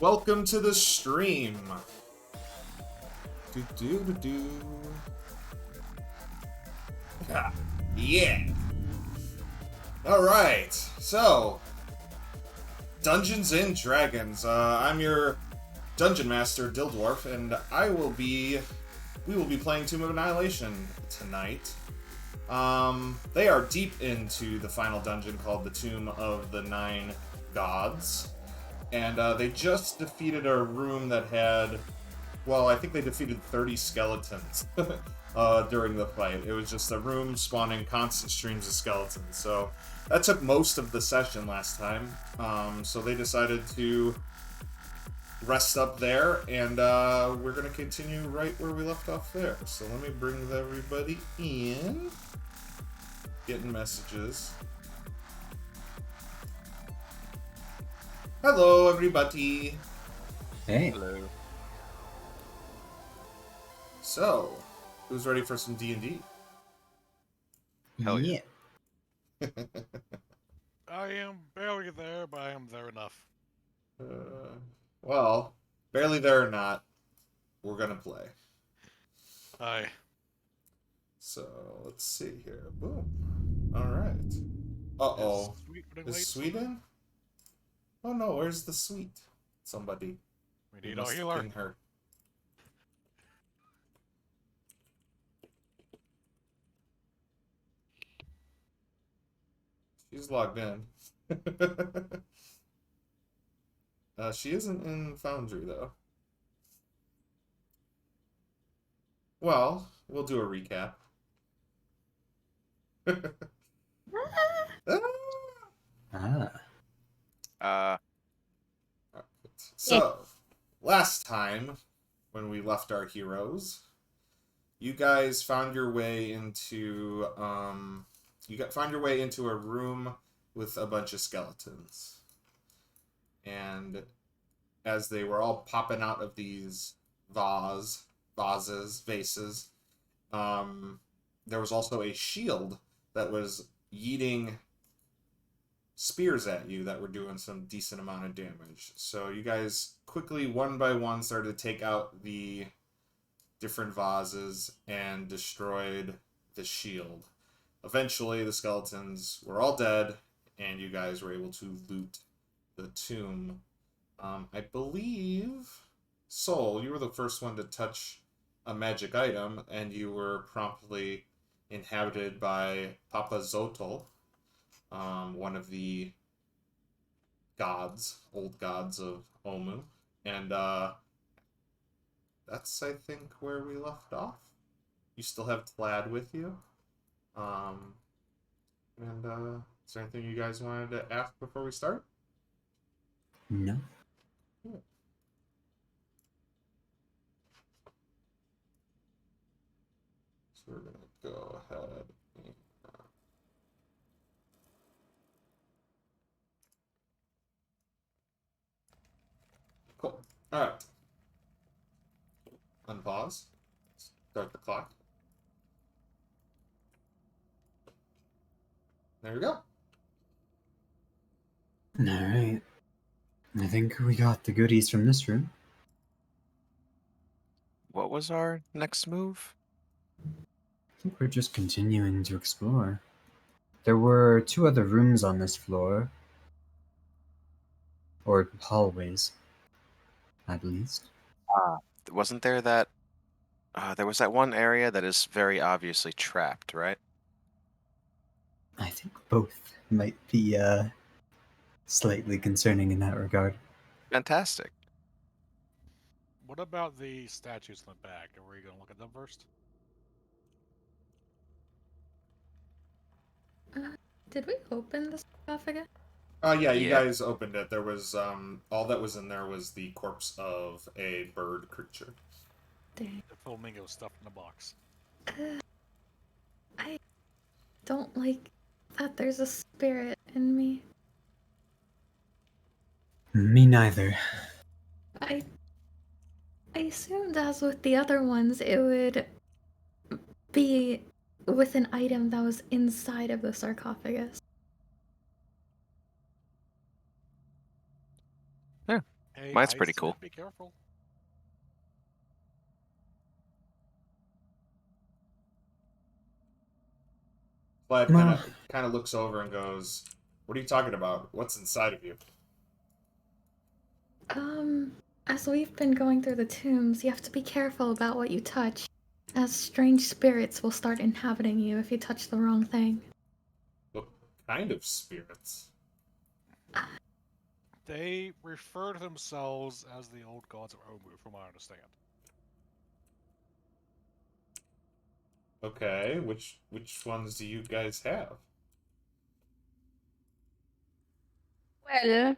welcome to the stream. Yeah. Alright, so Dungeons and Dragons. I'm your Dungeon Master, Dildwarf, and we will be playing Tomb of Annihilation tonight. They are deep into the final dungeon called the Tomb of the Nine Gods. And they just defeated a room that had, well, I think they defeated 30 skeletons during the fight. It was just a room spawning constant streams of skeletons. So that took most of the session last time. So they decided to rest up there, and we're going to continue right where we left off there. So let me bring everybody in. Getting messages. Hello, everybody. Hey. Hello. So, who's ready for some D&D? Hell yeah. I am barely there, but I am there enough. Well, barely there or not, we're gonna play. Aye. So, let's see here. Boom. Alright. Uh-oh. Is Sweden? Oh no, where's the suite? Somebody. We need a healer. Ping her. She's logged in. She isn't in Foundry, though. Well, we'll do a recap. So, last time, when we left our heroes, you guys found your way into, found your way into a room with a bunch of skeletons. And as they were all popping out of these vases, there was also a shield that was yeeting spears at you that were doing some decent amount of damage. So you guys quickly, one by one, started to take out the different vases and destroyed the shield. Eventually, the skeletons were all dead, and you guys were able to loot the tomb. I believe, Soul, you were the first one to touch a magic item, and you were promptly inhabited by Papa Zotl, one of the gods, old gods of Omu. And that's, I think, where we left off. You still have Tlad with you. Is there anything you guys wanted to ask before we start? No. Yeah. So we're going to go ahead and... Cool. Alright. Unpause. Start the clock. There we go. Alright. I think we got the goodies from this room. What was our next move? I think we're just continuing to explore. There were 2 other rooms on this floor. Or hallways, at least. Wasn't there that... there was that one area that is very obviously trapped, right? I think both might be slightly concerning in that regard. Fantastic. What about the statues in the back? Are we going to look at them first? Did we open the sarcophagus? Yeah, you Yeah. guys opened it. There was, all that was in there was the corpse of a bird creature. Dang. The flamingo stuffed in a box. I don't like that there's a spirit in me. Me neither. I assumed, as with the other ones, it would be with an item that was inside of the sarcophagus. Hey, Mine's I pretty said cool. be careful. Vlad Well- kind of looks over and goes, "What are you talking about? What's inside of you?" As we've been going through the tombs, you have to be careful about what you touch, as strange spirits will start inhabiting you if you touch the wrong thing. What kind of spirits? They refer to themselves as the old gods of Omu, from what I understand. Okay, which ones do you guys have? Well,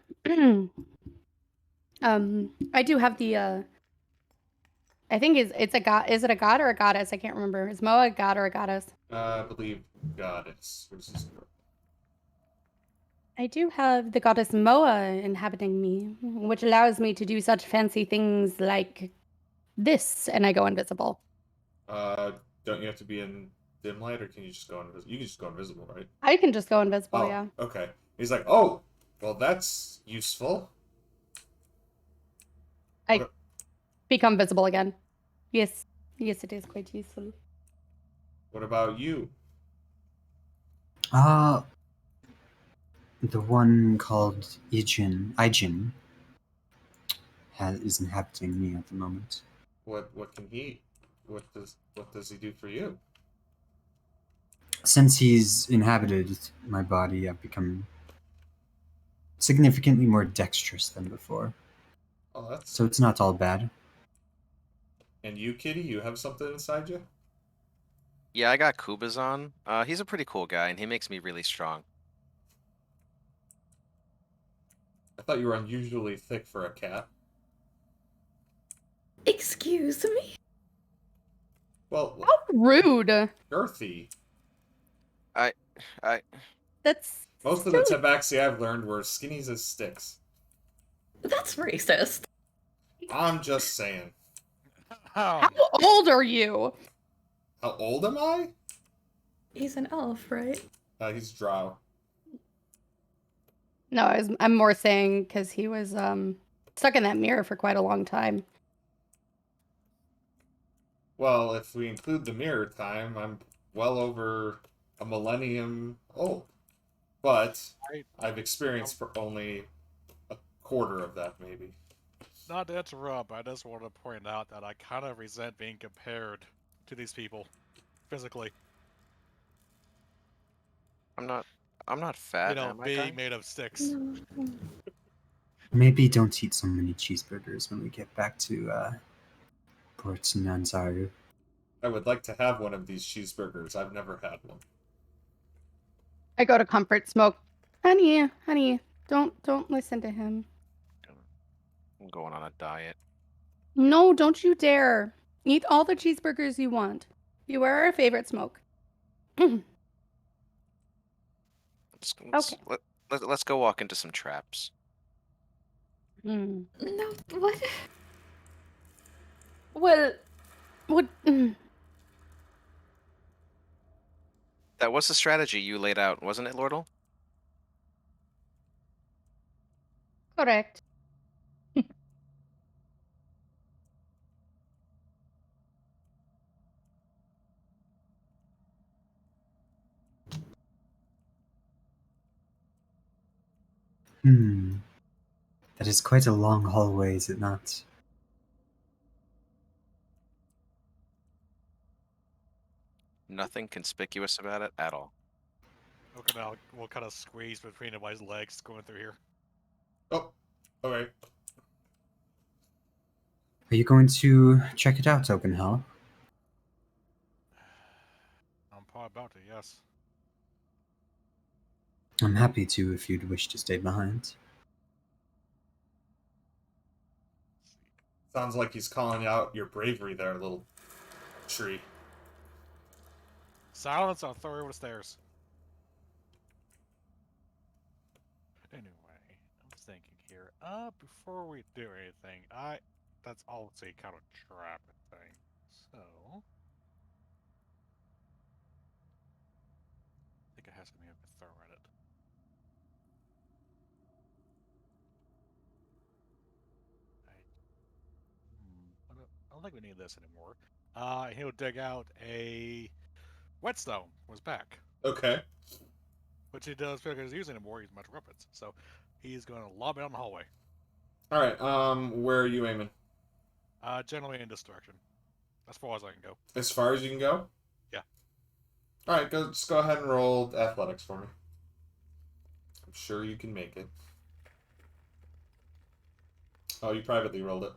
I do have the I think it's a god. Is it a god or a goddess? I can't remember. Is Moa a god or a goddess? I believe goddess. What is this? I do have the goddess Moa inhabiting me, which allows me to do such fancy things like this, and I go invisible. Don't you have to be in dim light, or can you just go invisible? You can just go invisible, right? I can just go invisible, Oh, yeah. okay. He's like, oh, well, that's useful. I What- become visible again. Yes, yes, it is quite useful. What about you? The one called Ijin is inhabiting me at the moment. What can he? What does he do for you? Since he's inhabited my body, I've become significantly more dexterous than before. Oh, that's. So it's not all bad. And you, Kitty, you have something inside you? Yeah, I got Kubazan. He's a pretty cool guy, and he makes me really strong. I thought you were unusually thick for a cat. Excuse me? Well, How rude! girthy. I, That's Most of the silly. tabaxi I've learned were skinnies as sticks. That's racist. I'm just saying. How old are you? How old am I? He's an elf, right? He's drow. No, I'm more saying because he was stuck in that mirror for quite a long time. Well, if we include the mirror time, I'm well over a millennium old. But I've experienced for only a quarter of that, maybe. Not to interrupt, I just want to point out that I kind of resent being compared to these people, physically. I'm not fat, You know, am I, being guys? made of sticks. No. Maybe don't eat so many cheeseburgers when we get back to Port Nanzaru. I would like to have one of these cheeseburgers. I've never had one. I go to comfort smoke. Honey, don't listen to him. I'm going on a diet. No, don't you dare. Eat all the cheeseburgers you want. You are our favorite smoke. Okay. Let's go walk into some traps. Mm. No, what? Well, what? That was the strategy you laid out, wasn't it, Lordle? Correct. That is quite a long hallway, is it not? Nothing conspicuous about it at all. Okay, now we'll kind of squeeze between my legs going through here. Oh, okay. Are you going to check it out, Open Hell? I'm probably about to, yes. I'm happy to if you'd wish to stay behind. Sounds like he's calling out your bravery there, little tree. Silence, I'll throw you over the stairs. Anyway, I'm just thinking here. Before we do anything, that's also kind of trap thing. So, I think it has to be a throw at it. think we need this anymore. He'll dig out a whetstone from his back, Okay. which he does feel like he's using anymore. He's magic weapons, so he's going to lob it down the hallway. All right. Where are you aiming? Generally in this direction, as far as I can go. As far as you can go? Yeah. All right, just go ahead and roll athletics for me. I'm sure you can make it. Oh, you privately rolled it.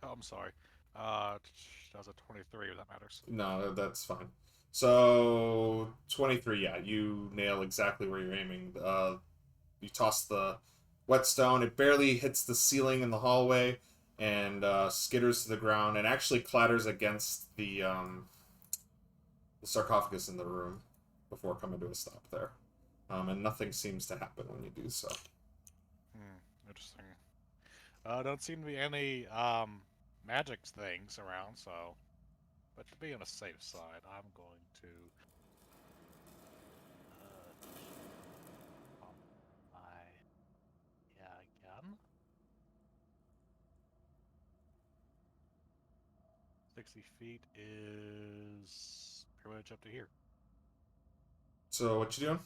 Oh, I'm sorry. That was a 23, if that matters. No, that's fine. So, 23, yeah, you nail exactly where you're aiming. You toss the whetstone, it barely hits the ceiling in the hallway, and skitters to the ground, and actually clatters against the sarcophagus in the room before coming to a stop there. And nothing seems to happen when you do so. Interesting. Don't seem to be any magic things around, so. But to be on a safe side, I'm going to. Again. 60 feet is pretty much up to here. So, what you doing?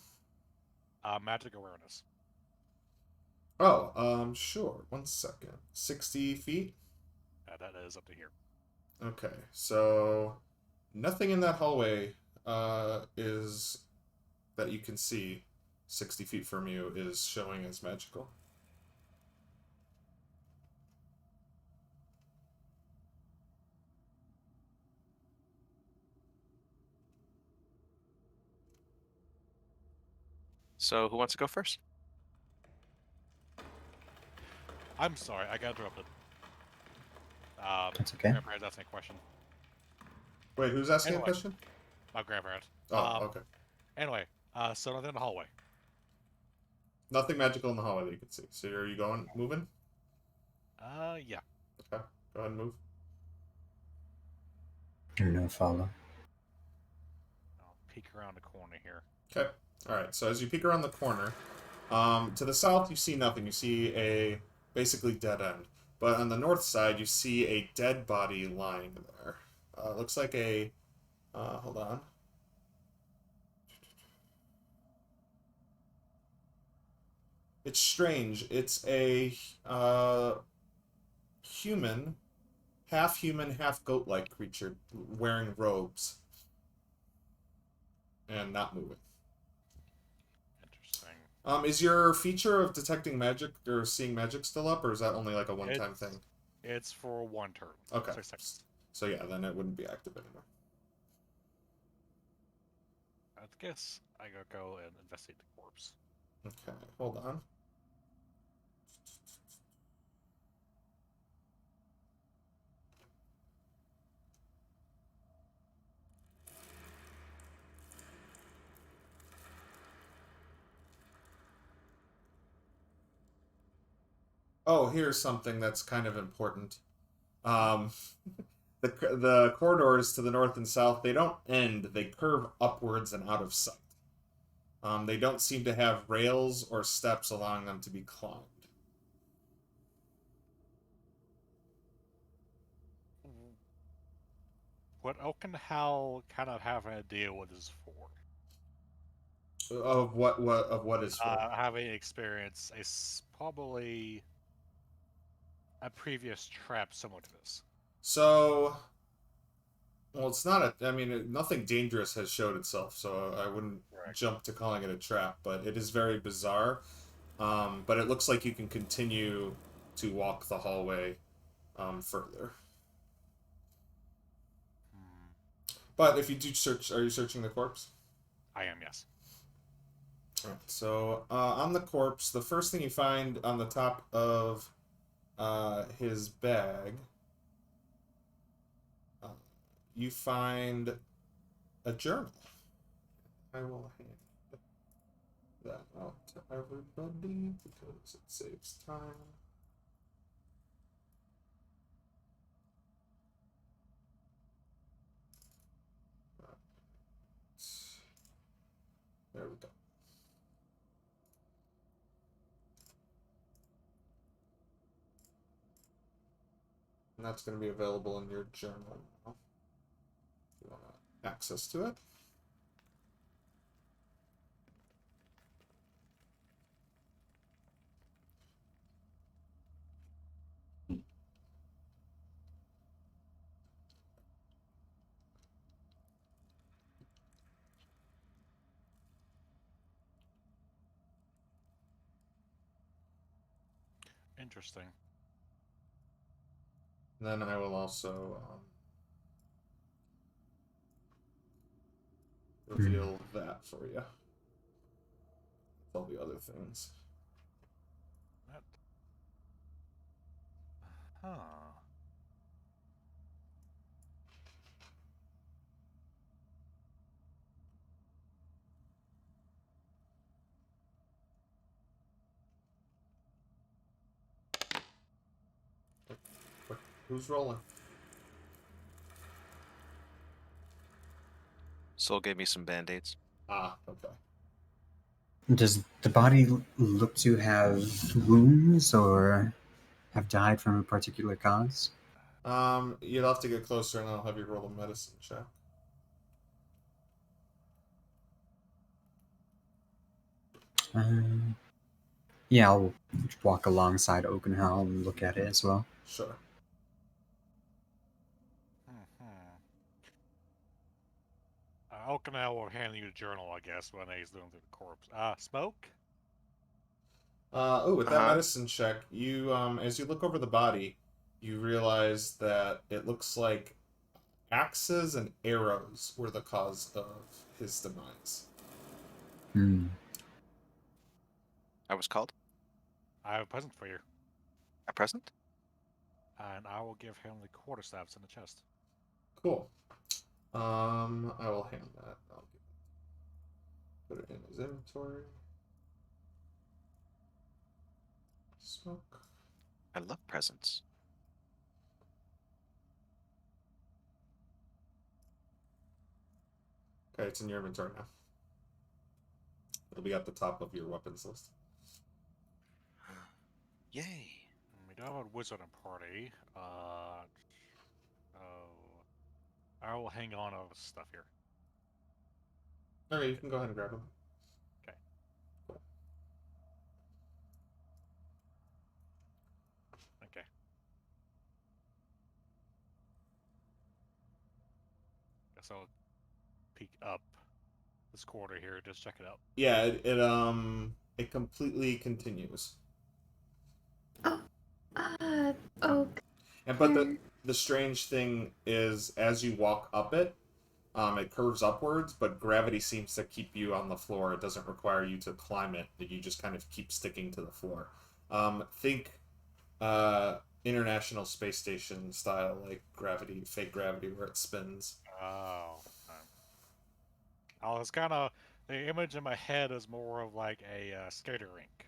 Magic awareness. Oh, sure. 1 second. 60 feet? That is up to here. Okay, so nothing in that hallway is that you can see 60 feet from you is showing as magical. So who wants to go first? I'm sorry, I got interrupted. That's okay. Grandparents asking a question. Wait, who's asking Anyway. a question? My grandparents. Oh, okay. Anyway, so nothing in the hallway. Nothing magical in the hallway that you can see. So are you moving? Yeah. Okay, go ahead and move. No follow. I'll peek around the corner here. Okay, alright, so as you peek around the corner, to the south you see nothing. You see a basically dead end. But on the north side you see a dead body lying there. Looks like a... hold on. It's strange. It's a human, half goat-like creature wearing robes and not moving. Interesting. Is your feature of detecting magic or seeing magic still up, or is that only like a one-time thing? It's for 1 turn. Okay. 6 seconds. So yeah, then it wouldn't be active anymore. I guess I gotta go and investigate the corpse. Okay, hold on. Oh, here's something that's kind of important. The corridors to the north and south, they don't end, they curve upwards and out of sight. They don't seem to have rails or steps allowing them to be climbed. Would Oakenhowl kind of have an idea what this is for? Of what is for? Having experience probably a previous trap similar to this. So, well, it's not a. I mean, nothing dangerous has showed itself, so I wouldn't jump to calling it a trap. But it is very bizarre. But it looks like you can continue to walk the hallway further. But if you do search, are you searching the corpse? I am, yes. Alright, so on the corpse, the first thing you find on the top of his bag, you find a journal. I will hand that out to everybody because it saves time. There we go. that's going to be available in your journal now. If you want access to it. Interesting. Then I will also reveal that for you. All the other things. That... Huh. Who's rolling? Soul gave me some band-aids. Ah, okay. Does the body look to have wounds or have died from a particular cause? You'll have to get closer and I'll have you roll a medicine check. Yeah, I'll walk alongside Oakenhell and look at it as well. Sure. Okanel will hand you the journal, I guess, when he's doing through the corpse. Smoke? With that medicine check, you as you look over the body, you realize that it looks like axes and arrows were the cause of his demise. I was called. I have a present for you. A present? And I will give him the quarterstaffs in the chest. Cool. I will hand that. I'll put it in his inventory. Smoke. I love presents. Okay, it's in your inventory now. It'll be at the top of your weapons list. Yay. We don't have a wizard in party. I will hang on to the stuff here. Okay, you can go ahead and grab them. Okay. Cool. Okay. Guess I'll peek up this quarter here, just check it out. Yeah, it completely continues. Oh, And but the strange thing is, as you walk up it, it curves upwards, but gravity seems to keep you on the floor. It doesn't require you to climb it. You just kind of keep sticking to the floor. Think International Space Station style, like gravity, fake gravity, where it spins. Oh. I was kind of... The image in my head is more of like a skater rink.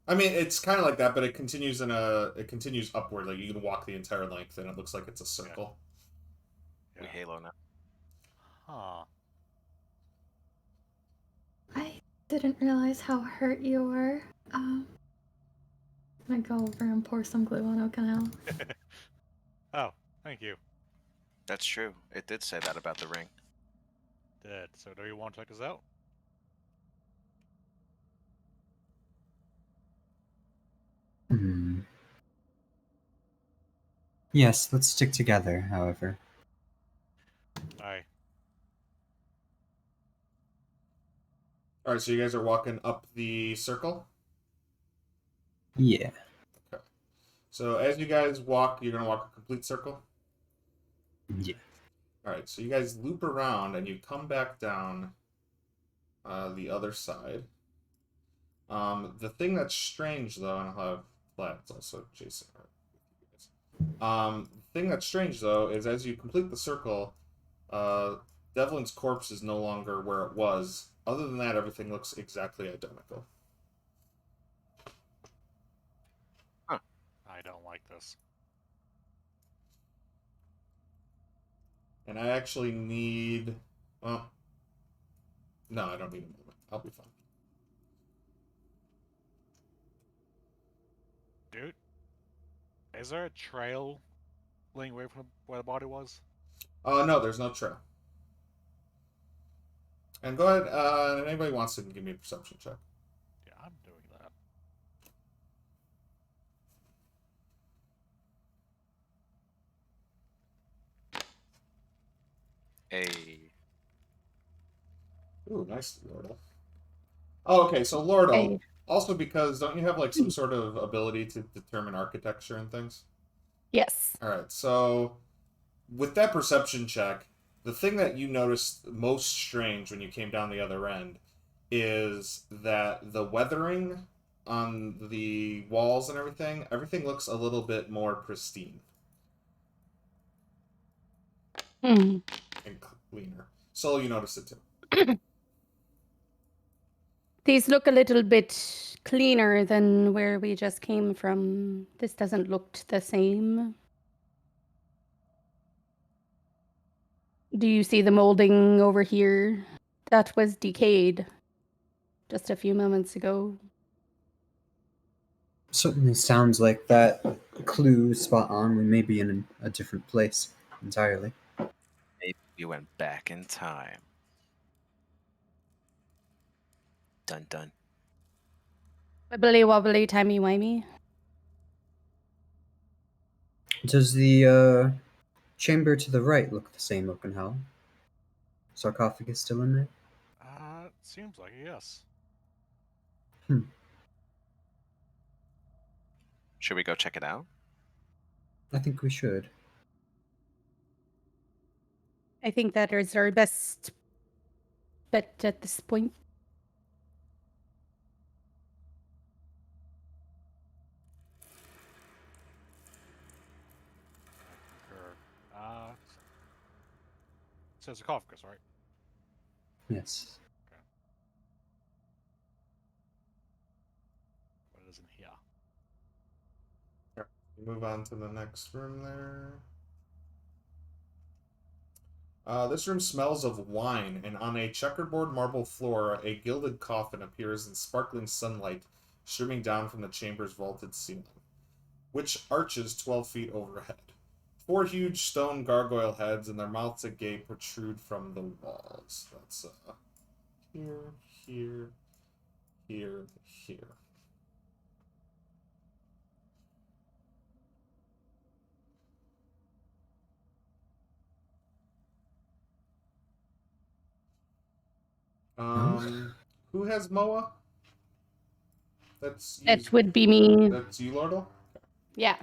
I mean, it's kind of like that, but it continues upward. Like you can walk the entire length, and it looks like it's a circle. We Halo now. Huh. I didn't realize how hurt you were. I'm gonna go over and pour some glue on Okanel. Oh, thank you. That's true. It did say that about the ring. Did. So do you want to check this out? Yes, let's stick together, however. Aye. Alright, so you guys are walking up the circle? Yeah. Okay. So as you guys walk, you're going to walk a complete circle? Yeah. Alright, so you guys loop around and you come back down the other side. The thing that's strange, though, and I'll have Vlad's also Jason. The thing that's strange, though, is as you complete the circle, Devlin's corpse is no longer where it was. Other than that, everything looks exactly identical. Huh. I don't like this. And I actually need... Well... No, I don't need a moment. I'll be fine. Dude, is there a trail laying away from where the body was? No, there's no trail. And go ahead, if anybody wants to, give me a perception check. Yeah, I'm doing that. A Ooh, nice, Lordle. Oh, okay, so Lordle, Hey. also because don't you have like some sort of ability to determine architecture and things? Yes. Alright, so with that perception check, the thing that you noticed most strange when you came down the other end is that the weathering on the walls and everything looks a little bit more pristine Hmm. and cleaner. So you noticed it too. These look a little bit cleaner than where we just came from. This doesn't look the same. Do you see the molding over here? That was decayed just a few moments ago. Certainly sounds like that clue is spot on. We may be in a different place entirely. maybe we went back in time. Dun dun. Wibbly wobbly, timey wimey. Does the chamber to the right look the same, Open Hell? Sarcophagus still in there? It seems like it, yes. Should we go check it out? I think we should. I think that is our best bet at this point. I concur. It says sarcophagus, right? Yes. What is in here? Move on to the next room there. This room smells of wine, and on a checkerboard marble floor, a gilded coffin appears in sparkling sunlight streaming down from the chamber's vaulted ceiling, which arches 12 feet overhead. 4 huge stone gargoyle heads and their mouths agape protrude from the walls. That's here, here, here, here. Who has Moa? That's you. It would be me. That's you, Lordle? Yeah.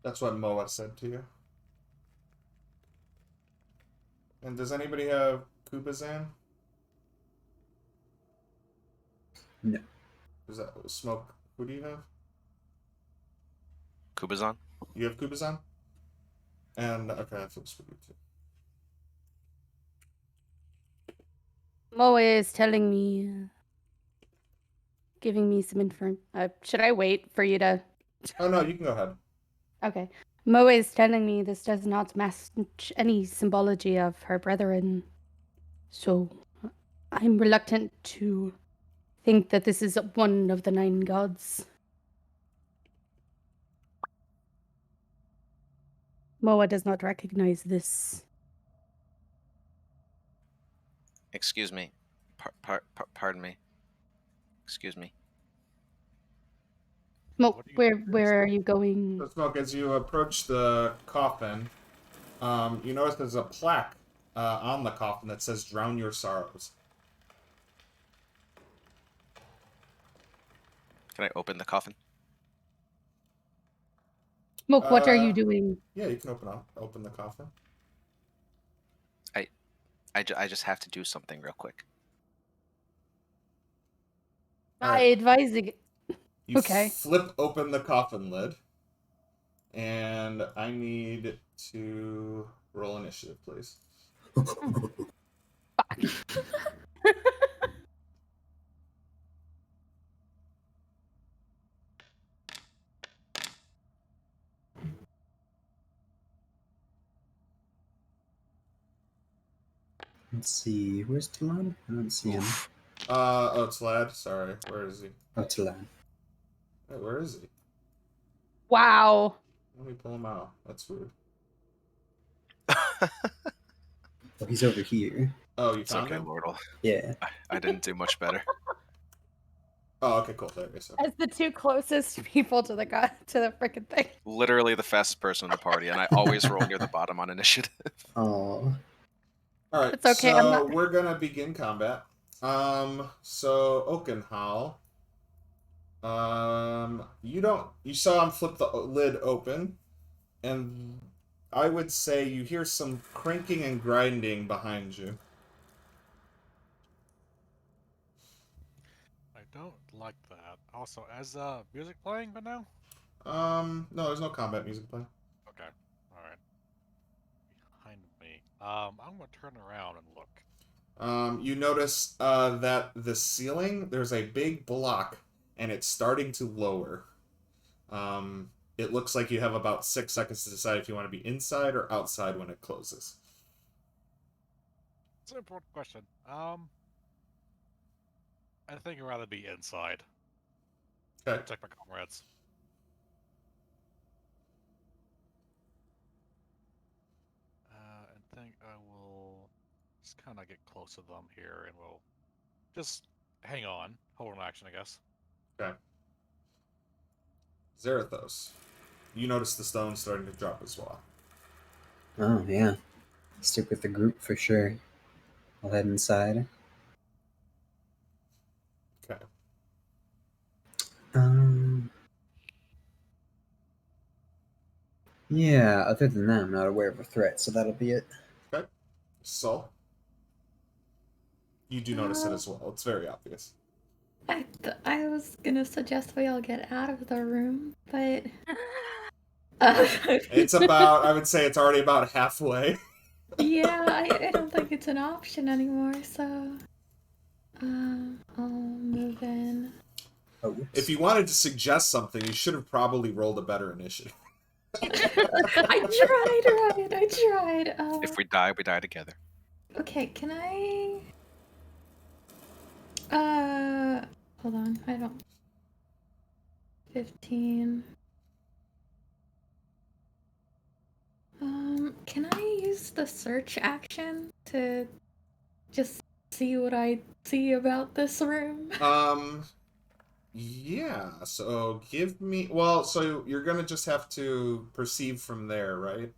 That's what Moa said to you. And does anybody have Kubazan? No. Is that Smoke? Who do you have? Kubazan? You have Kubazan? And, okay, that flips for you too. Moa is telling me, giving me some info. Should I wait for you to? Oh, no, you can go ahead. Okay. Moa is telling me this does not match any symbology of her brethren. So I'm reluctant to think that this is one of the 9 gods. Moa does not recognize this. Excuse me. Pardon me. Excuse me. Smoke, What do you where are you going? So, Smoke, as you approach the coffin, you notice there's a plaque on the coffin that says, "Drown your sorrows." Can I open the coffin? Smoke, what are you doing? Yeah, you can open the coffin. I just have to do something real quick. I advise You Okay. flip open the coffin lid, and I need to roll initiative, please. Let's see. Where's Talon? I don't see him. Oh, it's Lad. Sorry. Where is he? Oh, Talon. Wait, where is he? Wow. Let me pull him out. That's weird. Oh, he's over here. Oh, you It's found okay, him? Lordle. Yeah. I didn't do much better. Oh, okay, cool. There he is. Okay. As the two closest people to the freaking thing. Literally the fastest person in the party, and I always roll near the bottom on initiative. Oh. All right, It's okay, I'm so not- we're gonna begin combat. So Oakenhowl, you saw him flip the lid open, and I would say you hear some cranking and grinding behind you. I don't like that. Also, as music playing but now? No, there's no combat music playing. Okay. Alright. Behind me. I'm gonna turn around and look. You notice that the ceiling, there's a big block, and it's starting to lower. It looks like you have about 6 seconds to decide if you want to be inside or outside when it closes. It's an important question. I think I'd rather be inside. Okay. Protect my comrades. And think I will just kind of get close to them here, and we'll just hang on, hold an action, I guess. Okay. Zarathos, you notice the stone starting to drop as well. Oh, yeah. Stick with the group for sure. I'll head inside. Okay. Yeah, other than that, I'm not aware of a threat, so that'll be it. Okay. So, you do notice it as well. It's very obvious. I was gonna suggest we all get out of the room, but It's about, I would say it's already about halfway. yeah, I don't think it's an option anymore. So I'll move in. Oh, whoops. If you wanted to suggest something, you should have probably rolled a better initiative. I tried. If we die, we die together. Okay, can I? Hold on. I don't. 15. Can I use the search action to just see what I see about this room? Yeah, so give me, well, so you're gonna just have to perceive from there, right?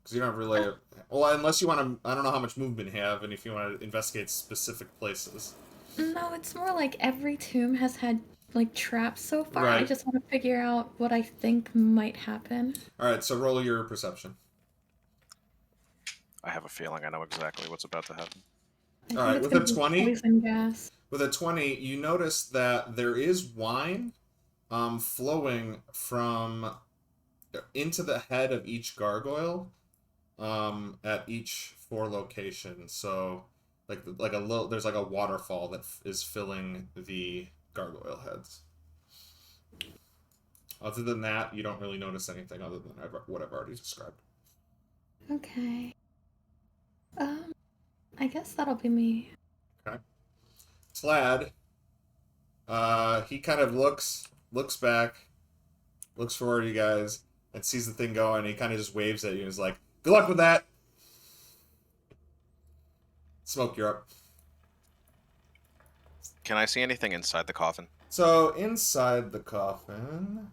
Because you don't really, well, unless you want to, I don't know how much movement you have, and if you want to investigate specific places. No, it's more like every tomb has had like traps so far. I Right. just want to figure out what I think might happen. Alright, so roll your perception. I have a feeling I know exactly what's about to happen. I think Alright, it's with a gonna be 20? poison gas. With a 20, you notice that there is wine flowing from into the head of each gargoyle at each 4 locations. So like a little, there's like a waterfall that is filling the gargoyle heads. Other than that, you don't really notice anything other than what I've already described. Okay. I guess that'll be me. Okay. Slad, he kind of looks back, looks forward to you guys, and sees the thing going. He kind of just waves at you and is like, "Good luck with that." Smoke, you're up. Can I see anything inside the coffin? So inside the coffin.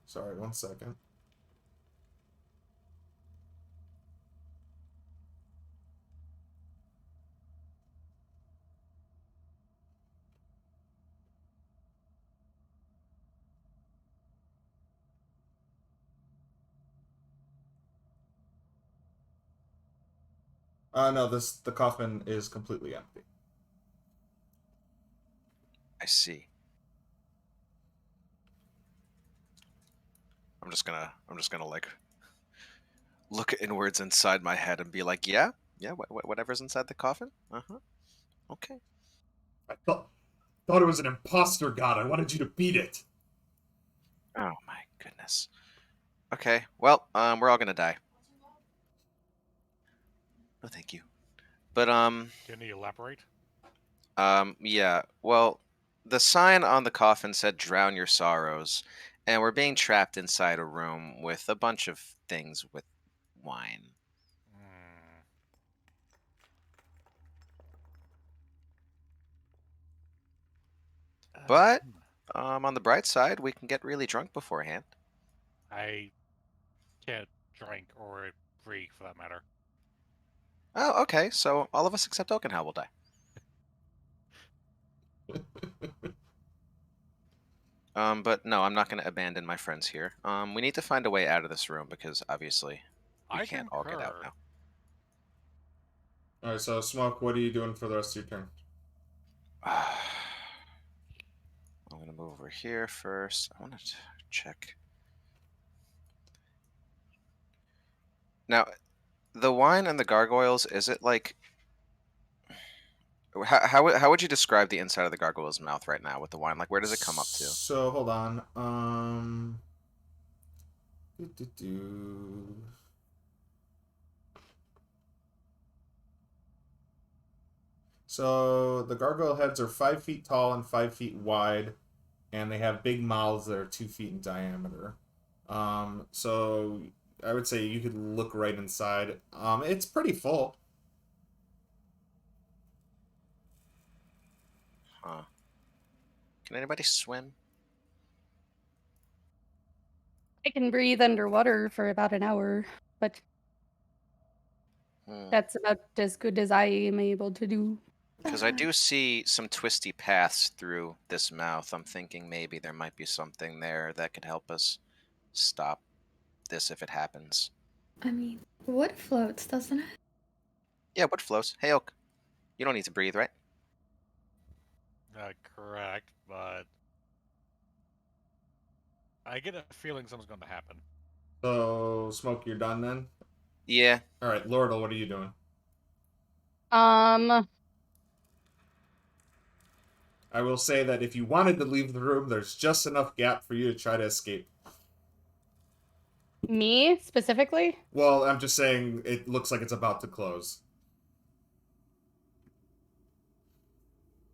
Sorry, 1 second. No, the coffin is completely empty. I see. I'm just gonna like look inwards inside my head and be like, yeah, whatever's inside the coffin. Okay. I thought it was an imposter god. I wanted you to beat it. Oh my goodness. Okay. Well, we're all gonna die. No, thank you. But Can you elaborate? yeah. Well, the sign on the coffin said "Drown your sorrows," and we're being trapped inside a room with a bunch of things with wine. Hmm. But Hmm. on the bright side, we can get really drunk beforehand. I can't drink or breathe for that matter. Oh, okay. So all of us except Oakenhow will die. But no, I'm not going to abandon my friends here. We need to find a way out of this room because obviously we I can't all get out concur. now. All right, so Smoke, what are you doing for the rest of your turn? I'm going to move over here first. I want to check. Now, the wine and the gargoyles, is it like... How would you describe the inside of the gargoyle's mouth right now with the wine? Like, where does it come up to? So hold on. Do-do-do. So the gargoyle heads are 5 feet tall and 5 feet wide, and they have big mouths that are 2 feet in diameter. So I would say you could look right inside. It's pretty full. Huh. Can anybody swim? I can breathe underwater for about an hour, but that's about as good as I am able to do. Because I do see some twisty paths through this mouth. I'm thinking maybe there might be something there that could help us stop this if it happens. I mean, wood floats, doesn't it? Yeah, wood flows. Hey, Oak. You don't need to breathe, right? Correct, but I get a feeling something's going to happen. So Smoke, you're done then. Yeah. All right, Lordle, what are you doing? Um, I will say that if you wanted to leave the room, there's just enough gap for you to try to escape. me specifically? Well, I'm just saying it looks like it's about to close.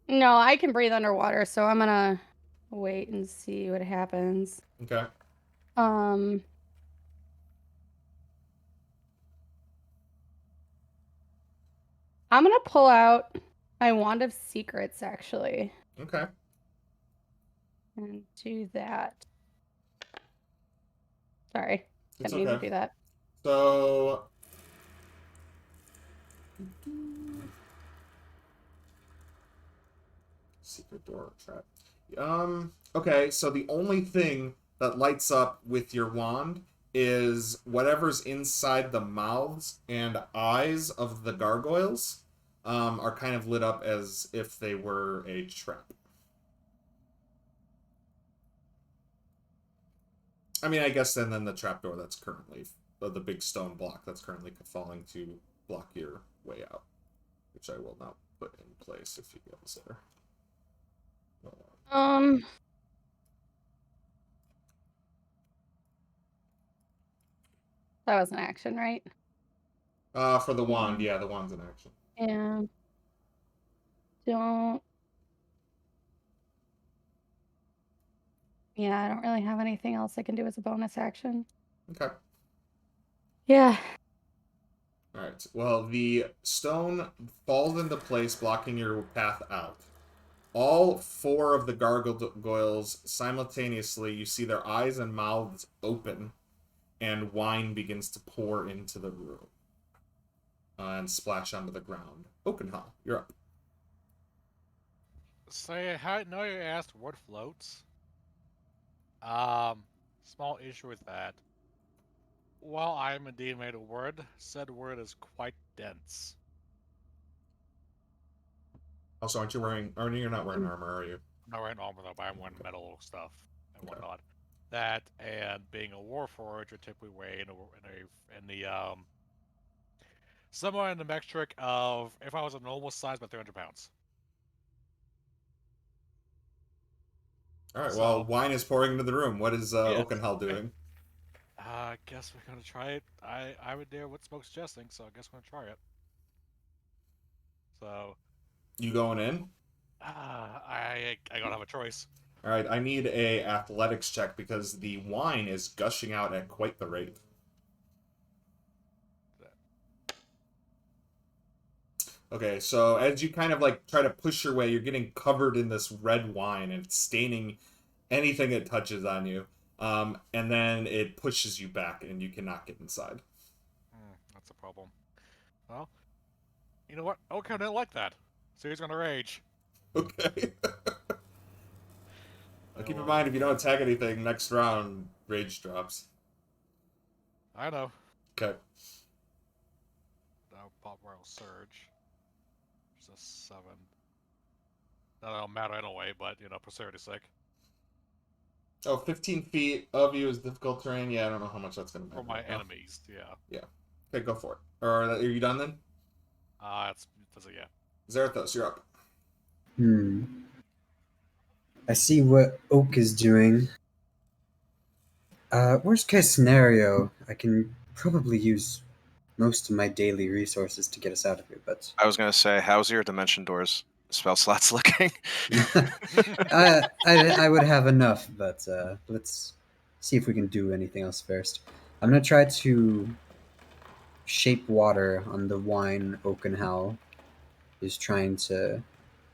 No, I can breathe underwater, so I'm gonna wait and see what happens. Okay. Um, I'm gonna pull out my Wand of Secrets, actually, Okay. and do that. Sorry, It's didn't mean to okay. do that. So secret door trap. Okay, so the only thing that lights up with your wand is whatever's inside the mouths and eyes of the gargoyles are kind of lit up as if they were a trap. I mean, I guess then the trapdoor that's currently the big stone block that's currently falling to block your way out, which I will not put in place if you guys are. That was an action, right? For the wand, yeah, the wand's in action. Yeah. Don't. Yeah, I don't really have anything else I can do as a bonus action. Okay. Yeah. Alright, well, the stone falls into place, blocking your path out. All 4 of the gargoyles simultaneously, you see their eyes and mouths open, and wine begins to pour into the room and splash onto the ground. Oakenhall, you're up. Say, how know you asked what floats? Small issue with that. While I'm a made a word, said word is quite dense. Also, aren't you wearing? You're not wearing armor, are you? I'm not wearing armor though, but I'm wearing metal stuff and Okay. whatnot. That and being a warforged, you're typically weighing in the somewhere in the metric of if I was a normal size, about 300 pounds. All right. So- Well, wine is pouring into the room. What is Yes. Oakenhall doing? I guess we're gonna try it. I would dare what Smoke's suggesting, so I guess we're gonna try it. So You going in? I don't have a choice. All right. I need a athletics check because the wine is gushing out at quite the rate. Okay, so as you kind of like try to push your way, you're getting covered in this red wine and it's staining anything it touches on you. And then it pushes you back and you cannot get inside. That's a problem. Well, you know what? Okay, I didn't like that. So he's gonna rage. Okay. Keep in mind, if you don't attack anything, next round, rage drops. I know. Okay. Now pop royal surge. Which is a 7. That don't matter anyway, but you know, for safety's sake. Oh, 15 feet of you is difficult terrain. Yeah, I don't know how much that's going to matter. For my right now. enemies, yeah. Okay, go for it. Or are you done then? That's a yeah. Zarathos, you're up. I see what Oak is doing. Worst case scenario, I can probably use most of my daily resources to get us out of here, but I was gonna say, how's your dimension doors spell slots looking? I would have enough, but let's see if we can do anything else first. I'm gonna try to shape water on the wine Oakenhowl is trying to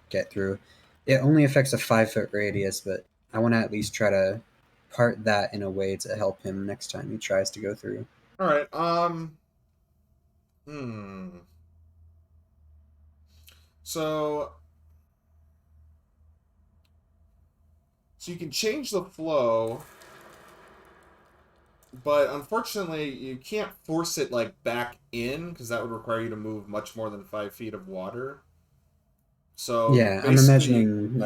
get through. It only affects a 5-foot radius, but I want to at least try to part that in a way to help him next time he tries to go through. All right. So you can change the flow, but unfortunately you can't force it like back in because that would require you to move much more than 5 feet of water. So yeah, I'm imagining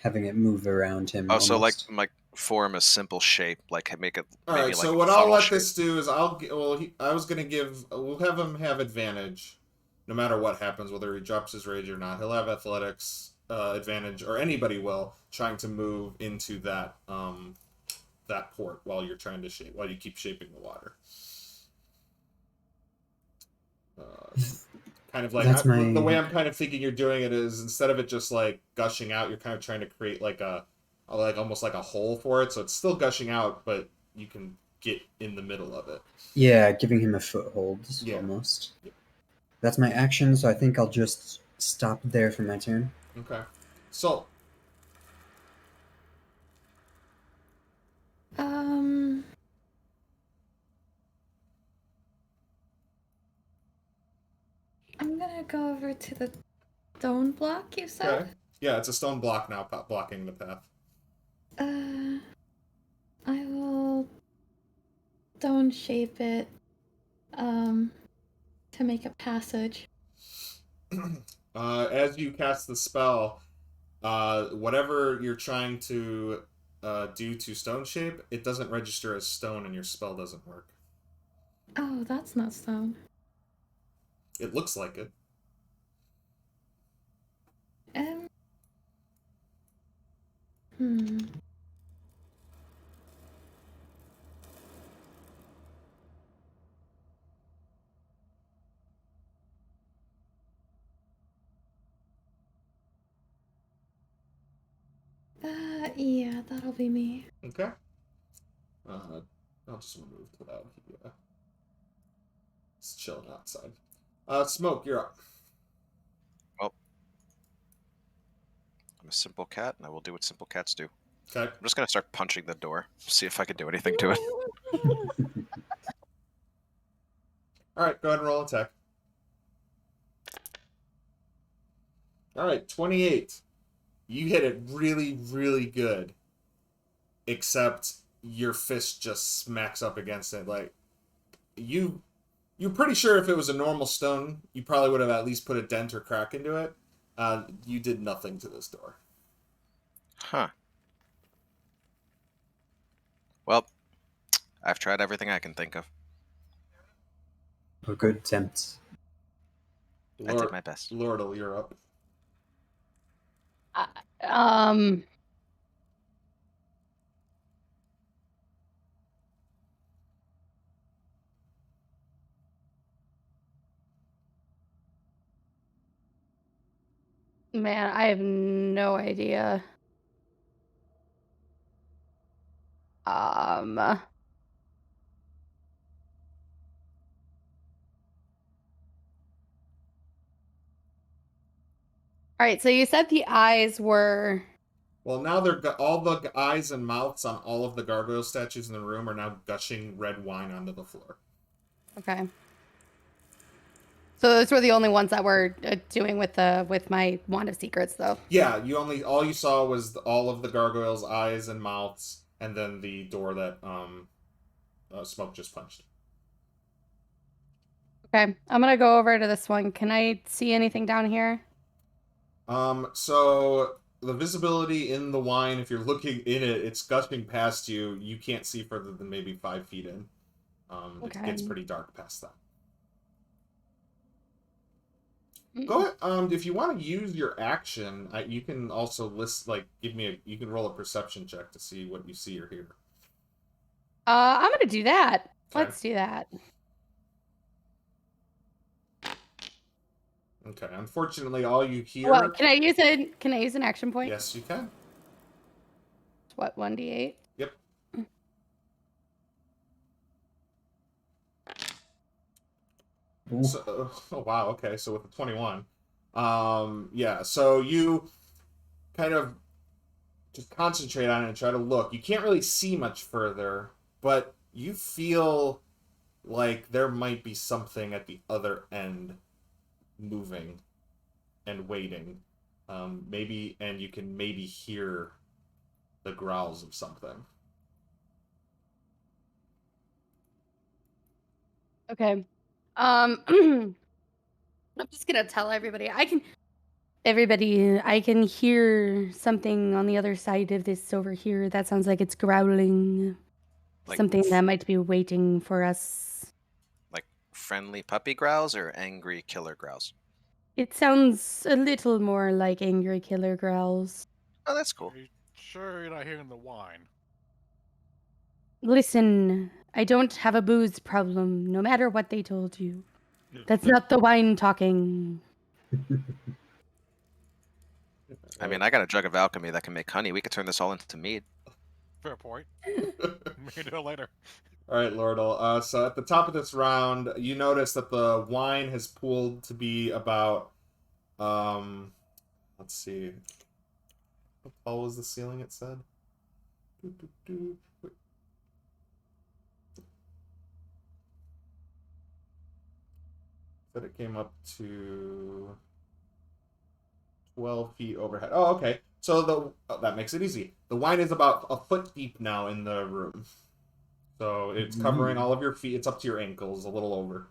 having it move around him. Oh, so almost. like form a simple shape, like make it. All maybe right. like So a what I'll funnel let shape. this do is we'll have him have advantage, no matter what happens, whether he drops his rage or not. He'll have athletics advantage, or anybody will, trying to move into that that port while you keep shaping the water. Kind of like the way I'm kind of thinking you're doing it is, instead of it just like gushing out, you're kind of trying to create like almost like a hole for it, so it's still gushing out, but you can get in the middle of it. Yeah, giving him a foothold almost. Yeah. That's my action, so I think I'll just stop there for my turn. Okay. So I'm gonna go over to the stone block you said. okay. Yeah, it's a stone block now, blocking the path. I will stone shape it to make a passage. As you cast the spell, whatever you're trying to do to stone shape, it doesn't register as stone and your spell doesn't work. Oh, that's not stone. It looks like it. Yeah, that'll be me. Okay. I'll just remove without it's chilling outside. Smoke, you're up. Well, I'm a simple cat, and I will do what simple cats do. Okay. I'm just gonna start punching the door, see if I can do anything to it. All right, go ahead and roll attack. All right, 28. You hit it really, really good. Except your fist just smacks up against it. Like, you You're pretty sure if it was a normal stone, you probably would have at least put a dent or crack into it. You did nothing to this door. Huh. Well, I've tried everything I can think of. A good attempt. I did my best. Lordle, you're up. Um. Man, I have no idea. All right, so you said the eyes were... Well, now all the eyes and mouths on all of the gargoyle statues in the room are now gushing red wine onto the floor. Okay. So those were the only ones that were doing with my Wand of Secrets, though. Yeah, all you saw was all of the gargoyles' eyes and mouths, and then the door that Smoke just punched. Okay, I'm gonna go over to this one. Can I see anything down here? So the visibility in the wine, if you're looking in it, it's gushing past you. You can't see further than maybe 5 feet in. Okay. It gets pretty dark past that. Go ahead. If you want to use your action, you can also you can roll a perception check to see what you see or hear. I'm gonna do that. Okay. Let's do that. Okay. Unfortunately, all you hear. What can I use an action point? Yes, you can. What, 1d8? Yep. So, oh wow. Okay. So with a 21, yeah. So you kind of just concentrate on it and try to look. You can't really see much further, but you feel like there might be something at the other end moving and waiting. Maybe, and you can maybe hear the growls of something. Okay. I'm just gonna tell everybody. I can hear something on the other side of this over here. That sounds like it's growling. Like Something that might be waiting for us. Like friendly puppy growls or angry killer growls? It sounds a little more like angry killer growls. Oh, that's cool. Are you sure you're not hearing the wine? Listen, I don't have a booze problem, no matter what they told you. That's not the wine talking. I mean, I got a jug of alchemy that can make honey. We could turn this all into mead. Fair point. We can do it later. All right, Lordle. So at the top of this round, you notice that the wine has pooled to be about, let's see, how tall was the ceiling? It said. Wait. Said it came up to 12 feet overhead. Oh, okay. So that makes it easy. The wine is about a foot deep now in the room. So it's covering all of your feet. It's up to your ankles, a little over.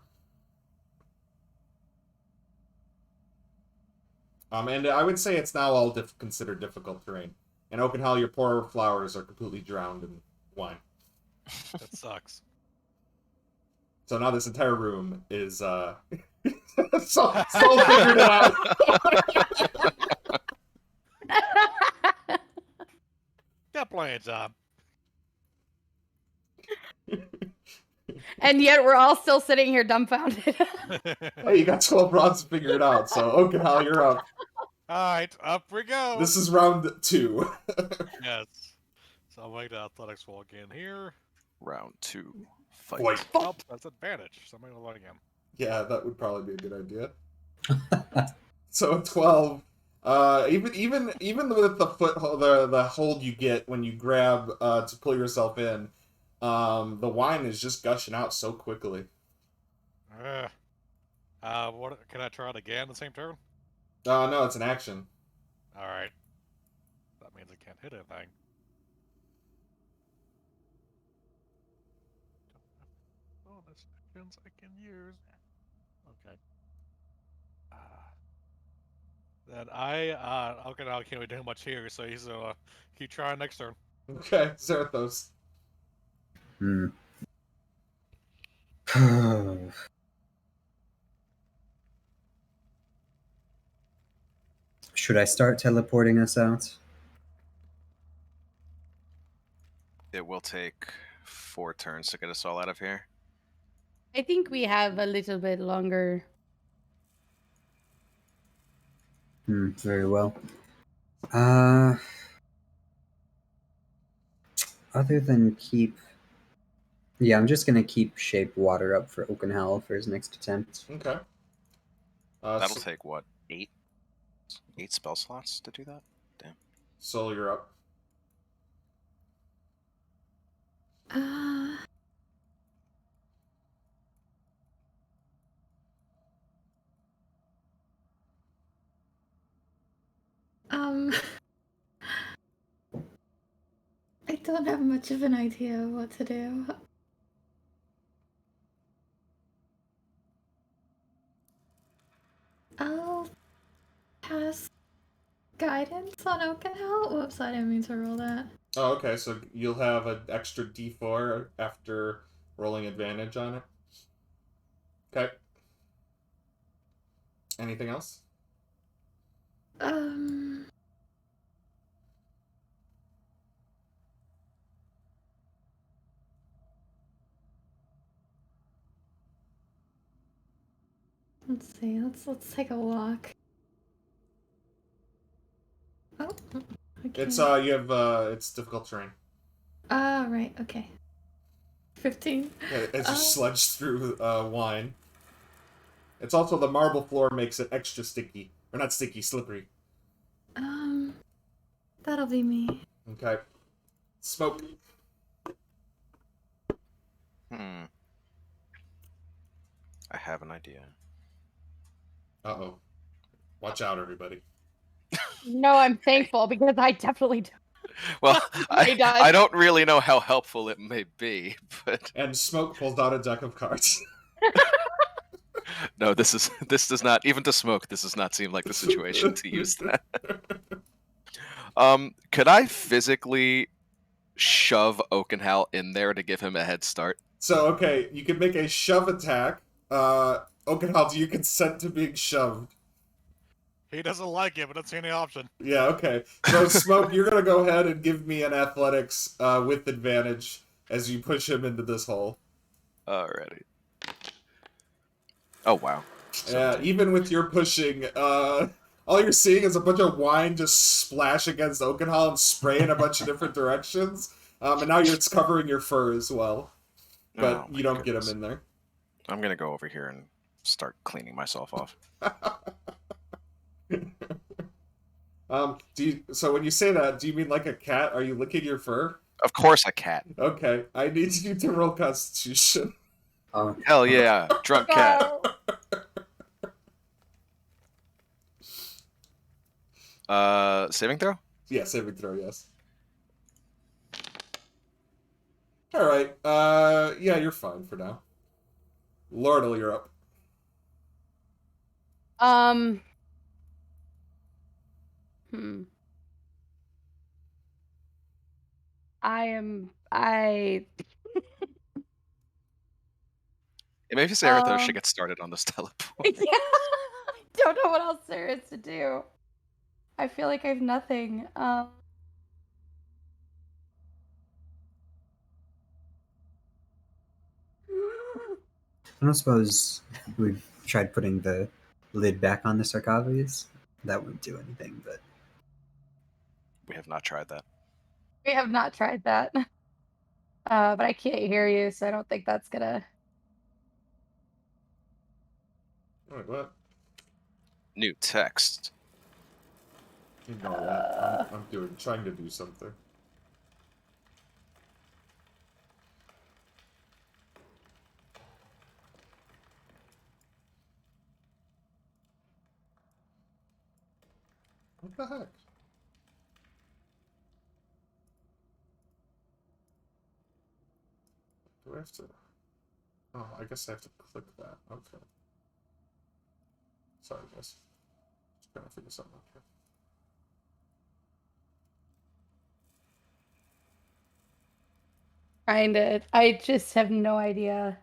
And I would say it's now all considered difficult terrain. In Oakenhall, your poor flowers are completely drowned in wine. That sucks. So now this entire room is so figured it out. Got plenty of time. And yet we're all still sitting here dumbfounded. Hey, you got 12 rounds to figure it out, so Oakenhall, you're up. Alright, up we go. This is round 2. Yes. So I'll make the athletics roll again here. Round 2. Fight. Wait. Oh, that's advantage. Somebody will run again. Yeah, that would probably be a good idea. So 12. Even with the foothold, the hold you get when you grab to pull yourself in, the wine is just gushing out so quickly. What can I try it again the same turn? No, it's an action. Alright. That means I can't hit anything. Oh, bonus actions I can use. Okay. Then okay, now I can't really do much here, so he's keep trying next turn. Okay, Zarathos. Hmm. Should I start teleporting us out? It will take 4 turns to get us all out of here. I think we have a little bit longer. Very well. Other than keep... Yeah, I'm just gonna keep Shape Water up for Oakenhowl for his next attempt. Okay. That'll take, what, 8? 8 spell slots to do that? Damn. Soul, you're up. Uh, um, I don't have much of an idea of what to do. I'll cast guidance on Oakenhowl. Whoops, I didn't mean to roll that. Oh, okay, so you'll have an extra d4 after rolling advantage on it. Okay. Anything else? Let's see. Let's take a walk. Oh, okay. It's you have it's difficult terrain. Right. Okay. 15. Yeah, it's just sledged through wine. It's also the marble floor makes it extra sticky. Or not sticky, slippery. That'll be me. Okay. Smoke. I have an idea. Uh-oh. Watch out, everybody. No, I'm thankful because I definitely do. Well, He does. I don't really know how helpful it may be, but And Smoke pulls out a deck of cards. no, this does not, even to Smoke, this does not seem like the situation to use that. Could I physically shove Oakenhowl in there to give him a head start? So, okay, you can make a shove attack. Oakenhowl, do you consent to being shoved? He doesn't like it, but it's the only option. Yeah, okay. So, Smoke, you're gonna go ahead and give me an athletics with advantage as you push him into this hole. Alrighty. Oh, wow. Yeah, even with your pushing, all you're seeing is a bunch of wine just splash against Oakenhowl and spray in a bunch of different directions. And now it's covering your fur as well. But you don't get him in there. I'm gonna go over here and start cleaning myself off. So when you say that, do you mean like a cat? Are you licking your fur? Of course a cat. Okay, I need you to roll Constitution. Hell yeah, drunk cat. Saving throw? Yeah, saving throw, yes. Alright, yeah, you're fine for now. Lordle, you're up. Maybe Zarathos should get started on this teleport. Yeah, I don't know what else there is to do. I feel like I have nothing. I don't suppose we've tried putting the lid back on the sarcophagus. That wouldn't do anything, but... We have not tried that. We have not tried that. But I can't hear you, so I don't think that's gonna... Wait, what? New text. Ignore that. I'm trying to do something. What the heck? Do I have to... Oh, I guess I have to click that. Okay. Sorry, guys. Just trying to figure something out here. Find it. I just have no idea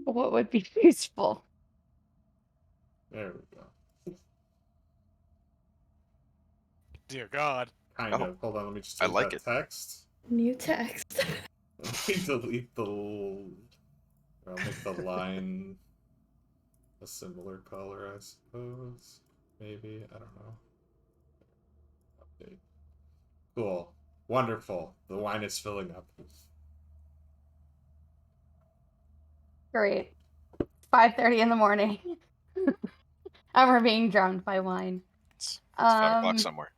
what would be useful. There we go. Dear God. Kind Oh, of. Hold on, let me just I delete like that it. text. New text. Let me delete the... I'll make the line a similar color, I suppose. Maybe. I don't know. Update. Cool. Wonderful. The wine is filling up. Great. 5:30 in the morning. And we're being drowned by wine. It's 5 o'clock Um, somewhere.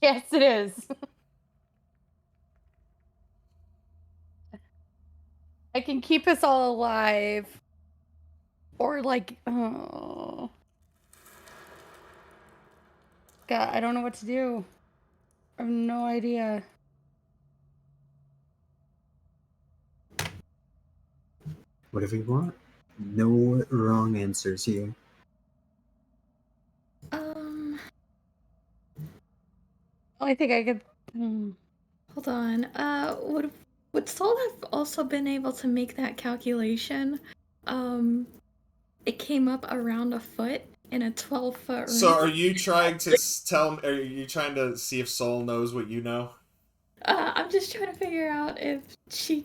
Yes, it is. I can keep us all alive. Or like, oh. God, I don't know what to do. I have no idea. Whatever you want. No wrong answers here. I think I could. Hold on. Would Soul have also been able to make that calculation? It came up around a foot in a 12-foot room. So, are you trying to tell? Are you trying to see if Soul knows what you know? I'm just trying to figure out if she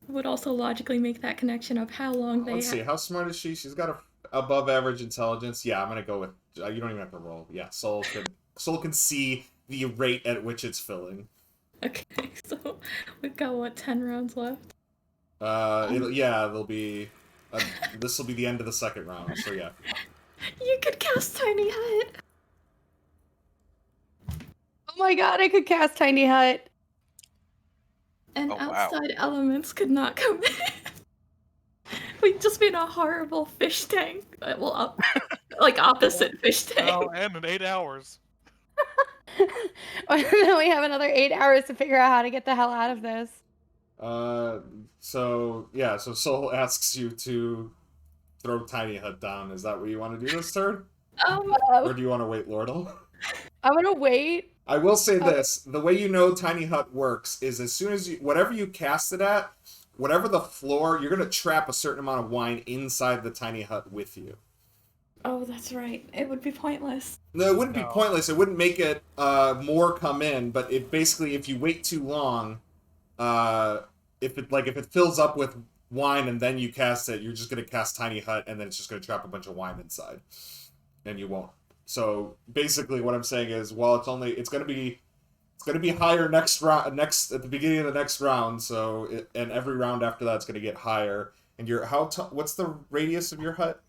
would also logically make that connection of how long they Let's see. How smart is she? She's got a above average intelligence. Yeah, I'm gonna go with. You don't even have to roll. Yeah, Soul can see the rate at which it's filling. Okay, so we've got what, 10 rounds left? There'll be. This will be the end of the second round. So yeah. You could cast Tiny Hut. Oh my god, I could cast Tiny Hut. And Oh, wow. outside elements could not come in. We'd just be in a horrible fish tank. Well, like opposite fish tank. That'll end in 8 hours. Then we have another 8 hours to figure out how to get the hell out of this. So Soul asks you to throw Tiny Hut down. Is that what you want to do this turn? Or do you want to wait, Lordle? I'm gonna wait. I will say this: the way you know Tiny Hut works is as soon as whatever you cast it at, whatever the floor, you're gonna trap a certain amount of wine inside the Tiny Hut with you. Oh, that's right. It would be pointless. No, it wouldn't be No. pointless. It wouldn't make it more come in, but it basically, if you wait too long, if it fills up with wine and then you cast it, you're just gonna cast Tiny Hut and then it's just gonna trap a bunch of wine inside, and you won't. So basically, what I'm saying is, while it's gonna be higher next round, at the beginning of the next round. So and every round after that, it's gonna get higher. And what's the radius of your hut?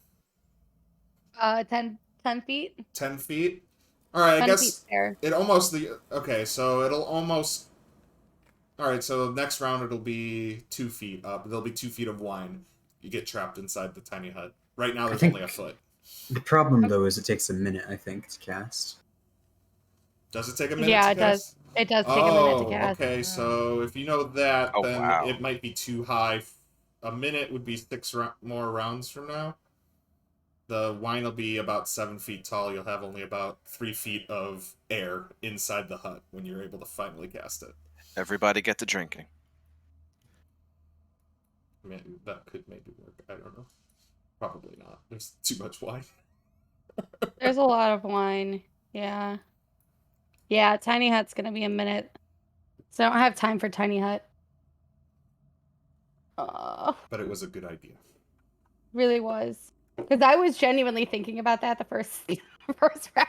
10 feet. 10 feet. All right, I 10 guess feet there. it almost okay. So it'll almost. All right, so next round it'll be 2 feet up. There'll be 2 feet of wine. You get trapped inside the tiny hut. Right now, there's think- only a foot. The problem, though, is it takes a minute, I think, to cast. Does it take a minute? Yeah, to it does. cast? It does take a minute to cast. Okay, so if you know that, Oh, then wow. it might be too high. A minute would be 6 more rounds from now. The wine will be about 7 feet tall. You'll have only about 3 feet of air inside the hut when you're able to finally cast it. Everybody get to drinking. Maybe that could maybe work. I don't know. Probably not. There's too much wine. There's a lot of wine. Yeah. Yeah, Tiny Hut's gonna be a minute. So I don't have time for Tiny Hut. But it was a good idea. Really was. Because I was genuinely thinking about that the first first round.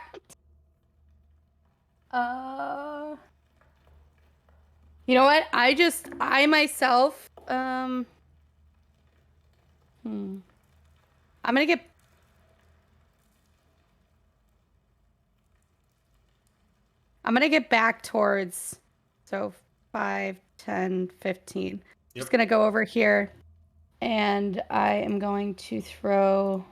You know what? I myself, I'm gonna get back towards, so 5, 10, 15. Just gonna go over here and I am going to throw,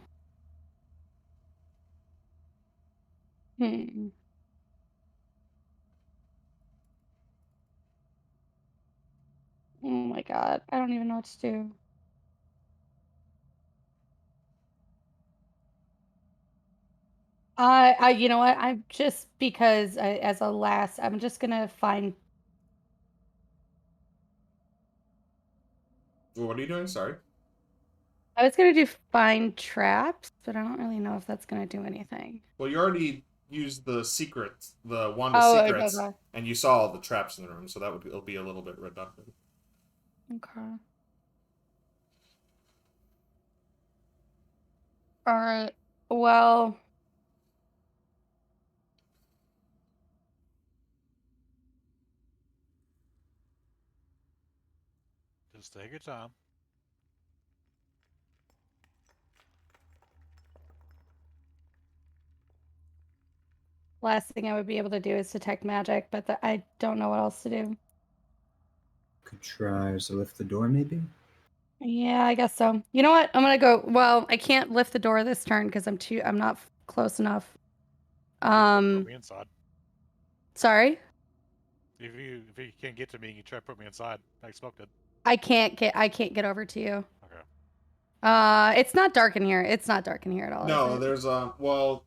god, I don't even know what to do. You know what? I'm just because as a last, I'm just gonna find. Well, what are you doing? Sorry. I was gonna do find traps, but I don't really know if that's gonna do anything. Well, you already used the wand of Oh, secrets, okay. and you saw all the traps in the room, so it'll be a little bit redundant. Okay. All right. Well, Just take your time. last thing I would be able to do is detect magic, but I don't know what else to do. Could try to lift the door, maybe? Yeah, I guess so. You know what? I'm gonna go. Well, I can't lift the door this turn because I'm not close enough. Put me inside. Sorry? If you can't get to me, you try to put me inside. Like Smoke did. I can't get over to you. Okay. It's not dark in here. It's not dark in here at all. No, is it? there's well,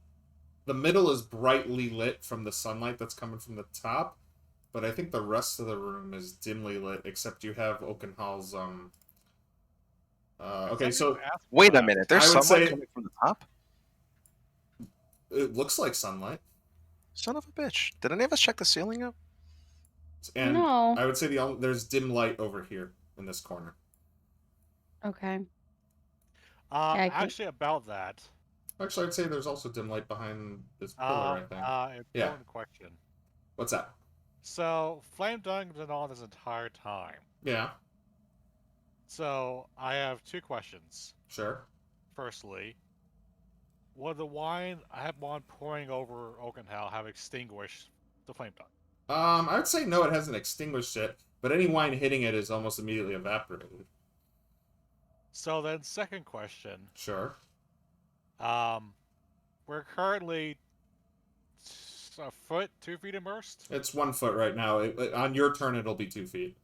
the middle is brightly lit from the sunlight that's coming from the top, but I think the rest of the room is dimly lit, except you have Oakenhall's okay, so Wait a minute. There's I would sunlight say- coming from the top? it looks like sunlight. Son of a bitch. Did any of us check the ceiling up? And No. I would say there's dim light over here in this corner. Okay. I can- Actually, about that. Actually, I'd say there's also dim light behind this pillar, I think. Important question. What's that? So, Flame Dung's been on this entire time. Yeah, So, I have two questions. sure. Firstly, would the wine I have one pouring over Oakenhall have extinguished the Flame Dung? I would say no, it hasn't extinguished it, but any wine hitting it is almost immediately evaporated. So then, second question. Sure. We're currently a foot, 2 feet immersed. It's 1 foot right now. On your turn, it'll be 2 feet.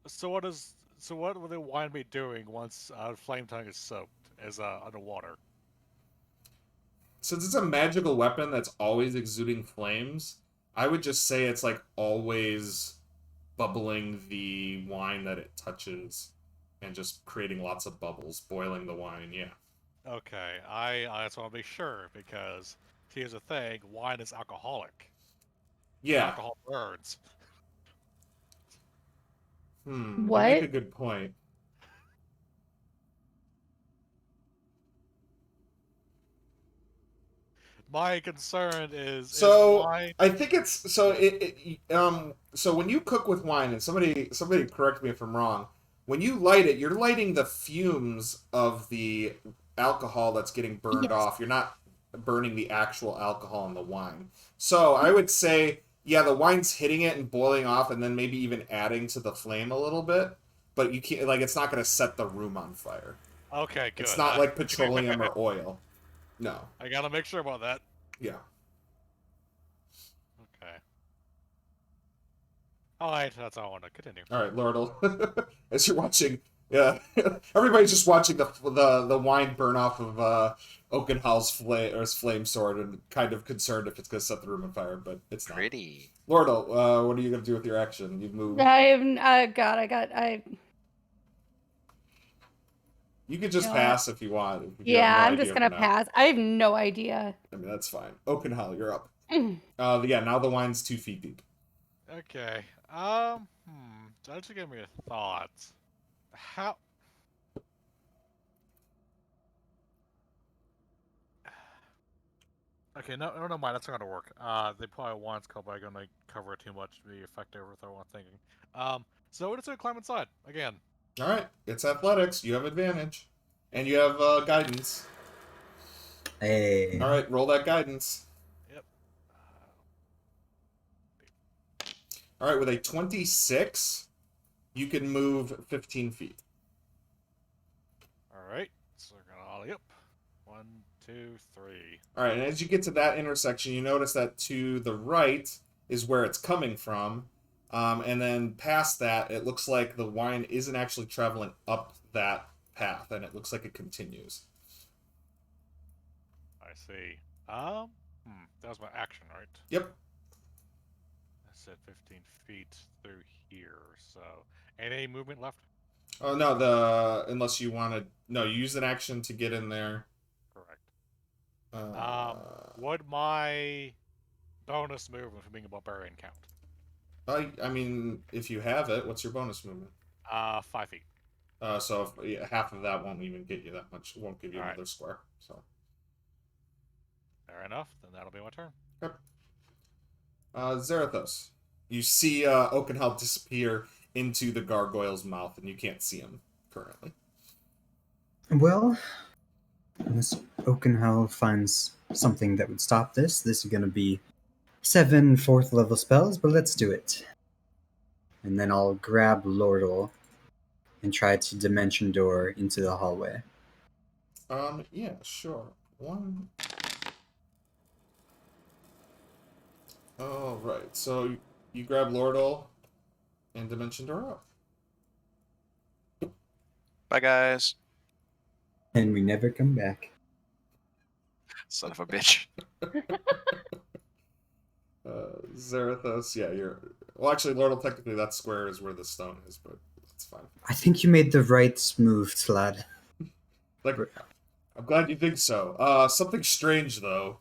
So what will the wine be doing once Flame Tongue is soaked as underwater? Since it's a magical weapon that's always exuding flames, I would just say it's like always bubbling the wine that it touches and just creating lots of bubbles, boiling the wine, yeah. Okay, I just want to be sure because here's the thing: wine is alcoholic. Yeah. Alcohol burns. You What? make a good point. My concern is So wine. I think it's so so when you cook with wine, and somebody correct me if I'm wrong, when you light it, you're lighting the fumes of the alcohol that's getting burned Yes. off. You're not burning the actual alcohol in the wine. So I would say, yeah, the wine's hitting it and boiling off, and then maybe even adding to the flame a little bit. But you can't, like, it's not going to set the room on fire. Okay, good. It's not like petroleum or oil. No. I gotta make sure about that. Yeah. Okay. Alright, that's all I want to continue. All right, Lordle. As you're watching, yeah, everybody's just watching the wine burn off of Oakenhall's flame sword, and kind of concerned if it's going to set the room on fire, but it's not. Pretty. Lordle, what are you going to do with your action? You've moved. You could just You know pass if you want. If you Yeah, have no I'm idea just gonna for now. pass. I have no idea. I mean, that's fine. Oakenhall, you're up. Yeah, now the wine's 2 feet deep. Okay. That just gave me a thought. How? Okay, no, never mind. That's not gonna work. They probably want to but I'm gonna cover it too much to be effective with what I'm thinking. So we're just gonna climb inside again. All right, it's athletics. You have advantage, and you have guidance. Hey. All right, roll that guidance. Yep. All right, with a 26, you can move 15 feet. All right. So we're gonna ollie up. 1, 2, 3. All right, and as you get to that intersection, you notice that to the right is where it's coming from, And then past that, it looks like the wine isn't actually traveling up that path, and it looks like it continues. I see. That was my action, right? Yep. I said 15 feet through here, so any movement left? Oh no, unless you want to, no, you use an action to get in there. Correct. Uh, Would my bonus movement for being a barbarian count? I mean, if you have it, what's your bonus movement? 5 feet. So half of that won't even get you that much. It won't give you All right. another square. So Fair enough. Then that'll be my turn. okay. Zarathos, you see Oakenhell disappear into the gargoyle's mouth, and you can't see him currently. Well, unless Oakenhell finds something that would stop this is going to be 7 4th level spells, but let's do it. And then I'll grab Lordle and try to dimension door into the hallway. Yeah, sure. One. All right. So you grab Lordle and dimension door up. Bye, guys. And we never come back. Son of a bitch. Zarathos, yeah, you're. Well, actually, Lordle, technically that square is where the stone is, but it's fine. I think you made the right move, lad. Like, I'm glad you think so. Something strange though.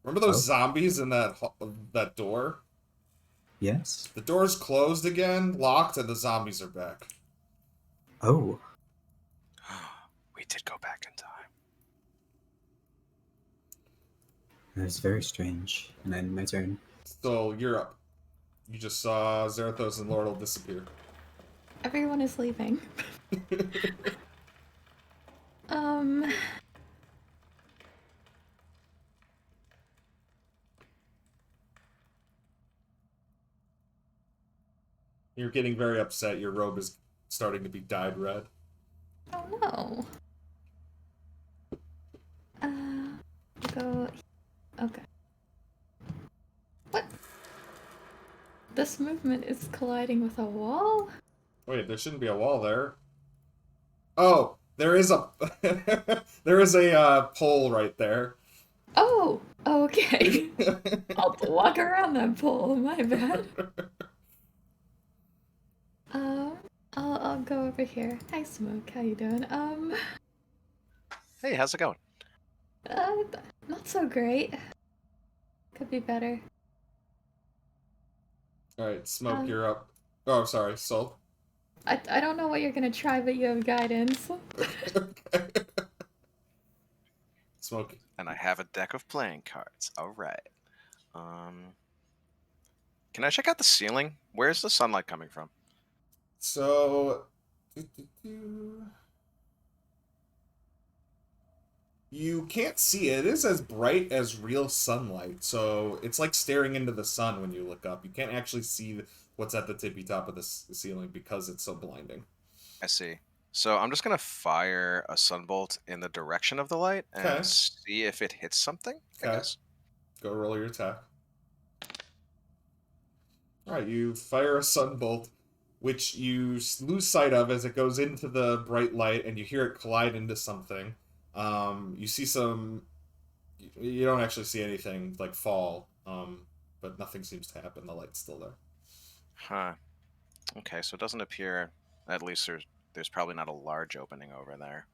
Remember those zombies in that door? Yes. The door's closed again, locked, and the zombies are back. Oh. We did go back in time. That's very strange. And then my turn. So you're up. You just saw Zarathos and Lordle disappear. Everyone is leaving. You're getting very upset. Your robe is starting to be dyed red. Oh no. Go. Okay. What? This movement is colliding with a wall? Wait, there shouldn't be a wall there. Oh, there is a there is a pole right there. Oh, okay. I'll walk around that pole. My bad. I'll go over here. Hi, Smoke. How you doing? Hey, how's it going? Not so great. Could be better. All right, Smoke, you're up. Oh, sorry, Soul. I don't know what you're gonna try, but you have guidance. Smoke. And I have a deck of playing cards. All right. Can I check out the ceiling? Where's the sunlight coming from? So, you can't see it. It is as bright as real sunlight, so it's like staring into the sun when you look up. You can't actually see what's at the tippy top of the ceiling because it's so blinding. I see. So I'm just gonna fire a sunbolt in the direction of the light and Okay. see if it hits something. I Okay. guess. Go roll your attack. Alright, you fire a sunbolt, which you lose sight of as it goes into the bright light, and you hear it collide into something. You see some... You don't actually see anything, like, fall, but nothing seems to happen. The light's still there. Huh. Okay, so it doesn't appear... At least there's probably not a large opening over there.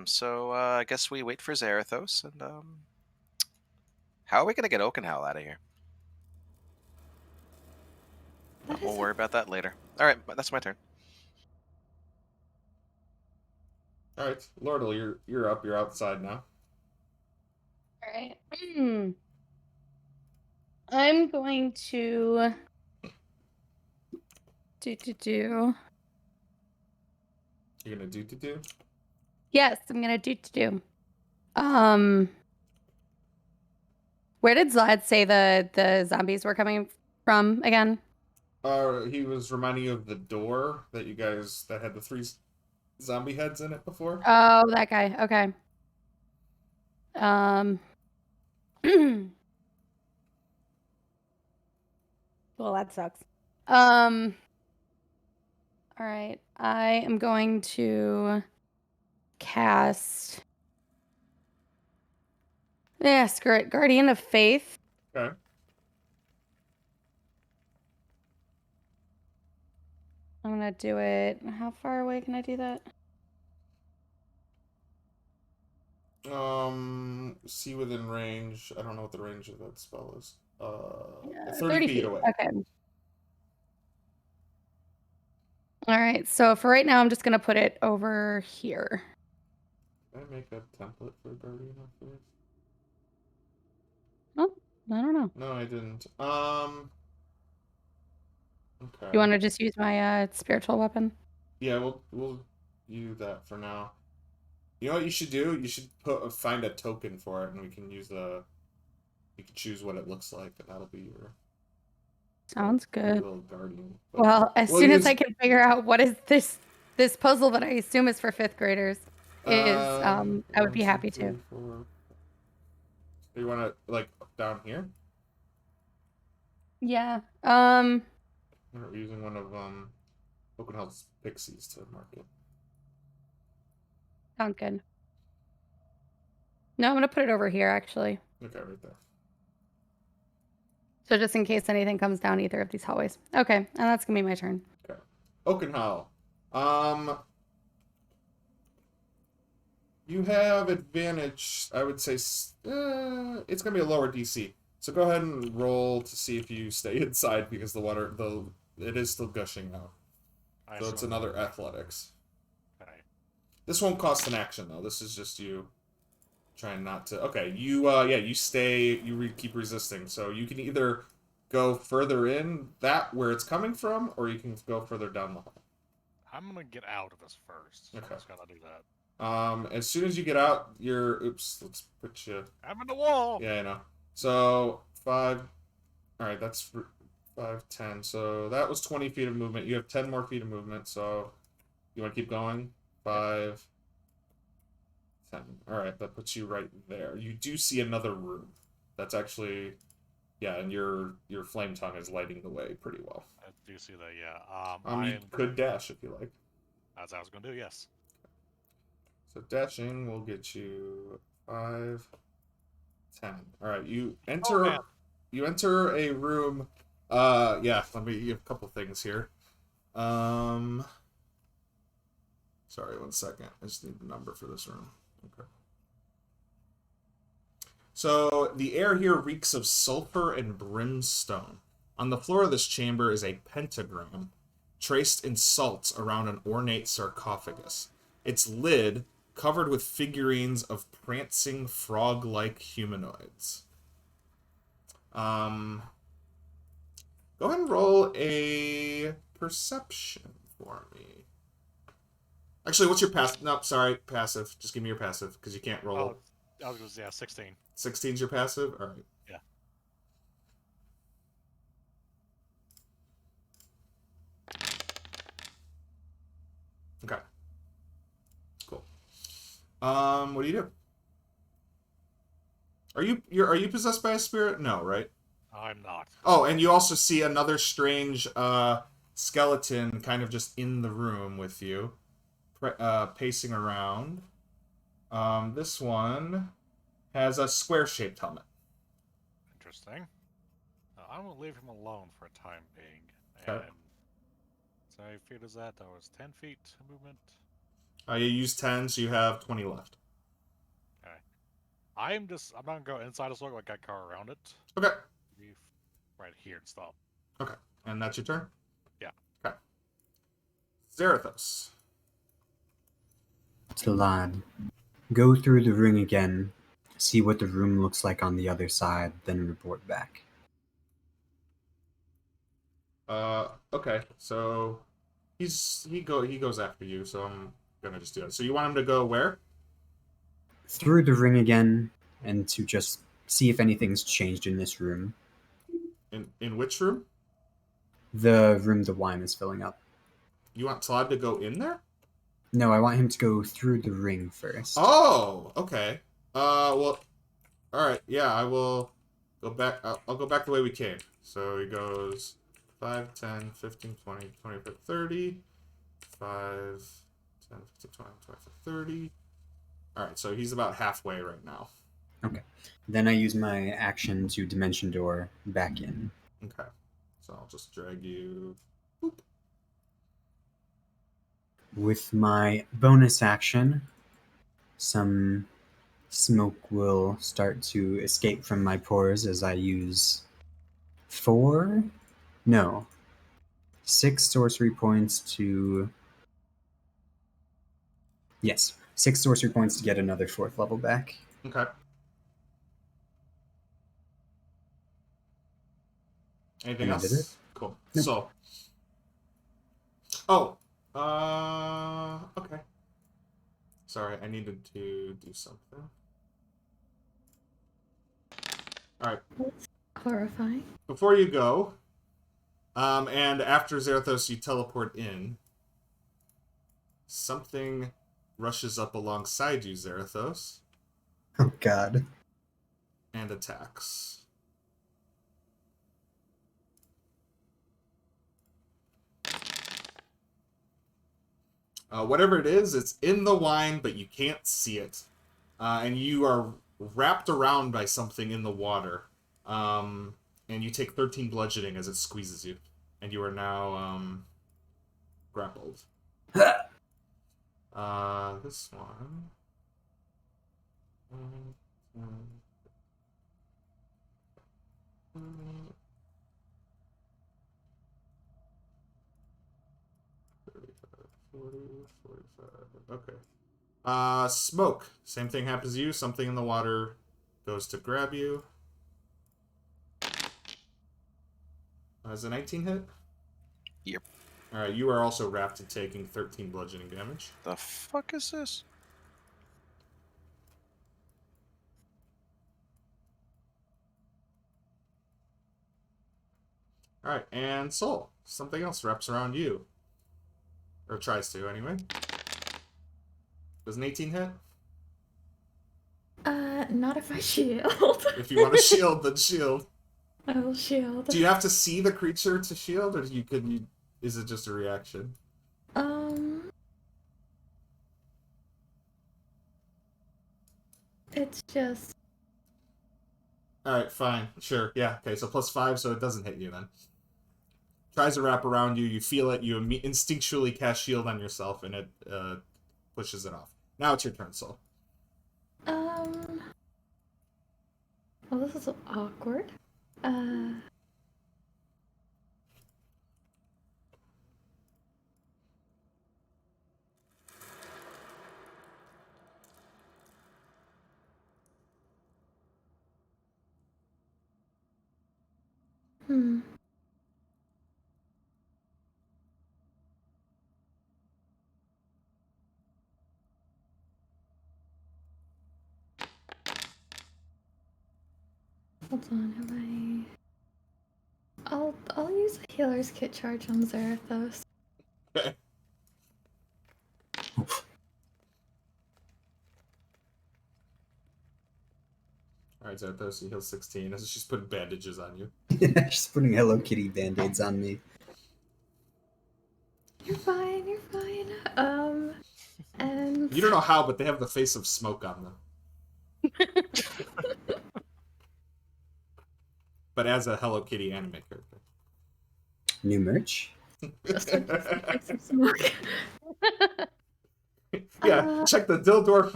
So I guess we wait for Zarathos, and how are we gonna get Oakenhell out of here? We'll worry about that later. All right, that's my turn. All right, Lordle, you're up. You're outside now. All right. I'm going to do. You're gonna do? Yes, I'm gonna do. Where did Zlad say the zombies were coming from again? He was reminding you of the door that had the 3 zombie heads in it before. Oh, that guy. Okay. Well, that sucks. All right. I am going to cast. Yeah, screw it. Guardian of Faith. Okay. I'm gonna do it. How far away can I do that? See within range. I don't know what the range of that spell is. 30 30 feet away. Okay. All right. So for right now, I'm just gonna put it over here. Can I make a template for Guardian of Faith? Oh, I don't know. No, I didn't. Okay. You want to just use my spiritual weapon? Yeah, we'll do that for now. You know what you should do? You should find a token for it, and we can use you can choose what it looks like, and that'll be your Sounds good. little guardian. But, Well, as soon as I can figure out what is this puzzle that I assume is for 5th graders I would be happy to. You want to like down here? Yeah. We're using one of Open Health's pixies to mark it. Sounds good. No, I'm gonna put it over here actually. Okay, right there. So just in case anything comes down either of these hallways. Okay, and that's gonna be my turn. Okay. Oakenhowl. You have advantage. I would say it's gonna be a lower DC. So go ahead and roll to see if you stay inside because it is still gushing out. So it's another athletics. Okay. This won't cost an action though. This is just you trying not to. Okay, you stay. Keep resisting. So you can either go further in where it's coming from, or you can go further down the hall. I'm gonna get out of this first. Okay. I'm just gonna do that. As soon as you get out, let's put you. I'm in the wall. Yeah, I know. So 5. All right, that's 5, 10. So that was 20 feet of movement. You have 10 more feet of movement. So you want to keep going? 5, 10. All right, that puts you right there. You do see another room. That's actually, yeah, and your flame tongue is lighting the way pretty well. I do see that. Yeah. You could dash if you like. As I was gonna do. Yes. So dashing will get you 5, 10. All right, you enter. Oh, you enter a room. Yeah. Let me give a couple things here. Sorry, 1 second. I just need the number for this room. Okay. So the air here reeks of sulfur and brimstone. On the floor of this chamber is a pentagram, traced in salts around an ornate sarcophagus. Its lid covered with figurines of prancing frog-like humanoids. Go ahead and roll a perception for me. Actually, what's your passive? No, sorry, passive. Just give me your passive, because you can't roll. Oh, I was gonna say 16. 16's your passive? Alright. Yeah. Okay. Cool. What do you do? Are you possessed by a spirit? No, right? I'm not. Oh, and you also see another strange skeleton kind of just in the room with you, pacing around. This one has a square-shaped helmet. Interesting. I'm gonna leave him alone for a time being. Okay. And so I figured that was 10 feet movement. You use 10, so you have 20 left. Okay. I'm not gonna go inside the circle like I car around it. Okay. Be right here and stop. Okay. And that's your turn? Yeah. Okay. Zarathos. Talad, go through the ring again, see what the room looks like on the other side, then report back. Okay. So he goes after you, so I'm gonna just do it. So you want him to go where? Through the ring again, and to just see if anything's changed in this room. In which room? The room the wine is filling up. You want Todd to go in there? No, I want him to go through the ring first. Oh, okay. Well, all right. Yeah, I will go back. I'll go back the way we came. So he goes 5, 10, 15, 20, 25, 30. 5, 10, 15, 20, 25, 30. Alright, so he's about halfway right now. Okay. Then I use my action to Dimension Door back in. Okay. So I'll just drag you. With my bonus action, some smoke will start to escape from my pores as I use 6 sorcery points to... Yes, 6 sorcery points to get another 4th level back. Okay. Anything And I did else? Cool. Nope. So. Oh. Okay. Sorry, I needed to do something. Alright. Horrifying. Before you go, and after Zarathos you teleport in, something rushes up alongside you, Zarathos, Oh god. and attacks. Whatever it is, it's in the wine, but you can't see it. And you are wrapped around by something in the water. And you take 13 bludgeoning as it squeezes you. And you are now grappled. This one. Okay. Smoke. Same thing happens to you. Something in the water goes to grab you. Is a 19 hit? Yep. Alright, you are also wrapped and taking 13 bludgeoning damage. The fuck is this? Alright, and Soul. Something else wraps around you. Or tries to, anyway. Does an 18 hit? Not if I shield. If you want to shield, then shield. I will shield. Do you have to see the creature to shield, or is it just a reaction? It's just... Alright, fine. Sure. Yeah, okay, so +5, so it doesn't hit you then. Tries to wrap around you, you feel it, you instinctually cast shield on yourself, and it pushes it off. Now it's your turn, Soul. Well, this is awkward. Hold on, I'll use a healer's kit charge on Zarathos. Okay. Alright, Zarathos, you heal 16. As she's putting bandages on you. She's putting Hello Kitty band-aids on me. You're fine, you're fine. And... You don't know how, but they have the face of smoke on them. But as a Hello Kitty anime character. New merch? Just like some smoke. Yeah, check the Dildorf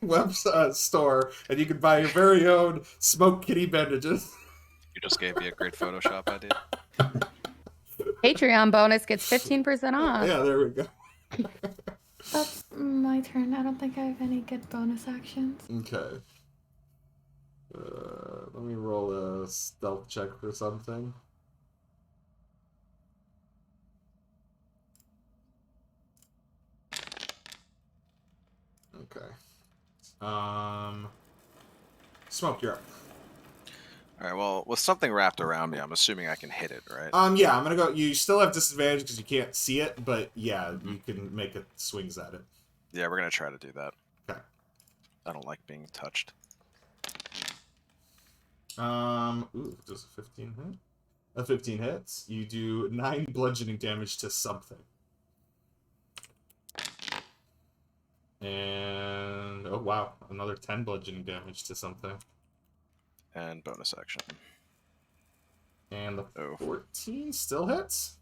web store, and you can buy your very own Smoke Kitty bandages. You just gave me a great Photoshop idea. Patreon bonus gets 15% off. Yeah, there we go. That's my turn. I don't think I have any good bonus actions. Okay. Let me roll a stealth check for something. Okay. Smoke, you're up. Alright, well, with something wrapped around me, I'm assuming I can hit it, right? Yeah, I'm gonna go. You still have disadvantage because you can't see it, but yeah, you can make it swings at it. Yeah, we're gonna try to do that. Okay. I don't like being touched. Ooh, does a 15 hit? A 15 hits. You do 9 bludgeoning damage to something. And oh wow, another 10 bludgeoning damage to something. And bonus action. And the Oh. 14 still hits.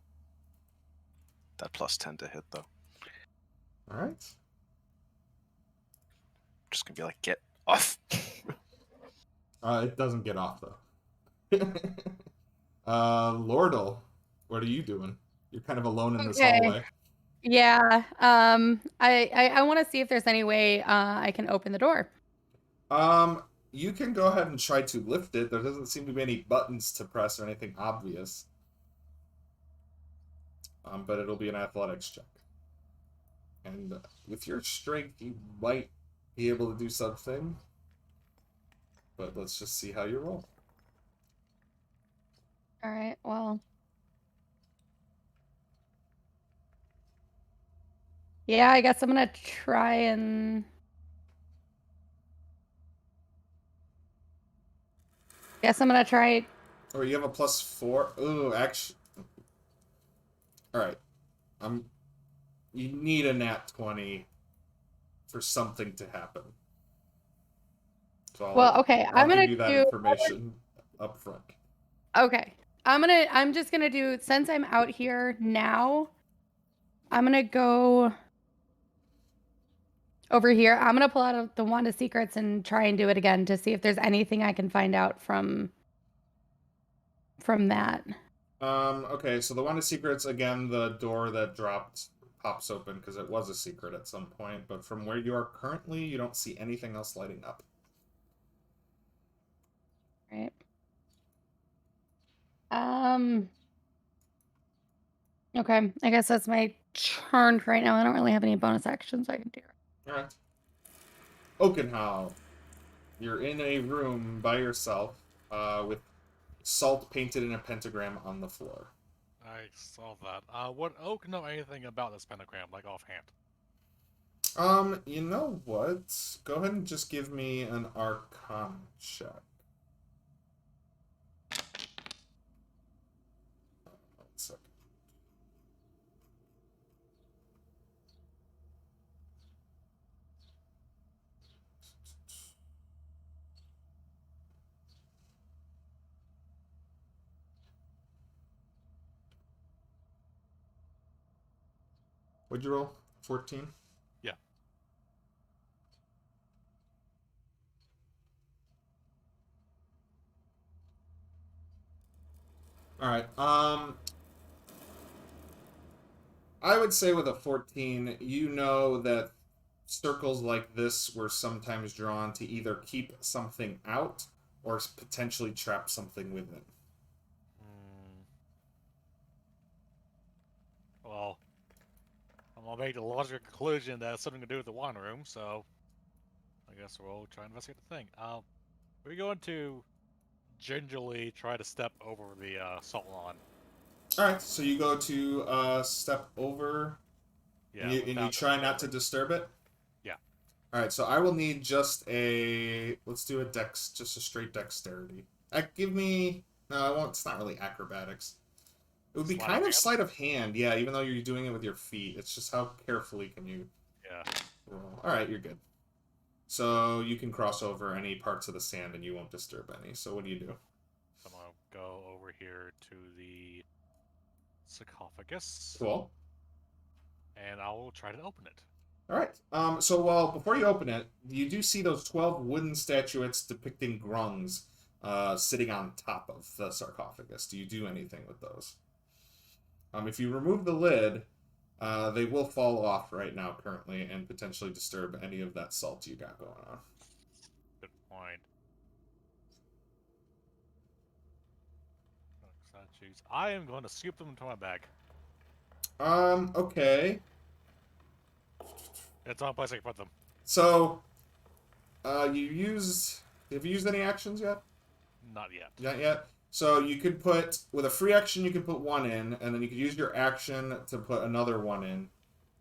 That plus 10 to hit, though. All right. Just gonna be like, get off. It doesn't get off though. Lordle, what are you doing? You're kind of alone in this Okay. hallway. Yeah. I want to see if there's any way I can open the door. You can go ahead and try to lift it. There doesn't seem to be any buttons to press or anything obvious. But it'll be an athletics check. And with your strength, you might be able to do something. But let's just see how you roll. All right. Well. Yeah, I guess I'm gonna try and. Guess I'm gonna try. Or you have a +4. Ooh, actually. Alright. You need a nat 20 for something to happen. So Well, okay. I'll give you that information up front. Okay. I'm just gonna do, since I'm out here now, I'm gonna go over here. I'm gonna pull out the Wand of Secrets and try and do it again to see if there's anything I can find out from that. Okay, so the Wand of Secrets, again, the door that dropped pops open because it was a secret at some point, but from where you are currently, you don't see anything else lighting up. Right. Okay, I guess that's my turn right now. I don't really have any bonus actions I can do. Alright. Oakenhow. You're in a room by yourself, with salt painted in a pentagram on the floor. I saw that. Would Oak know anything about this pentagram, like offhand? You know what? Go ahead and just give me an Arcana check. One second. What'd you roll? 14? Yeah. Alright, I would say with a 14, you know that circles like this were sometimes drawn to either keep something out or potentially trap something within. Well, I'm gonna make the logical conclusion that it's something to do with the wand room, so I guess we'll try and investigate the thing. We're going to gingerly try to step over the salt lawn. Alright, so you go to step over, Yeah, and you try not to disturb it? Yeah. Alright, so I will need just a... Let's do a dex, just a straight dexterity. Give me... No, I won't. It's not really acrobatics. It would be kind of sleight of hand, yeah, even though you're doing it with your feet. It's just how carefully can you roll. Alright, you're good. So you can cross over any parts of the sand and you won't disturb any. So what do you do? I'm gonna go over here to the sarcophagus. Cool. And I will try to open it. Alright, so before you open it, you do see those 12 wooden statuettes depicting grungs sitting on top of the sarcophagus. Do you do anything with those? If you remove the lid, they will fall off right now currently and potentially disturb any of that salt you got going on. Good point. Statues. I am going to scoop them into my bag. Okay. It's on place I can put them. So, have you used any actions yet? Not yet. Not yet? So you could put, with a free action, you can put one in, and then you could use your action to put another one in.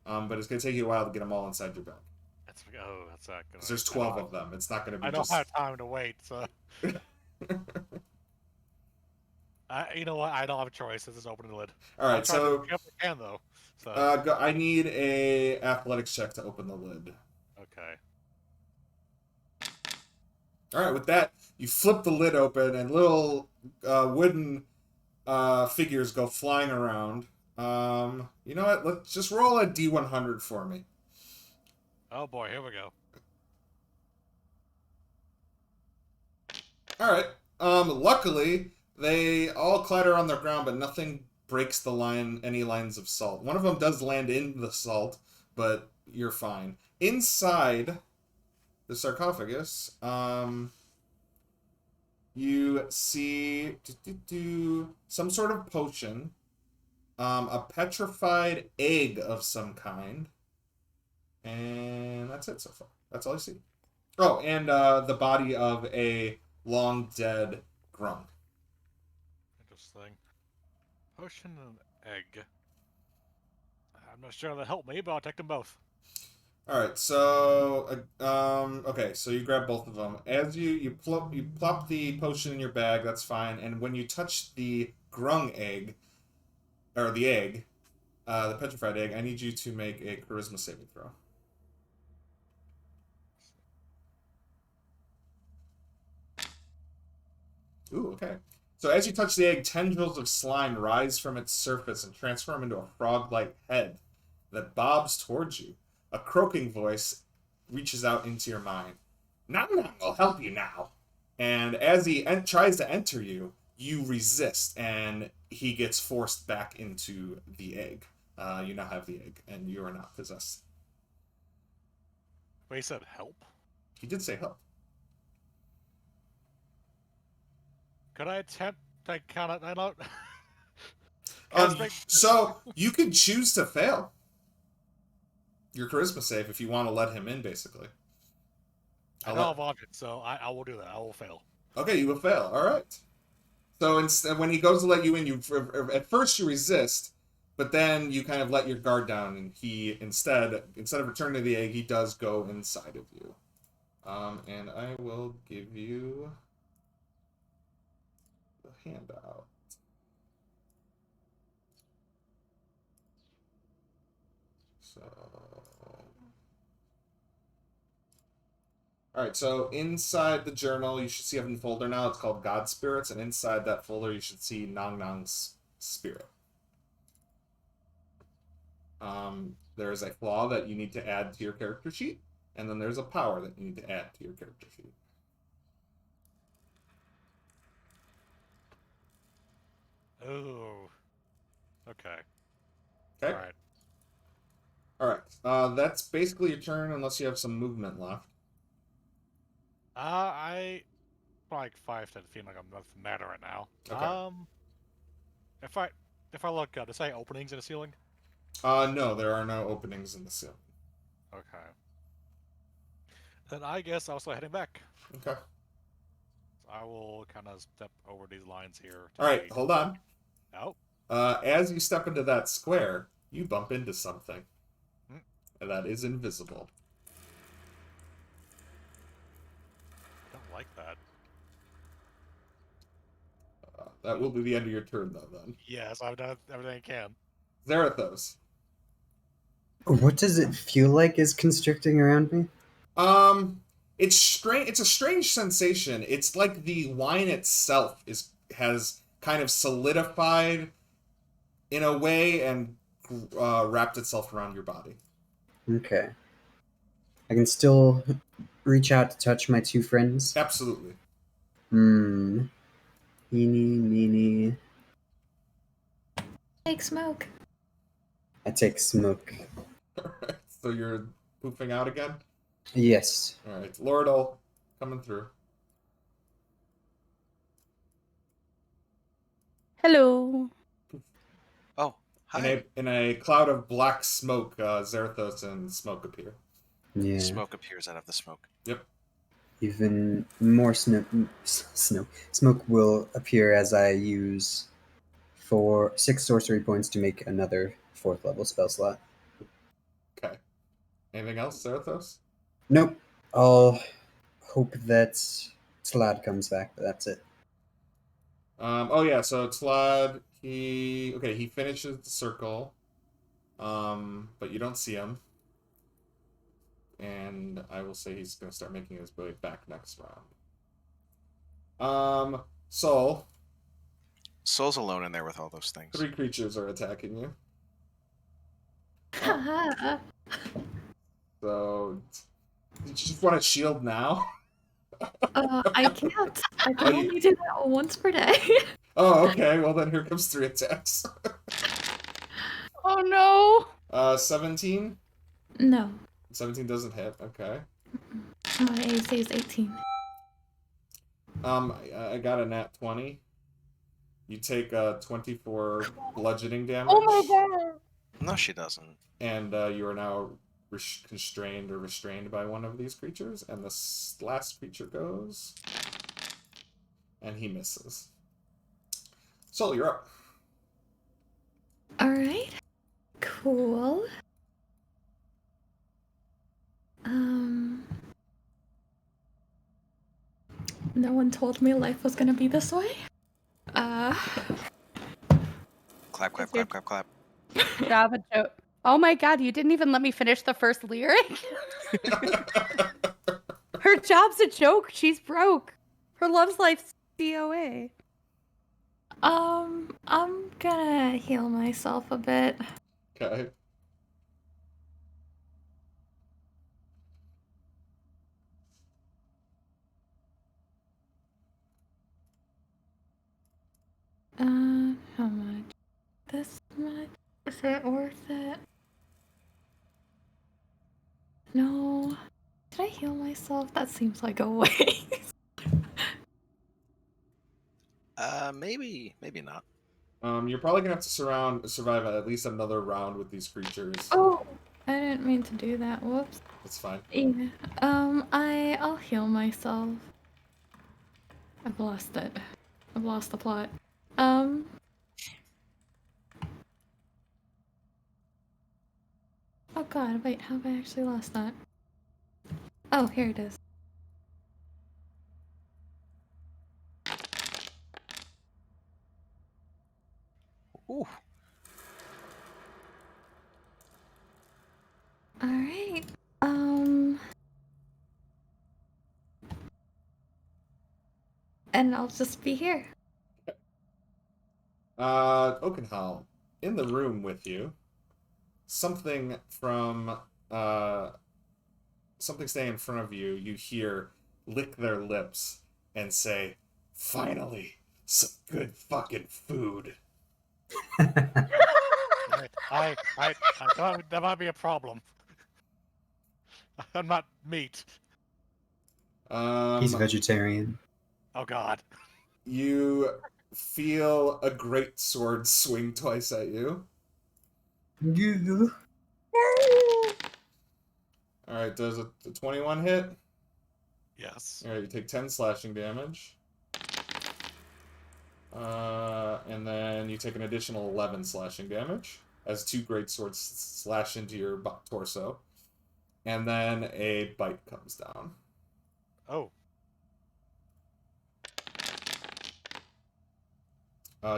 But it's going to take you a while to get them all inside your bag. That's not good. Because there's 12 of them. It's not going to be I don't have time to wait, so... You know what? I don't have a choice. This is opening the lid. All I'm right, trying to so do everything I can though. So I need a athletics check to open the lid. okay. All right, with that, you flip the lid open, and little wooden figures go flying around. You know what? Let's just roll a D100 for me. Oh boy, here we go. All right. Luckily, they all clatter on the ground, but nothing breaks any lines of salt. One of them does land in the salt, but you're fine. Inside the sarcophagus, you see some sort of potion, a petrified egg of some kind, and that's it so far. That's all I see. Oh, and the body of a long dead grung. Interesting. Potion and egg. I'm not sure that'll help me, but I'll take them both. All right, so okay, so you grab both of them. As you plop the potion in your bag, that's fine. And when you touch the grung egg, or the egg, the petrified egg, I need you to make a charisma saving throw. Ooh, okay. So as you touch the egg, tendrils of slime rise from its surface and transform into a frog-like head that bobs towards you. A croaking voice reaches out into your mind. Nom Nom will help you now. And as he tries to enter you, you resist, and he gets forced back into the egg. You now have the egg, and you are not possessed. But he said help. He did say help. Could I attempt to count it out? So you could choose to fail your charisma save if you want to let him in, basically. I don't have object, so I will do that. I will fail. Okay, you will fail. All right. So instead, when he goes to let you in, at first you resist, but then you kind of let your guard down, and he instead of returning to the egg, he does go inside of you. And I will give you the handout. So, all right. So inside the journal, you should see a folder now. It's called God Spirits, and inside that folder, you should see Nong Nong's spirit. There is a flaw that you need to add to your character sheet, and then there's a power that you need to add to your character sheet. Oh. Okay. Okay. All right. All right. That's basically your turn, unless you have some movement left. I like 5 to 10 feet, like I'm nothing matter right now. Okay. If I look, does I openings in the ceiling? No, there are no openings in the ceiling. Okay. Then I guess I'll start heading back. Okay. I will kind of step over these lines here. All right, hold on. Oh. As you step into that square, you bump into something. Hmm. And that is invisible. I don't like that. That will be the end of your turn, though, then. Yes, I've done everything I can. Zarathos. What does it feel like is constricting around me? It's strange. It's a strange sensation. It's like the wine itself has kind of solidified in a way and wrapped itself around your body. Okay. I can still reach out to touch my two friends? Absolutely. Eeny, meeny. Take smoke. I take smoke. Alright, so you're poofing out again? Yes. Alright, Lordal, coming through. Hello. Oh, hi. In a cloud of black smoke, Zarathos and Smoke appear. Yeah. Smoke appears out of the smoke. Yep. Even more smoke will appear as I use 6 sorcery points to make another 4th level spell slot. Okay. Anything else, Zarathos? Nope. I'll hope that Slad comes back, but that's it. Oh yeah, so Tlad, he finishes the circle. But you don't see him. And I will say he's gonna start making his way back next round. Soul, Soul's alone in there with all those things. 3 creatures are attacking you. So you just want a shield now? I can't. I can Oh, you- only do that once per day. Oh, okay. Well then here comes 3 attacks. Oh no! 17? No, 17 doesn't hit, okay. my AC is 18. I got a nat 20. You take 24 bludgeoning damage. Oh my god! No, she doesn't. And you are now constrained or restrained by one of these creatures. And the last creature goes. And he misses. Soul, you're up. Alright. Cool. No one told me life was gonna be this way. Clap, clap, Is your- clap, clap, clap. Java joke. Oh my god, you didn't even let me finish the first lyric. Her job's a joke. She's broke. Her love's life's COA. I'm gonna heal myself a bit. Okay. How much? This much? Is it worth it? No. Did I heal myself? That seems like a waste. Maybe not. You're probably gonna have to survive at least another round with these creatures. Oh, I didn't mean to do that. Whoops. That's fine. Yeah. I'll heal myself. I've lost it. I've lost the plot. Oh god, wait, how have I actually lost that? Oh, here it is. Ooh. Alright. And I'll just be here. Oakenhall, in the room with you, something from something staying in front of you, you hear lick their lips and say, "Finally, some good fucking food." I thought that might be a problem. I'm not meat. He's vegetarian. Oh god. You feel a great sword swing twice at you. Yeah. Alright, does a 21 hit? Yes. Alright, you take 10 slashing damage. And then you take an additional 11 slashing damage as 2 great swords slash into your torso. And then a bite comes down. Oh.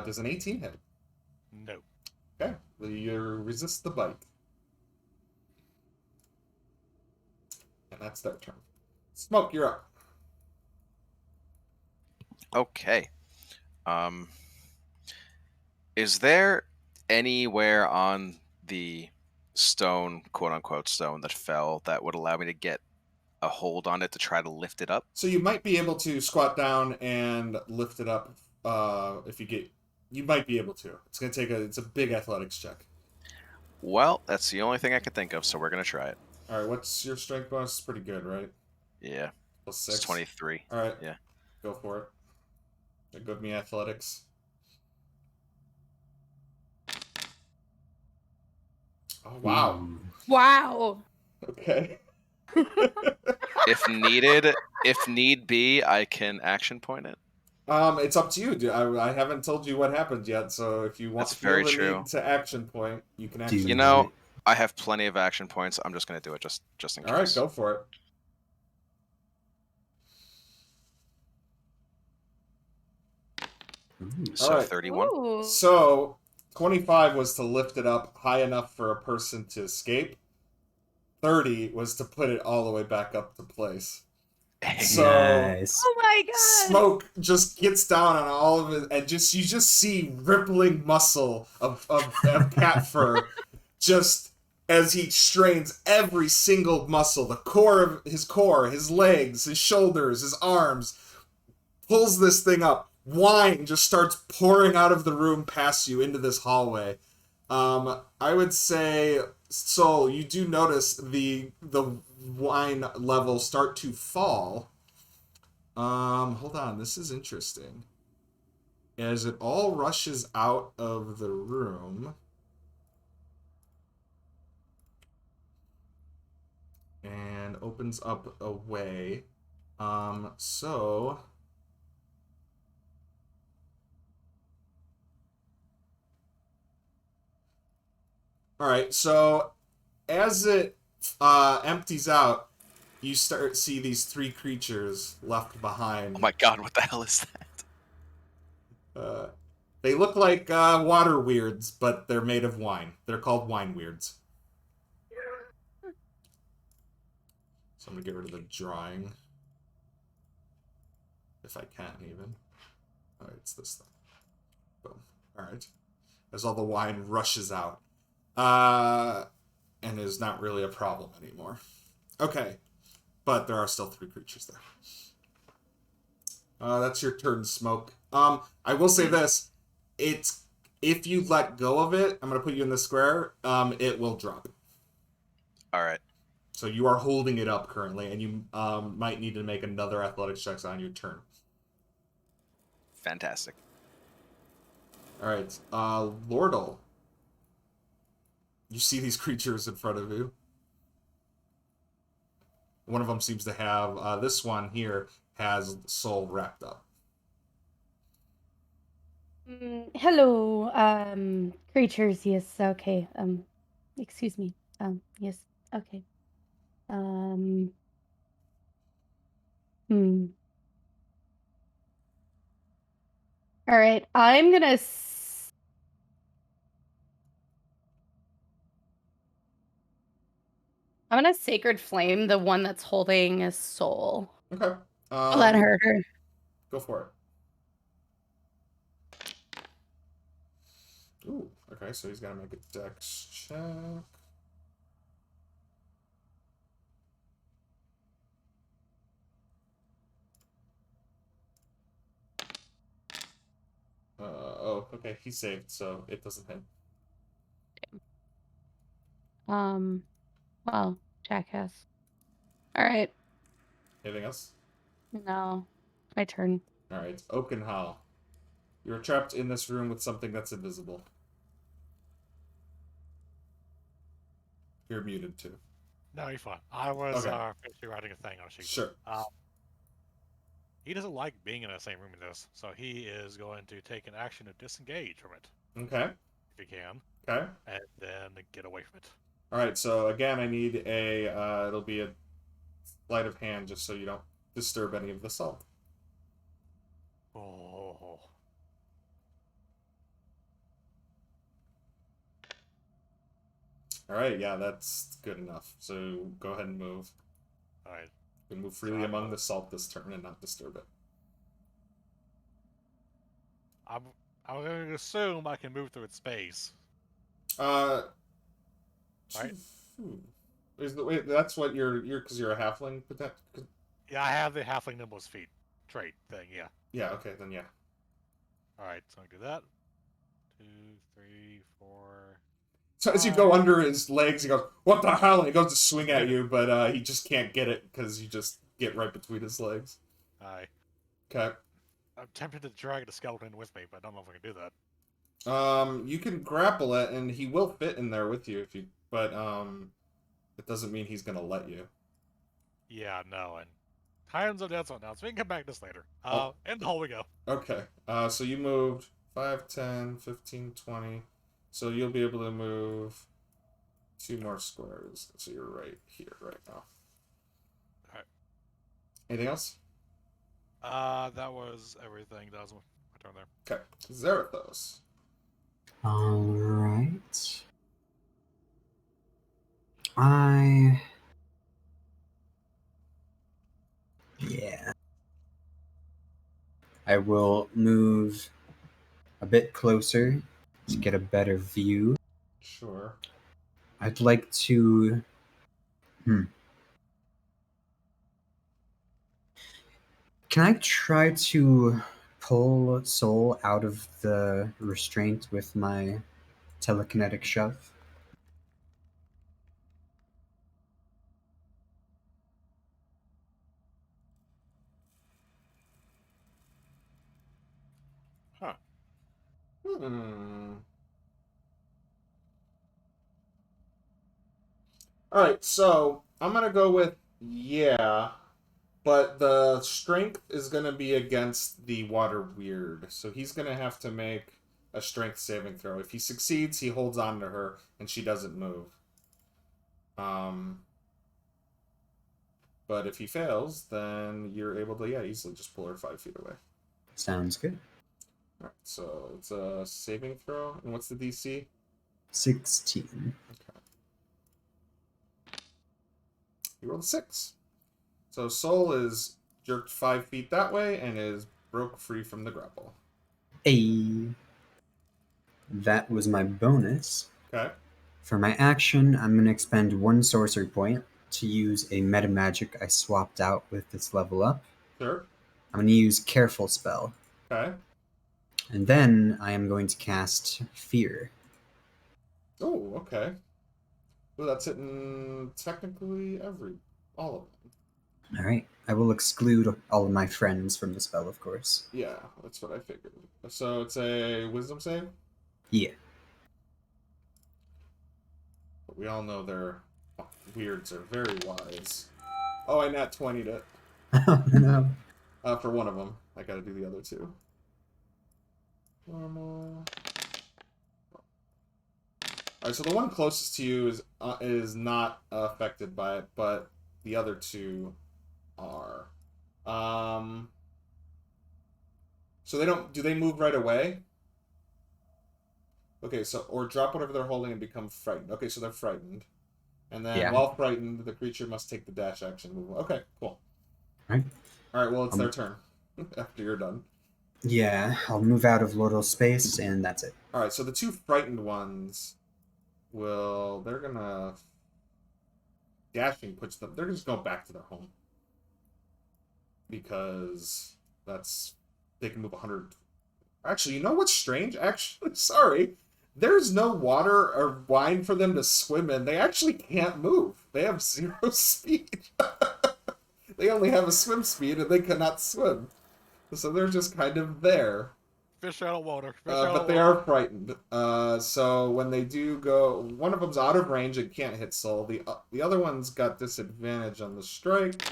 Does an 18 hit? No. Okay, well, you resist the bite. And that's their turn. Smoke, you're up. Okay. Is there anywhere on the stone, quote unquote stone, that fell that would allow me to get a hold on it to try to lift it up? So you might be able to squat down and lift it up. If you might be able to. It's gonna take it's a big athletics check. Well, that's the only thing I could think of, so we're gonna try it. All right, what's your strength bonus? It's pretty good, right? Yeah. Plus 6. It's 23. All right. Yeah. Go for it. Good me athletics. Oh wow. Wow. Okay. If need be, I can action point it. It's up to you. I haven't told you what happened yet, so if you want That's to feel very the true. need to action point, you can Do action. You know, I have plenty of action points. I'm just gonna do it just in case. All right, go for it. So Alright. 31. Ooh. So 25 was to lift it up high enough for a person to escape. 30 was to put it all the way back up to place. So Nice. Oh my god! Smoke just gets down on all of it, and you just see rippling muscle of cat fur, just as he strains every single muscle, the core, his legs, his shoulders, his arms, pulls this thing up. Wine just starts pouring out of the room past you into this hallway. I would say, Soul, you do notice the wine level start to fall. Hold on, this is interesting. As it all rushes out of the room and opens up a way. So Alright, so as it empties out, you start to see these three creatures left behind. Oh my god, what the hell is that? They look like water weirds, but they're made of wine. They're called wine weirds. So I'm gonna get rid of the drawing. If I can, even. Alright, it's this thing. Boom. Alright. As all the wine rushes out. And is not really a problem anymore. Okay. But there are still three creatures there. That's your turn, Smoke. I will say this. If you let go of it, I'm going to put you in the square, it will drop. Alright. So you are holding it up currently, and you might need to make another athletics check on your turn. Fantastic. Alright, Lordle. You see these creatures in front of you. One of them seems to have, this one here has Soul wrapped up. Hello, creatures. Yes, okay. Excuse me. Yes, okay. Hmm. All right, I'm gonna. I'm gonna sacred flame the one that's holding a soul. Okay. Will that hurt her? Go for it. Ooh, okay, so he's got to make a dex check. Okay, he saved, so it doesn't hit. Well, jackass. All right. Anything else? No, my turn. Alright, Oakenhall. You're trapped in this room with something that's invisible. You're muted too. No, you're fine. I was Okay. basically writing a thing on a sheet. Sure. He doesn't like being in the same room as this, so he is going to take an action to disengage from it, Okay. if he can, Okay. and then get away from it. Alright, so again, I need it'll be a sleight of hand just so you don't disturb any of the salt. Oh. Alright, yeah, that's good enough. So go ahead and move. Alright. You can move freely among the salt this turn and not disturb it. I'm going to assume I can move through its space. Right. Right. Wait, that's what because you're a halfling. Yeah, I have the halfling nimble's feet trait thing. Yeah. Yeah. Okay. Then yeah. All right, so I can do that. 2, 3, 4. So as you go under his legs, he goes, "What the hell?" And he goes to swing at you, but he just can't get it because you just get right between his legs. Aye. Okay. I'm tempted to drag the skeleton with me, but I don't know if I can do that. You can grapple it, and he will fit in there with you but it doesn't mean he's gonna let you. Yeah, no, and times of death now, so we can come back to this later. Oh. In the hole we go. Okay. So you moved 5, 10, 15, 20. So you'll be able to move 2 more squares. So you're right here right now. Alright. Anything else? That was everything. That was my my turn there. Okay. Zarathos. All right. Yeah. I will move a bit closer to get a better view. Sure. I'd like to. Can I try to pull Soul out of the restraint with my telekinetic shove? Huh. Alright, so I'm gonna go with yeah, but the strength is gonna be against the water weird, so he's gonna have to make a strength saving throw. If he succeeds, he holds on to her and she doesn't move. But if he fails, then you're able to easily just pull her 5 feet away. Sounds good. Alright, so it's a saving throw, and what's the DC? 16. Okay. You rolled a 6. So Soul is jerked 5 feet that way and is broke free from the grapple. Hey. That was my bonus. Okay. For my action, I'm going to expend 1 sorcery point to use a meta magic I swapped out with this level up. Sure. I'm going to use Careful Spell. Okay. And then I am going to cast Fear. Oh, okay. Well, that's hitting technically all of them. Alright. I will exclude all of my friends from the spell, of course. Yeah, that's what I figured. So it's a wisdom save? Yeah. But we all know their weirds are very wise. Oh, I nat 20'd it. Oh, no. For one of them. I gotta do the other two. Normal. Alright, so the one closest to you is not affected by it, but the other two are. So they don't. Do they move right away? Okay, so or drop whatever they're holding and become frightened. Okay, so they're frightened, and then while frightened, the creature must take the dash action move. Okay, cool. All right. Well, it's their turn after you're done. Yeah, I'll move out of Lordal space, and that's it. All right. So the two frightened ones they're gonna dashing puts them. They're just going back to their home because they can move 100. Actually, you know what's strange? Actually, sorry. There's no water or wine for them to swim in. They actually can't move. They have 0 speed. They only have a swim speed and they cannot swim. So they're just kind of there. Fish out of water. But they are frightened. So when they do go... One of them's out of range and can't hit Soul. The other one's got disadvantage on the strike.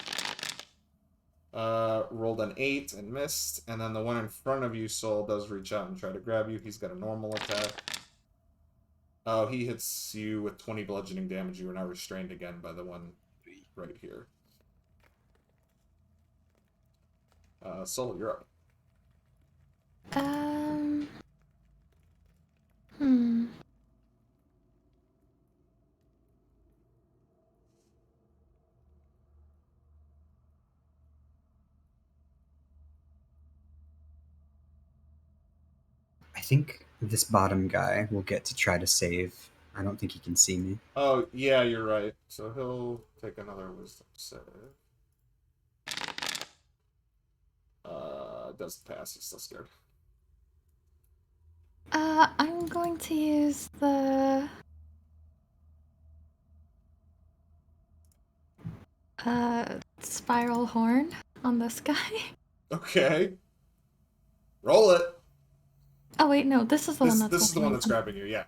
Rolled an 8 and missed, and then the one in front of you, Soul, does reach out and try to grab you. He's got a normal attack. Oh, he hits you with 20 bludgeoning damage. You are now restrained again by the one right here. Soul, you're up. I think this bottom guy will get to try to save. I don't think he can see me. Oh, yeah, you're right. So he'll take another wisdom save. Doesn't pass. He's still scared. I'm going to use the spiral horn on this guy. Okay. Roll it. Oh wait, no, this is the one that's This is the one that's grabbing you, yeah.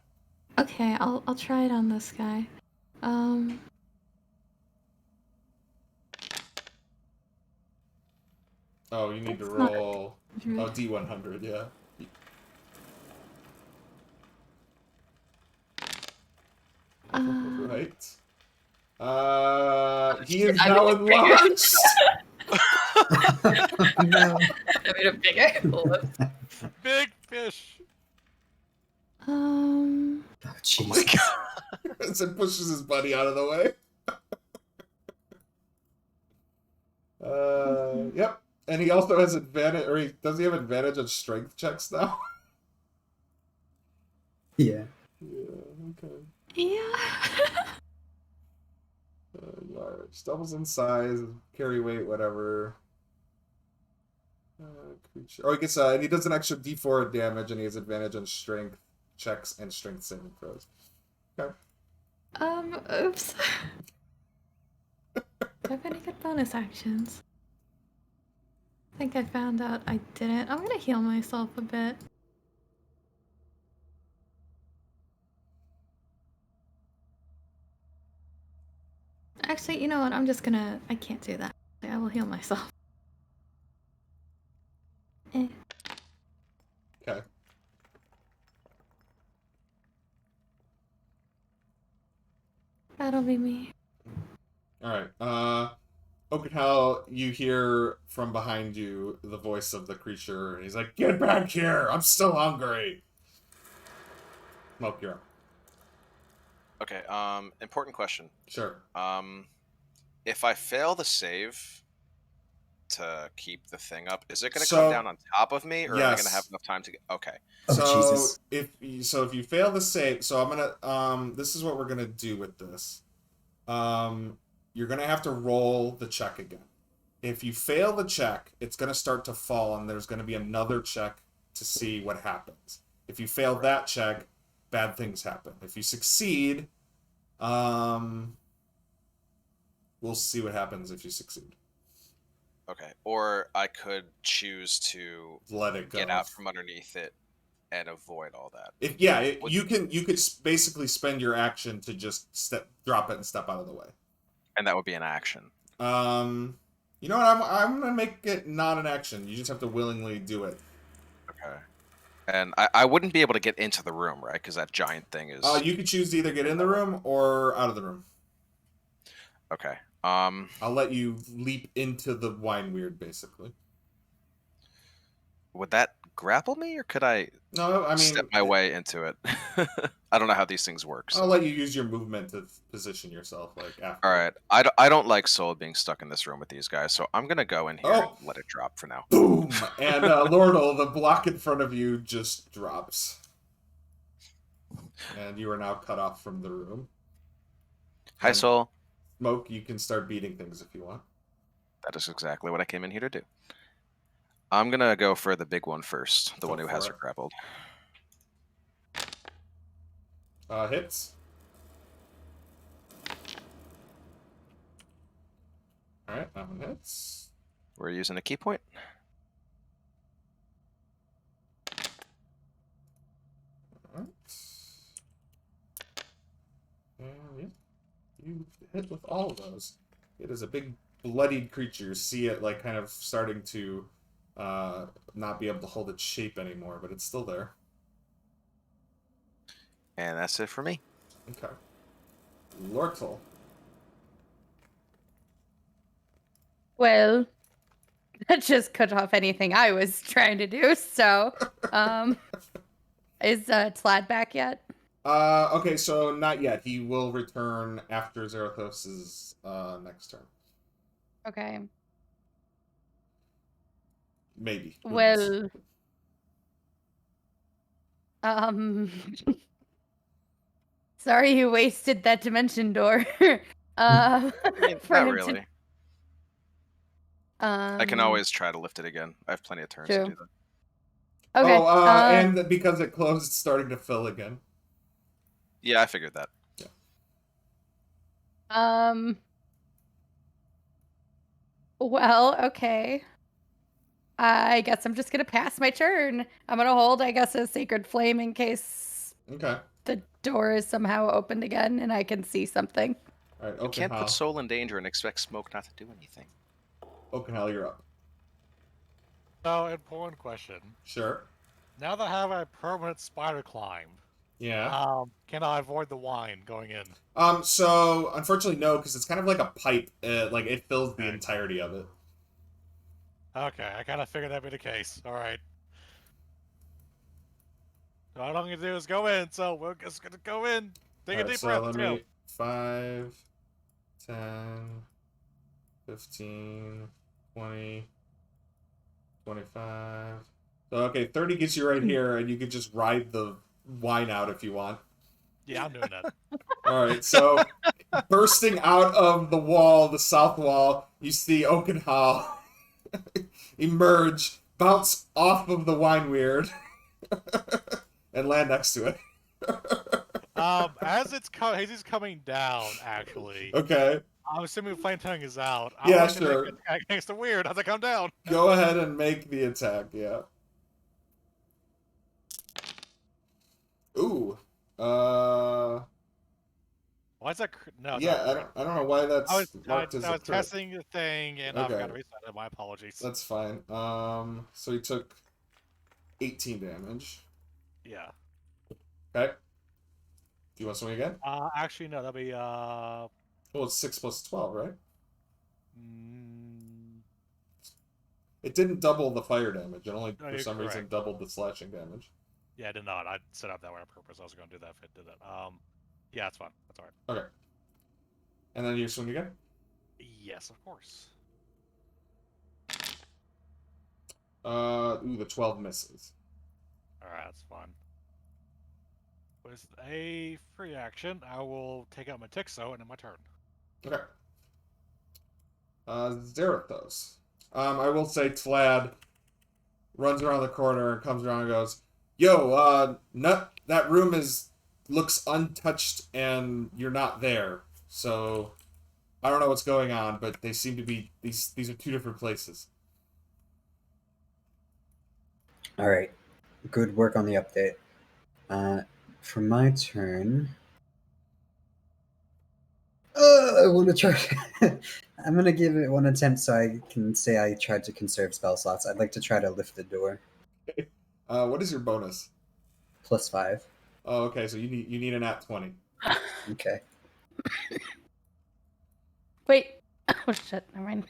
Okay, I'll try it on this guy. Oh, you need to roll. Oh, D100, yeah. Right. He is now enlarged. No. I made a bigger. Whoops. Big fish. Oh, Oh my Jesus. god. As it pushes his buddy out of the way. Yep. And he also has advantage, or does he have advantage on strength checks now? Yeah. Yeah, okay. Yeah. Large. Doubles in size, carry weight, whatever. Creature. Oh, he gets and he does an extra D4 damage, and he has advantage on strength checks and strength saving throws. Okay. Oops. Do I have any good bonus actions? I think I found out I didn't. I'm gonna heal myself a bit. Actually, you know what? I'm just gonna. I can't do that. I will heal myself. Eh. Okay. That'll be me. All right. Okinawa, you hear from behind you the voice of the creature, and he's like, "Get back here! I'm still hungry." Smoke, you're up. Okay, important question. Sure. If I fail the save to keep the thing up, is it going to So- come down on top of me, or am I going to yes. have enough time to get... Okay. Oh, So Jesus. if you fail the save, so I'm gonna this is what we're gonna do with this. You're gonna have to roll the check again. If you fail the check, it's gonna start to fall, and there's gonna be another check to see what happens. If you fail that check, bad things happen. If you succeed, we'll see what happens if you succeed. Okay. Or I could choose to Let it go. get out from underneath it and avoid all that. You could basically spend your action to just drop it and step out of the way. And that would be an action. You know what? I'm gonna make it not an action. You just have to willingly do it. Okay. And I wouldn't be able to get into the room, right? Because that giant thing is... You could choose to either get in the room or out of the room. Okay. I'll let you leap into the wine weird, basically. Would that grapple me, or could I No, I mean, step my way into it? I don't know how these things work. So. I'll let you use your movement to position yourself, like after. All right. I don't like Soul being stuck in this room with these guys, so I'm gonna go in here and let it drop for now. Boom! And Lordal, the block in front of you just drops, and you are now cut off from the room. Hi, And Soul. Smoke, you can start beating things if you want. That is exactly what I came in here to do. I'm gonna go for the big one first, the Go one who for has it. her grappled. Hits. All right, that one hits. We're using a key point. All right. And yeah, you hit with all of those. It is a big bloodied creature. You see it like kind of starting to not be able to hold its shape anymore, but it's still there. And that's it for me. Okay. Lortle. Well, that just cut off anything I was trying to do. So, is Tlad back yet? Okay, so not yet. He will return after Zarathos's next turn. Okay. Maybe. Who knows? Well, sorry you wasted that dimension door. I mean, for not him really. to- I can always try to lift it again. I have plenty of turns to True. do that. Okay. And because it closed, it's starting to fill again. Yeah, I figured that. Well, okay. I guess I'm just gonna pass my turn. I'm gonna hold, I guess, a sacred flame in case Okay. the door is somehow opened again and I can see something. All right, You can't put Oakenhall. Soul in danger and expect Smoke not to do anything. Oakenhall, you're up. So, important question. Sure. Now that I have a permanent spider climb, Yeah. can I avoid the wine going in? So unfortunately, no, because it's kind of like a pipe. Like it fills the Okay. entirety of it. Okay, I kind of figured that'd be the case. All right. All I'm gonna do is go in, so we're just gonna go in. Take a Alright, deep so breath. let Let's go. me 5, 10, 15, 20, 25. So okay, 30 gets you right here, and you could just ride the wine out if you want. Yeah, I'm doing that. Alright, so bursting out of the wall, the south wall, you see Oakenhall emerge, bounce off of the wine weird, and land next to it. As he's coming down, actually. Okay, I'm assuming flame tongue is out. I Yeah, want to sure. make an attack against the weird as I come down. go ahead and make the attack, yeah. Ooh. Why is that? No, it's Yeah, not I crit. don't know why that's I was marked as a crit. testing the thing and I Okay. forgot to reset it. My apologies. That's fine. So he took 18 damage. Yeah. Okay. Do you want to swing again? Actually, no. That'll be Well, it's 6 plus 12, right? mm, It didn't double the fire damage. It only, No, for you're some reason, correct. doubled the slashing damage. yeah, I did not. I set up that way on purpose. I was going to do that if it did that. Yeah, it's fine. That's alright. Okay. And then you swing again? Yes, of course. Ooh, the 12 misses. Alright, that's fine. With a free action, I will take out my Tixo and then my turn. Okay. Zerathos. I will say Tlad runs around the corner and comes around and goes, "Yo, that room looks untouched and you're not there. So I don't know what's going on, but they seem to be these are two different places." All right. Good work on the update. For my turn, I want to try. I'm gonna give it one attempt so I can say I tried to conserve spell slots. I'd like to try to lift the door. What is your bonus? +5. Oh, okay, so you need an at 20. Okay. Wait. Oh shit. Never mind.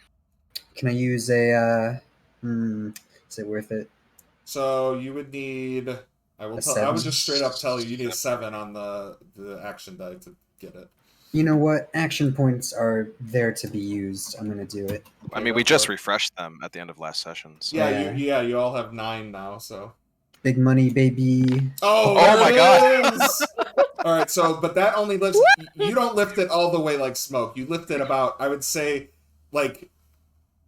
Can I use a? Is it worth it? So you would need. I would 7? just straight up tell you you need a 7 on the action die to get it. You know what? Action points are there to be used. I'm gonna do it. I mean, we just refreshed them at the end of last session. So. Yeah, you all have 9 now, so. Big money, baby. Oh, Oh my God! All right, so but that only lifts. You don't lift it all the way like smoke. You lift it about, I would say, like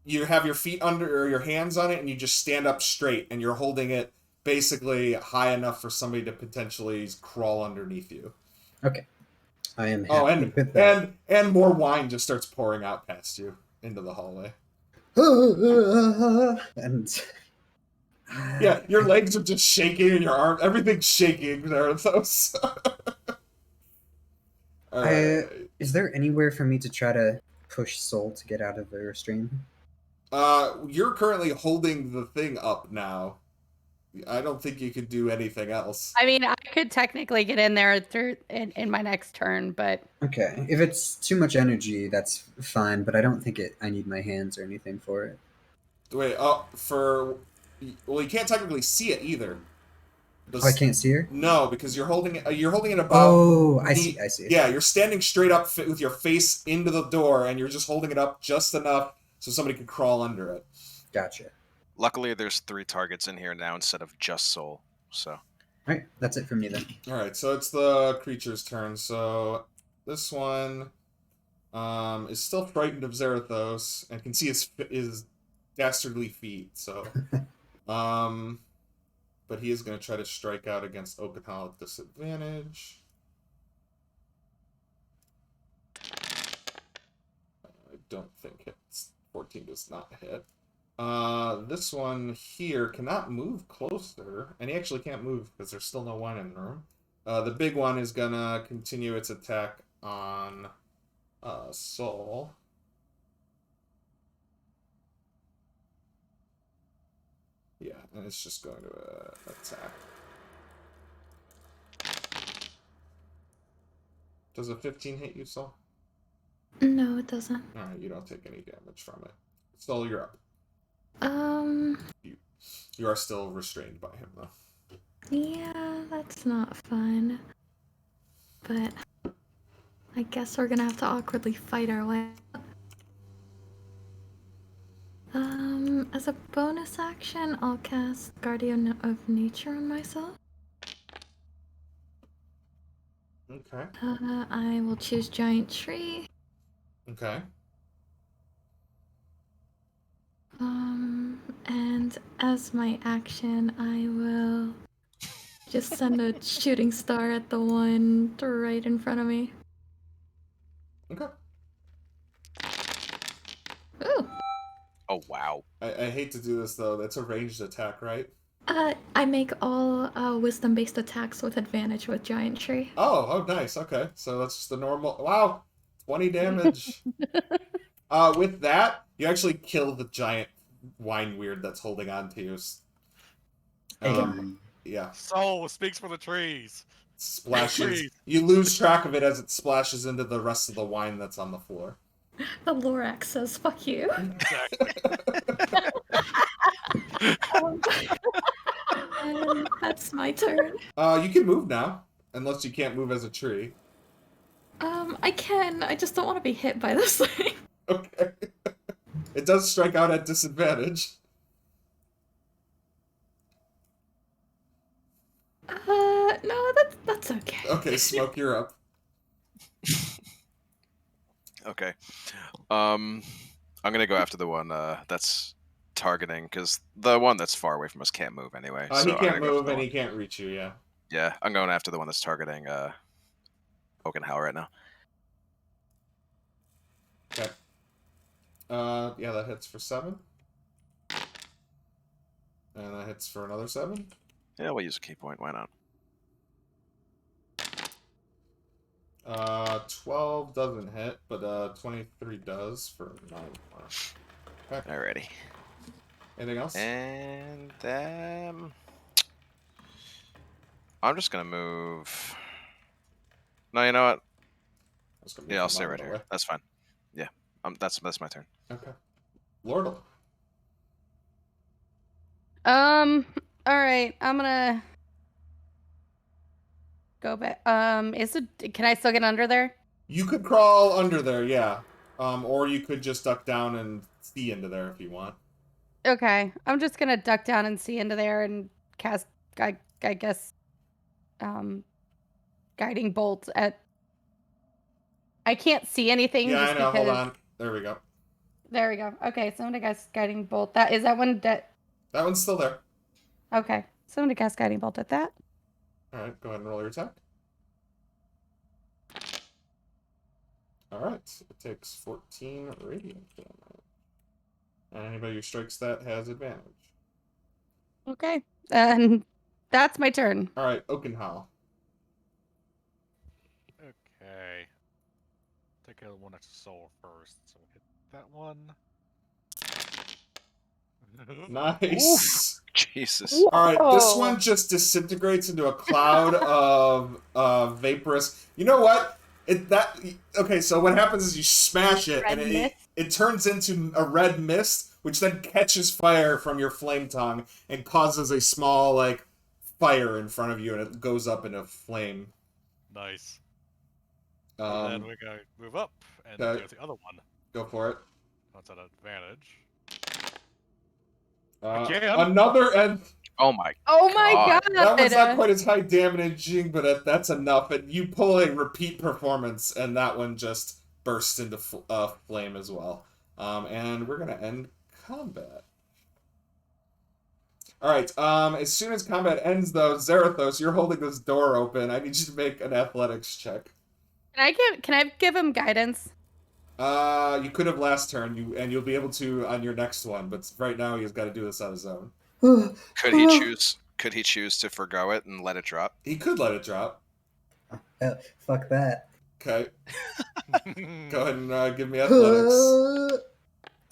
you have your feet under or your hands on it, and you just stand up straight, and you're holding it basically high enough for somebody to potentially crawl underneath you. Okay. I am happy with that. and more wine just starts pouring out past you into the hallway. And Yeah, your legs are just shaking, and your arm, everything's shaking. Zerathos. All right. Is there anywhere for me to try to push Soul to get out of the restraint? You're currently holding the thing up now. I don't think you could do anything else. I mean, I could technically get in there in my next turn, but Okay. If it's too much energy, that's fine, but I don't think I need my hands or anything for it. Wait, well, you can't technically see it either. Oh, I can't see her? No, because you're holding it. You're holding it about. Oh, I see. Yeah, you're standing straight up with your face into the door, and you're just holding it up just enough so somebody can crawl under it. Gotcha. Luckily, there's 3 targets in here now instead of just Soul. So. Alright, that's it for me then. Alright, so it's the creature's turn. So this one is still frightened of Zerathos and can see his dastardly feet. So, but he is going to try to strike out against Oakenhall at disadvantage. I don't think it's 14 does not hit. This one here cannot move closer, and he actually can't move because there's still no wine in the room. The big one is gonna continue its attack on Soul. Yeah, and it's just going to attack. Does a 15 hit you, Soul? No, it doesn't. Alright, you don't take any damage from it. Soul, you're up. You are still restrained by him, though. Yeah, that's not fun. But I guess we're gonna have to awkwardly fight our way out. As a bonus action, I'll cast Guardian of Nature on myself. Okay. I will choose Giant Tree. Okay. And as my action, I will just send a shooting star at the one right in front of me. Okay. Ooh. Oh wow. I hate to do this, though. That's a ranged attack, right? I make all wisdom-based attacks with advantage with Giant Tree. Oh, nice. Okay. So that's just the normal... Wow. 20 damage. With that, you actually kill the giant wine weird that's holding on to you. Yeah. Soul speaks for the trees. Splashes. Trees. You lose track of it as it splashes into the rest of the wine that's on the floor. The Lorax says, "Fuck you." Exactly. And that's my turn. You can move now, unless you can't move as a tree. I can. I just don't want to be hit by this thing. Okay. It does strike out at disadvantage. No, that's okay. Okay, Smoke, you're up. Okay. I'm gonna go after the one that's targeting, because the one that's far away from us can't move anyway. So He I'm can't gonna go for move the and one. he can't reach you, yeah. Yeah, I'm going after the one that's targeting Oakenhow right now. Okay. Yeah, that hits for 7. And that hits for another 7. Yeah, we'll use a key point. Why not? 12 doesn't hit, but 23 does for 9 points. Okay. Alrighty. Anything else? And I'm just gonna move. No, you know what? Yeah, I'll stay right here. That's fine. Yeah, that's my turn. Okay. Lordle. All right. I'm gonna go back. Can I still get under there? You could crawl under there, yeah. Or you could just duck down and see into there if you want. Okay. I'm just gonna duck down and see into there and cast, I guess, guiding bolt at. I can't see anything. Yeah, just I know. Because... Hold on. There we go. There we go. Okay, so I'm gonna cast guiding bolt. That one. That one's still there. Okay, so I'm gonna cast guiding bolt at that. Alright, go ahead and roll your attack. Alright, it takes 14 radiant damage. And anybody who strikes that has advantage. Okay, and that's my turn. Alright, Oakenhow. Okay. Take out one extra soul first. So hit that one. Nice. Jesus. Alright, this one just disintegrates into a cloud of vaporous. You know what? Okay, so what happens is you smash it, Red and mist? it turns into a red mist, which then catches fire from your flame tongue and causes a small, like, fire in front of you, and it goes up in a flame. Nice. And then we're going to move up and do the other one. Go for it. That's an advantage. Another, and Oh my. Oh my god! that one's not quite as high damaging, but that's enough. And you pull a repeat performance, and that one just bursts into flame as well. And we're gonna end combat. All right. As soon as combat ends, though, Zarathos, you're holding this door open. I need you to make an athletics check. Can I give him guidance? You could have last turn, you'll be able to on your next one, but right now he's got to do this on his own. Could he choose to forgo it and let it drop? He could let it drop. Fuck that. Okay. Go ahead and give me athletics.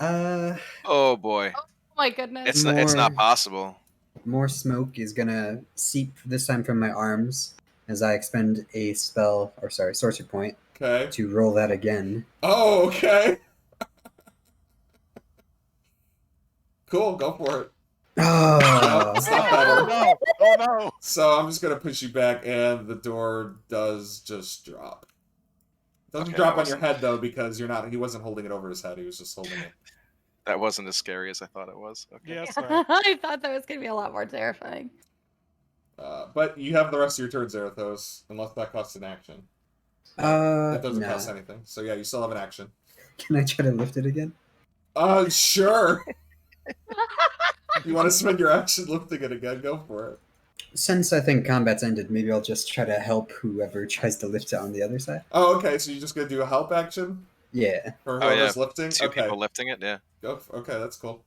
Oh boy. Oh my goodness. It's not possible. More smoke is gonna seep this time from my arms as I expend a sorcery point. Okay. To roll that again. Oh, okay. Cool, go for it. Oh, It's not better. no! Oh no! So I'm just gonna push you back, and the door does just drop. It doesn't Okay, drop that on your wasn't- head though, because you're not. He wasn't holding it over his head. He was just holding it. That wasn't as scary as I thought it was. Okay. Yes, sir. I thought that was going to be a lot more terrifying. But you have the rest of your turn, Zarathos, unless that costs an action. That doesn't nah. cost anything. So yeah, you still have an action. Can I try to lift it again? Sure. You want to spend your action lifting it again? Go for it. Since I think combat's ended, maybe I'll just try to help whoever tries to lift it on the other side. Oh, okay. So you're just gonna do a help action Yeah. for Oh, whoever's yeah. lifting. Two Okay. people lifting it, yeah. Okay, that's cool.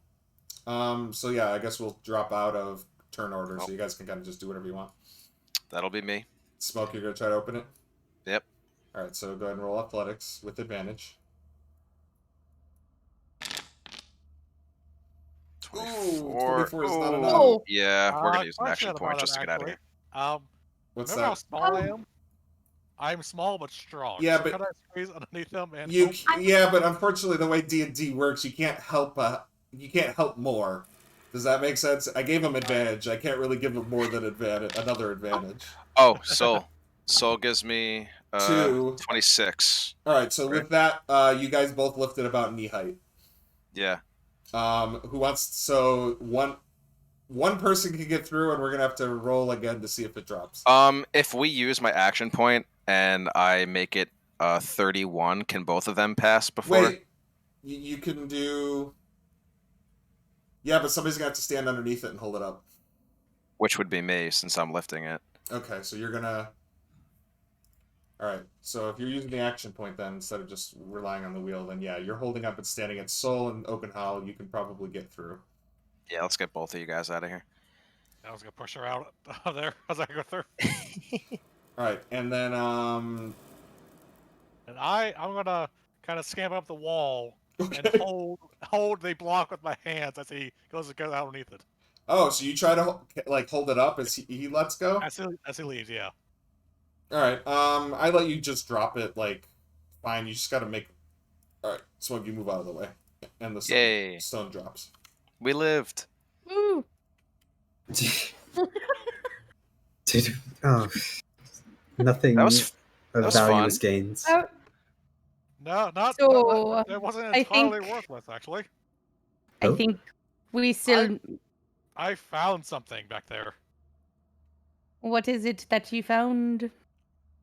So yeah, I guess we'll drop out of turn order, so Oh. you guys can kind of just do whatever you want. That'll be me. Smoke, you're gonna try to open it. Yep. All right, so go ahead and roll athletics with advantage. 24. 24 is not enough. Oh. Yeah, we're gonna use an I action should have point thought just to of get out of that, here. What's Remember how that? small I am? I'm small but strong. Yeah, so but- can I squeeze underneath them and Yeah, but unfortunately, the way D&D works, you can't help. You can't help more. Does that make sense? I gave him advantage. I can't really give him more than another advantage. Oh, Soul. Soul gives me 2. 26. All right, so Right. with that, you guys both lifted about knee height. Yeah. Who wants? So one person can get through, and we're gonna have to roll again to see if it drops. If we use my action point and I make it 31, can both of them pass before? Wait, you can do. Yeah, but somebody's gonna have to stand underneath it and hold it up. Which would be me since I'm lifting it. Okay, so you're gonna. All right, so if you're using the action point then instead of just relying on the wheel, then yeah, you're holding up and standing at Soul and Oakenhowl. You can probably get through. Yeah, let's get both of you guys out of here. I was gonna push her out of there as I go through. All right, and then And I'm gonna kind of scamper up the wall and Okay. hold the block with my hands as he goes out underneath it. Oh, so you try to hold it up as he lets go. As he leaves, yeah. All right. I let you just drop it. Like, fine. You just gotta make. All right. So you move out of the way, and the Yay. stone drops. We lived. Woo! Dude, oh, nothing That was of was value fun. was gained. Oh, No, not. So, it wasn't I entirely think- worthless, actually. I Oh. think we still. I found something back there. What is it that you found?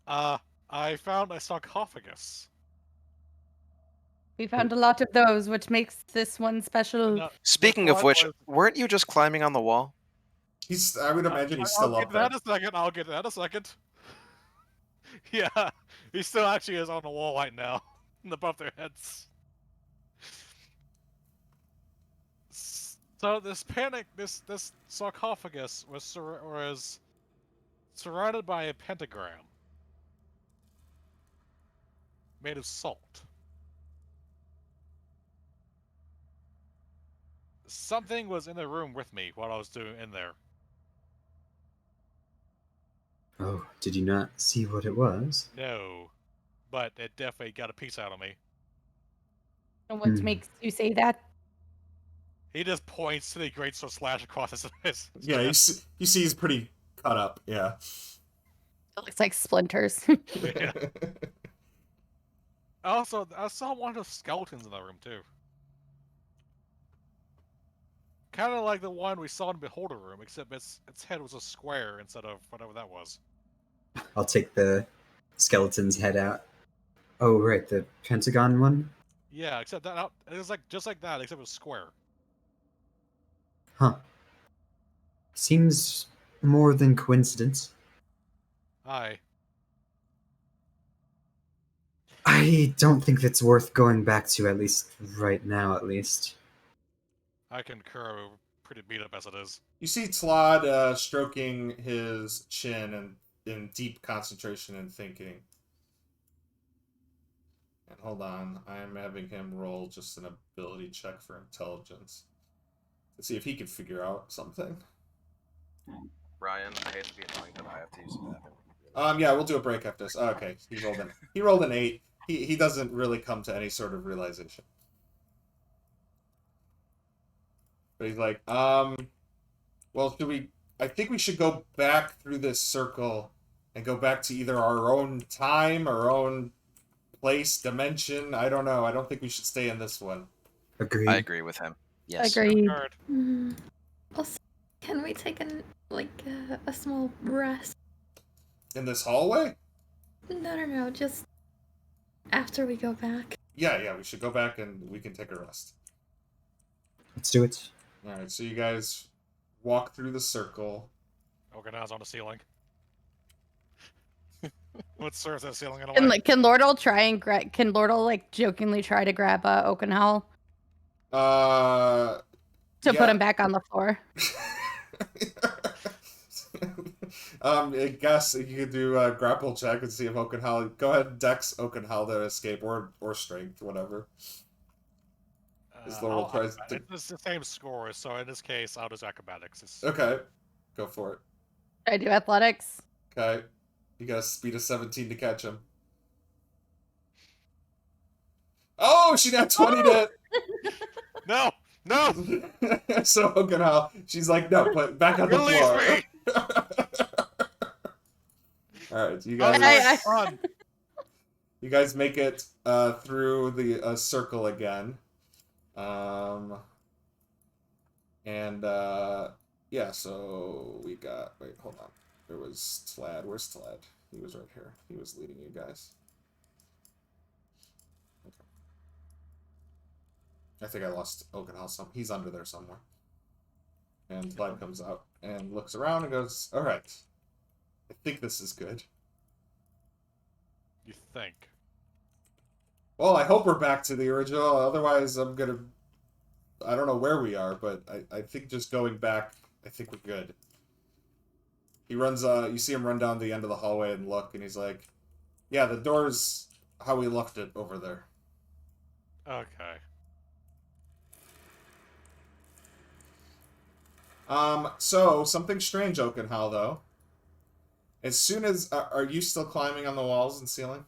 I found a sarcophagus. We found a lot of those, which makes this one special. No, Speaking this of one which, was- weren't you just climbing on the wall? I would imagine he's still I'll up get there. that a second. I'll get that a second. Yeah, he still actually is on the wall right now, above their heads. So this sarcophagus was surrounded by a pentagram made of salt. Something was in the room with me while I was doing in there. Oh, did you not see what it was? No, but it definitely got a piece out of me. And what Hmm. makes you say that? He just points to the great sword slash across his Yeah, you see he's pretty cut up. Yeah. It looks like splinters. Yeah. Also, I saw one of the skeletons in the room too. Kind of like the one we saw in the Beholder room, except its head was a square instead of whatever that was. I'll take the skeleton's head out. Oh, right, the pentagon one? Yeah, except that it was like just like that, except it was square. Huh. Seems more than coincidence. Aye. I don't think it's worth going back to, at least right now, at least. I concur. We're pretty beat up as it is. You see Tlod stroking his chin and in deep concentration and thinking. And hold on, I am having him roll just an ability check for intelligence to see if he can figure out something. Ryan, I hate to be annoying, but I have to use the bathroom. Yeah, we'll do a break after this. Oh, okay, he rolled an 8. He doesn't really come to any sort of realization. But he's like, well, should we? I think we should go back through this circle and go back to either our own time, our own place, dimension. I don't know. I don't think we should stay in this one. Agreed. I agree with him. Yes. Agreed. Guard. Also, can we take a small rest? In this hallway? No, just after we go back. Yeah, we should go back and we can take a rest. Let's do it. Alright, so you guys walk through the circle. Organize on the ceiling. What serves that ceiling in a Can, way? can Lordle try and can Lordle like jokingly try to grab Oakenhowl To to put him back on the floor? I guess you could do a grapple check and see if Oakenhowl. Go ahead and dex Oakenhowl to escape, or strength, whatever. As Laurel tries to... It's the same score, so in this case, I'll just acrobatics. Okay, go for it. I do athletics. Okay, you got a speed of 17 to catch him. Oh, she got 20 to... No! So Oakenhowl, she's like, no, put back on the Release floor. me! Alright, you Oh, guys... fun. You guys make it through the circle again. Yeah, so we got... Wait, hold on. There was Tlad. Where's Tlad? He was right here. He was leading you guys. Okay. I think I lost Oakenhouse. He's under there somewhere. And Tlad comes out and looks around and goes, alright. I think this is good. You think? Well, I hope we're back to the original. Otherwise, I'm gonna... I don't know where we are, but I think just going back, I think we're good. He runs, you see him run down the end of the hallway and look, and he's like, yeah, the door's how we left it over there. Okay. So, something strange, Oakenhowl, though. As soon as... are you still climbing on the walls and ceiling?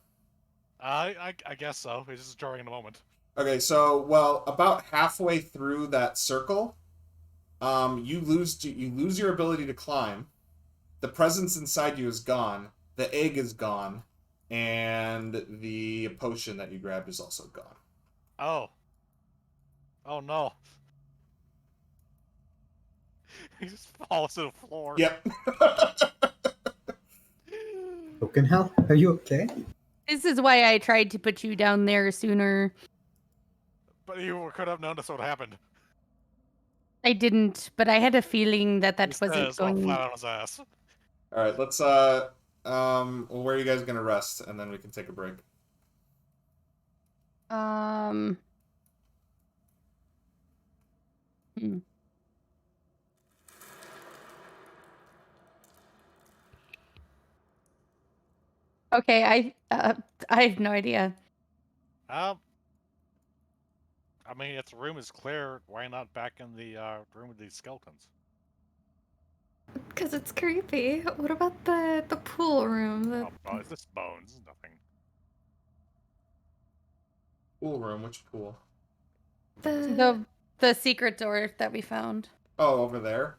I guess so. It's just drawing in a moment. Okay, so, well, about halfway through that circle, you lose your ability to climb. The presence inside you is gone. The egg is gone. And the potion that you grabbed is also gone. Oh. Oh no. He just falls to the floor. Yep. Oakenhowl, are you okay? This is why I tried to put you down there sooner. But you could have known this would happen. I didn't, but I had a feeling that He wasn't says, all going. flat on his ass. Alright, let's, well, where are you guys gonna rest? And then we can take a break. Okay, I have no idea. I mean, if the room is clear, why not back in the room with these skeletons? Because it's creepy. What about the pool room? Oh, it's just bones, nothing. Pool room, which pool? The secret door that we found. Oh, over there?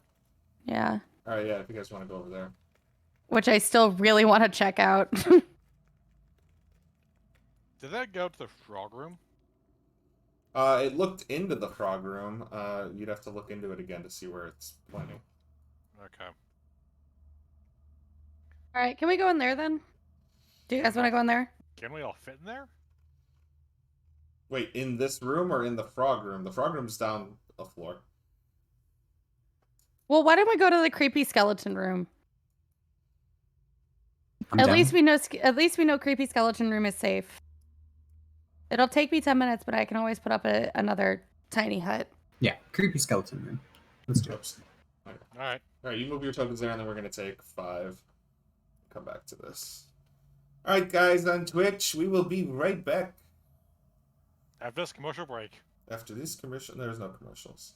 Yeah. Alright, yeah, if you guys want to go over there. Which I still really want to check out. Did that go to the frog room? It looked into the frog room. You'd have to look into it again to see where it's pointing. Okay. Alright, can we go in there then? Do you guys want to go in there? Can we all fit in there? Wait, in this room or in the frog room? The frog room's down a floor. Well, why don't we go to the creepy skeleton room? I'm At down. least we know creepy skeleton room is safe. It'll take me 10 minutes, but I can always put up another tiny hut. Yeah, creepy skeleton room. Let's do it. Oops. Alright. Alright, you move your tokens there, and then we're going to take 5. Come back to this. Alright, guys, on Twitch, we will be right back. After this commercial break. After this commercial, there's no commercials.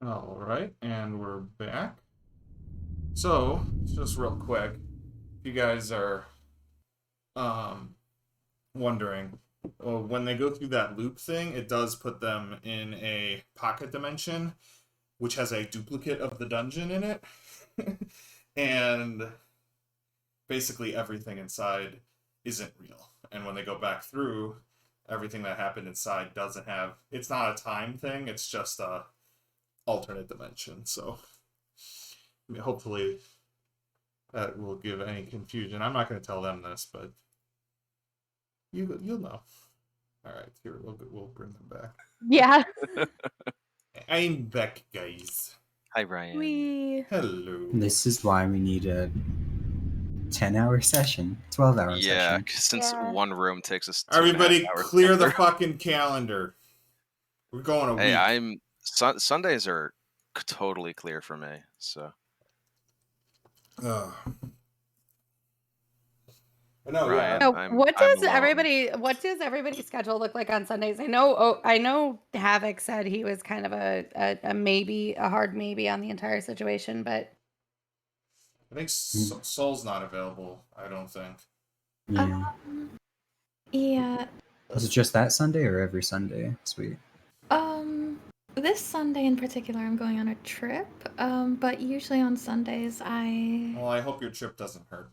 All right, and we're back. So, just real quick, if you guys are wondering, well, when they go through that loop thing, it does put them in a pocket dimension, which has a duplicate of the dungeon in it. And basically everything inside isn't real. And when they go back through, everything that happened inside doesn't have... It's not a time thing, it's just a alternate dimension. So, I mean, hopefully that will give any confusion. I'm not going to tell them this, but you'll know. All right, here we'll bring them back. Yeah. I'm back, guys. Hi, Ryan. We Hello. This is why we need a 10-hour session, 12-hour Yeah, session. 'cause since Yeah. one room takes us 2.5 Everybody, hours to clear get the through. fucking calendar. We're going a Hey, week. Sundays are totally clear for me. So Ugh. No, Ryan, yeah. So I'm what I'm does everybody's schedule look like on Sundays? I know Havoc said he was kind of a maybe, a hard maybe on the entire situation, but I think Soul's not available. I don't think. Yeah. yeah. Is it just that Sunday or every Sunday? Sweet. This Sunday in particular, I'm going on a trip. But usually on Sundays, Well, I hope your trip doesn't hurt.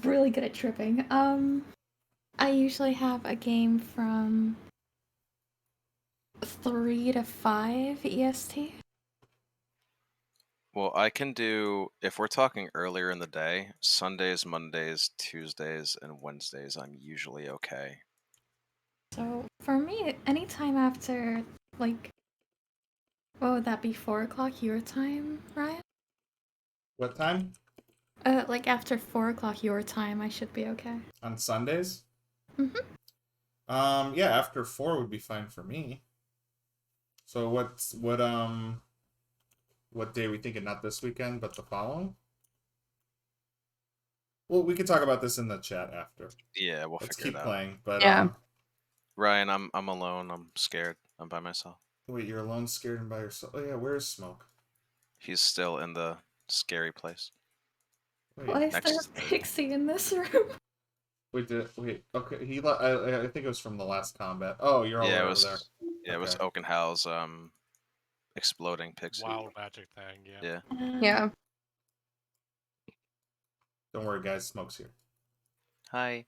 really good at tripping. I usually have a game from 3 to 5 EST. well, I can do, if we're talking earlier in the day, Sundays, Mondays, Tuesdays, and Wednesdays, I'm usually okay. So for me, anytime after, like, what would that be, 4 o'clock your time, Ryan? What time? Like after 4 o'clock your time, I should be okay. On Sundays? Mm-hmm. Yeah, after 4 would be fine for me. So what day are we thinking? Not this weekend, but the following? Well, we could talk about this in the chat after. Yeah, we'll Let's figure keep it out. playing. But Yeah. Ryan, I'm alone. I'm scared. I'm by myself. wait, you're alone, scared, and by yourself. Oh yeah, where's Smoke? He's still in the scary place. Wait, Why is next there to a the- Pixie in this room? wait. Okay, I think it was from the last combat. Oh, you're all Yeah, it over was. there. Yeah, it was Okay. Oakenhal's exploding pixie. Wild magic thing, yeah. Yeah. yeah. Don't worry, guys. Smoke's here. Hi.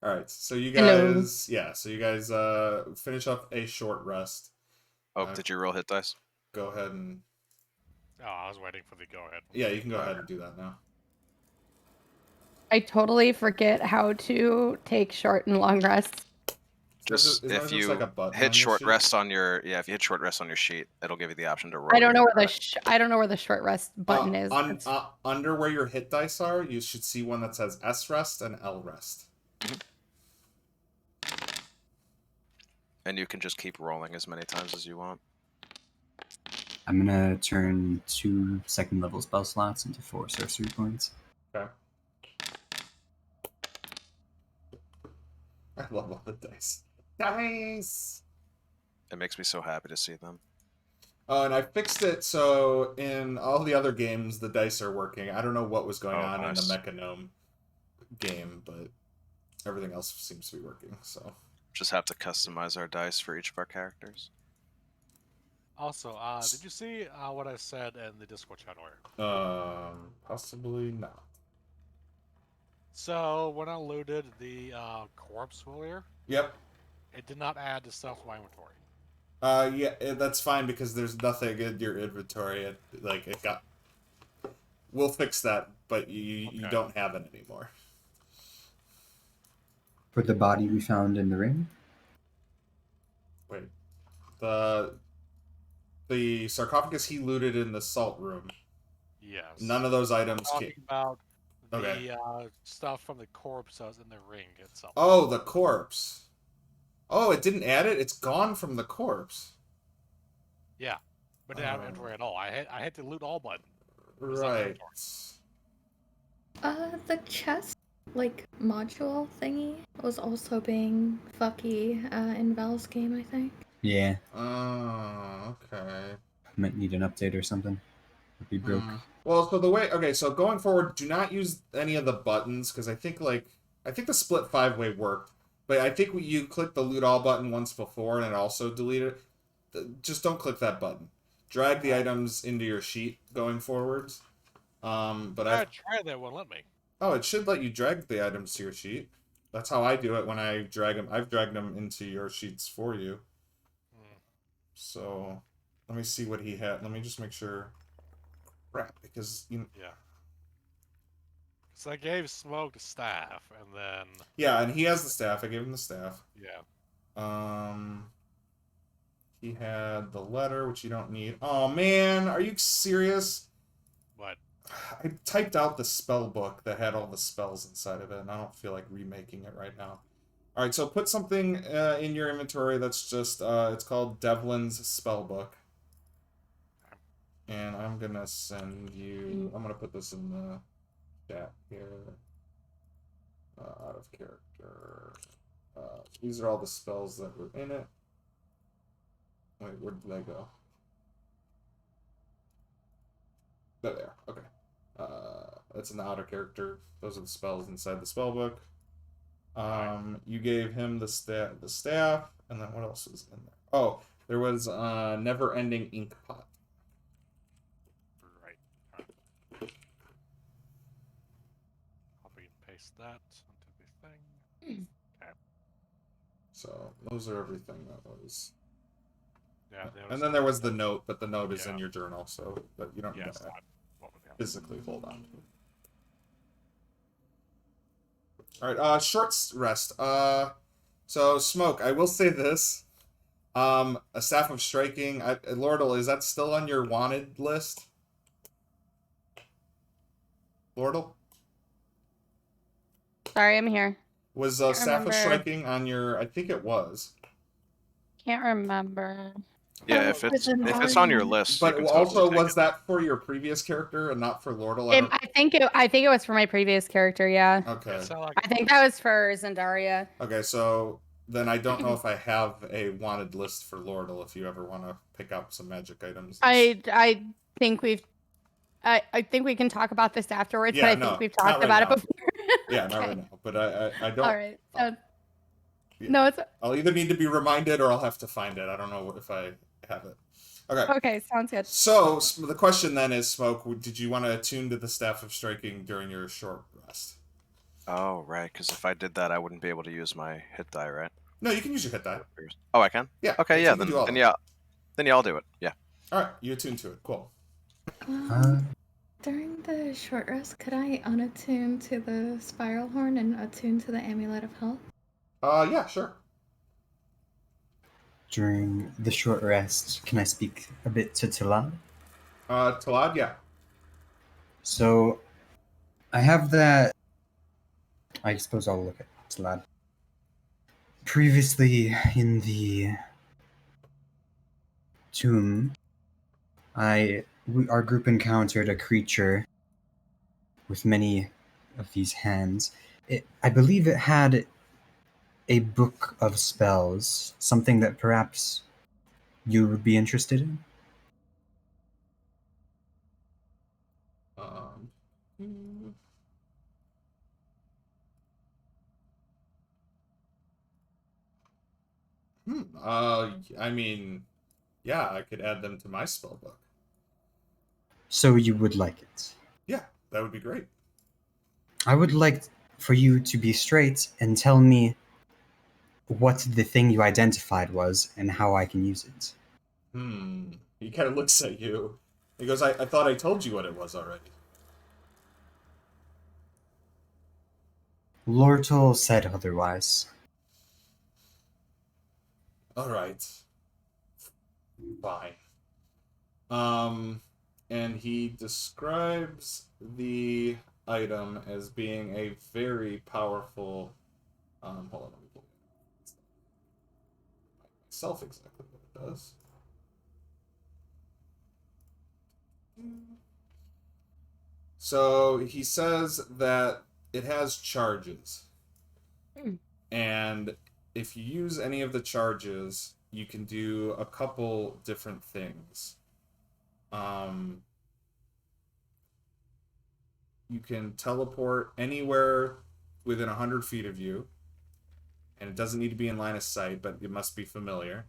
All right, so you Hello. guys, so you guys finish up a short rest. Oh, did you roll hit dice? Go ahead and Oh, I was waiting for the go ahead. yeah, you can go ahead and do that now. I totally forget how to take short and long rests. Just Isn't if there you like a button on hit your short sheet? rest on your if you hit short rest on your sheet, it'll give you the option to roll. I don't know your where hit the die. I don't know where the short rest button is. That's- Under where your hit dice are, you should see one that says S rest and L rest. And you can just keep rolling as many times as you want. I'm gonna turn 2 second level spell slots into 4 sorcery points. Okay. I love all the dice. Dice. It makes me so happy to see them. Oh, and I fixed it so in all the other games the dice are working. I don't know what was going on nice. in the Mechanome game, but everything else seems to be working. So Just have to customize our dice for each of our characters. Also, did you see what I said in the Discord chat earlier? possibly not. So when I looted the corpse earlier, Yep. it did not add the stuff to my inventory. Yeah, that's fine because there's nothing in your inventory. It got. We'll fix that, but you Okay. don't have it anymore. For the body we found in the ring? Wait, the sarcophagus he looted in the salt room. Yes. None of those I'm items talking came. about the Okay. stuff from the corpse that was in the ring itself. Oh, the corpse. Oh, it didn't add it. It's gone from the corpse. Yeah, but didn't have inventory at all. I hit the loot all button. It's not Right. inventory. The chest, like, module thingy was also being fucky in Val's game, I think. Yeah, Okay. might need an update or something. Would be broke. Well, so the way, okay, so going forward, do not use any of the buttons, because I think the split 5-way worked, but I think you clicked the loot all button once before and it also deleted it. Just don't click that button. Drag the items into your sheet going forwards. But I tried that, won't let me. Oh, it should let you drag the items to your sheet. That's how I do it when I drag them. I've dragged them into your sheets for you. So, let me see what he had. Let me just make sure. Crap, because you. Yeah. So I gave Smoke the staff, and then. Yeah, and he has the staff. I gave him the staff. Yeah. He had the letter, which you don't need. Oh man, are you serious? What? I typed out the spell book that had all the spells inside of it, and I don't feel like remaking it right now. Alright, so put something in your inventory that's just, it's called Devlin's Spellbook. And I'm gonna send you, I'm gonna put this in the chat here. Out of character. These are all the spells that were in it. Wait, where did they go? There they are, okay. That's an outer character. Those are the spells inside the spellbook. You gave him the staff, and then what else was in there? Oh, there was never-ending ink pot. Right. Copy and paste that onto the thing. Okay. So those are everything that was. Yeah. And then there was the note, but the note is in Yeah. your journal, so but you don't Yeah, need it's to not what would happen. physically hold on to it. All right, short rest. So Smoke, I will say this. A staff of striking. Lordle, is that still on your wanted list? Lordle? Sorry, I'm here. Was Can't staff of remember. striking on your? I think it was. Can't remember. Yeah, Oh, if it's with an on your R1. list, you But can also, totally take was it. that for your previous character and not for Lordle? I think it was for my previous character. Yeah. Okay. It sounded like I think that was for Zandaria. Okay, so then I don't know if I have a wanted list for Lordle if you ever want to pick up some magic items. I think we've. I think we can talk about this afterwards, Yeah, but I no, think we've not talked right about now. it before. Yeah, not Okay. right now. But I don't. All right. So, Yeah. no, it's I'll either need to be reminded or I'll have to find it. I don't know if I have it. Okay. okay. Sounds good. So the question then is, Smoke, did you want to attune to the Staff of Striking during your short rest? Oh, right, because if I did that, I wouldn't be able to use my hit die, right? No, you can use your hit die. Oh, I can? Yeah. Okay, you yeah, can then, do all then that. yeah. Then yeah, I'll do it. Yeah. All right, you attune to it. Cool. During the short rest, could I unattune to the spiral horn and attune to the amulet of health? Yeah, sure. During the short rest, can I speak a bit to Talad? Talad, yeah. So, I have that. I suppose I'll look at Talad. Previously, in the tomb, our group encountered a creature with many of these hands. I believe it had a book of spells, something that perhaps you would be interested in. I mean, yeah, I could add them to my spell book. So you would like it? Yeah, that would be great. I would like for you to be straight and tell me what the thing you identified was and how I can use it. He kind of looks at you. He goes, I thought I told you what it was already. Lortel said otherwise. Alright. Fine. And he describes the item as being a very powerful... hold on, let me pull it up. Myself exactly what it does. So he says that it has charges. And if you use any of the charges, you can do a couple different things. You can teleport anywhere within 100 feet of you, and it doesn't need to be in line of sight, but it must be familiar,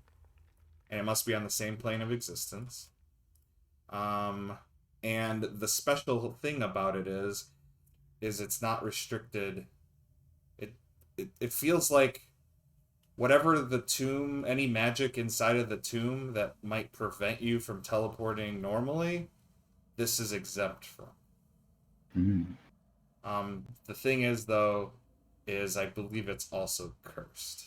and it must be on the same plane of existence. And the special thing about it is it's not restricted. It feels like whatever the tomb, any magic inside of the tomb that might prevent you from teleporting normally, this is exempt from. The thing is, though, is I believe it's also cursed.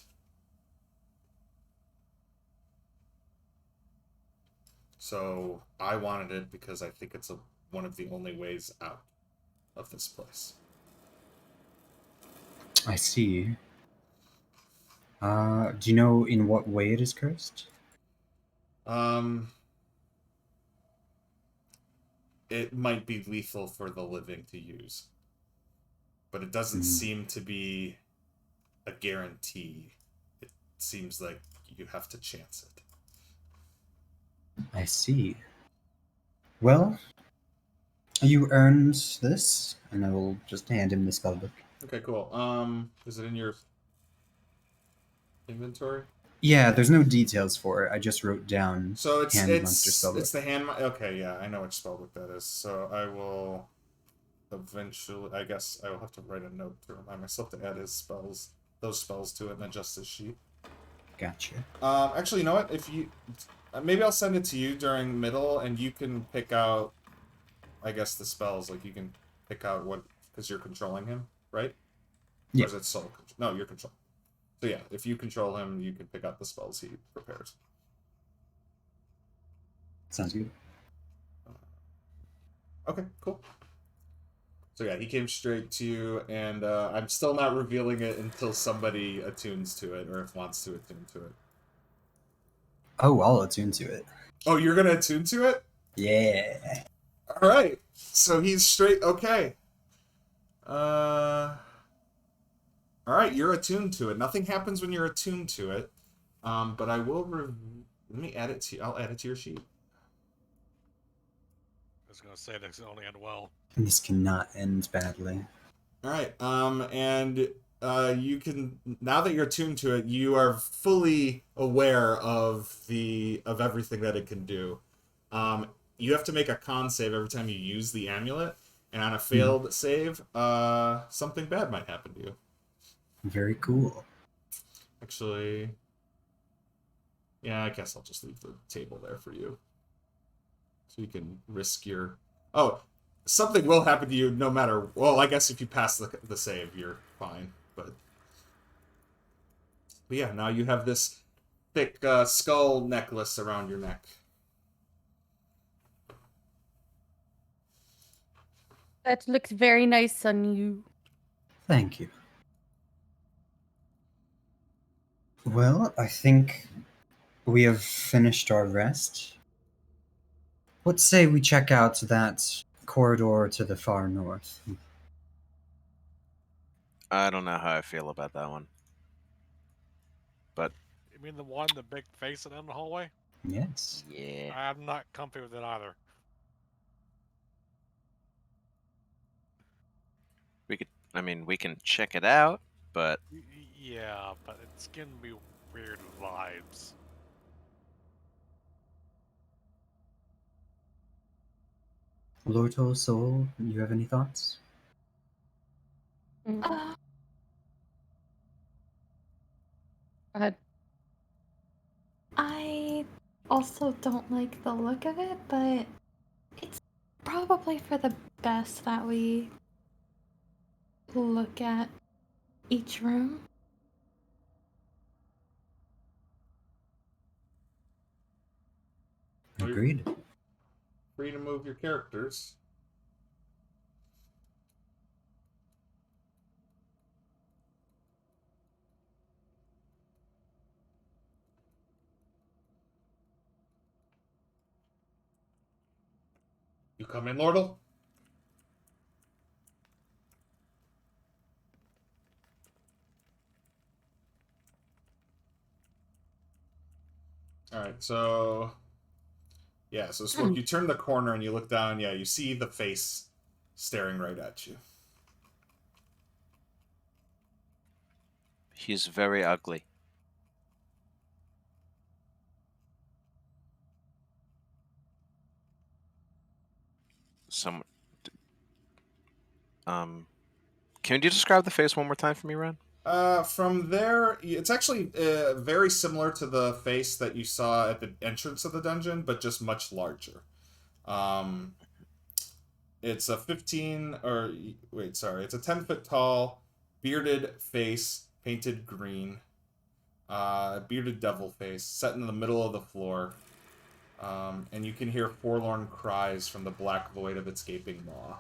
So I wanted it because I think it's one of the only ways out of this place. I see. Do you know in what way it is cursed? It might be lethal for the living to use, but it doesn't seem to be a guarantee. It seems like you have to chance it. I see. Well, you earned this, and I will just hand him the spellbook. Okay, cool. Is it in your inventory? Yeah, there's no details for it. I just wrote down. So it's hand monster spellbook. It's the hand. Okay, yeah, I know which spellbook that is. So I will eventually. I guess I will have to write a note to remind myself to add those spells to it, and adjust his sheet. Gotcha. Actually, you know what? If you, maybe I'll send it to you during middle, and you can pick out, I guess, the spells. Like you can pick out what, because you're controlling him, right? Yeah. Or is it soul control? No, you're controlling. So yeah, if you control him, you can pick out the spells he prepares. Sounds good. Okay, cool. So yeah, he came straight to you, and I'm still not revealing it until somebody attunes to it, or if wants to attune to it. Oh, I'll attune to it. Oh, you're gonna attune to it? Yeah. Alright, so he's straight, okay. Alright, you're attuned to it. Nothing happens when you're attuned to it. But I will, let me add it to, I'll add it to your sheet. I was gonna say this can only end well. And this cannot end badly. Alright, and you can, now that you're attuned to it, you are fully aware of everything that it can do. You have to make a con save every time you use the amulet, and on a failed save, something bad might happen to you. Very cool. Actually, yeah, I guess I'll just leave the table there for you. So you can risk your... Oh, something will happen to you no matter... Well, I guess if you pass the save, you're fine. But yeah, now you have this thick skull necklace around your neck. That looks very nice on you. Thank you. Well, I think we have finished our rest. Let's say we check out that corridor to the far north. I don't know how I feel about that one. But You mean the one, the big facing in the hallway? Yes. yeah, I'm not comfy with it either. we can check it out, but Yeah, but it's giving me weird vibes. Lorto Soul, you have any thoughts? Mm. Go Uh, ahead. I also don't like the look of it, but it's probably for the best that we look at each room. Agreed. Free to move your characters. You come in, Lordle? All right, so yeah, so Smoke, you turn the corner and you look down. Yeah, you see the face staring right at you. He's very ugly. Some. Can you describe the face one more time for me, Ren? From there, it's actually very similar to the face that you saw at the entrance of the dungeon, but just much larger. It's a 15, or wait, sorry, it's a 10-foot tall, bearded face, painted green, bearded devil face, set in the middle of the floor. And you can hear forlorn cries from the black void of its gaping maw.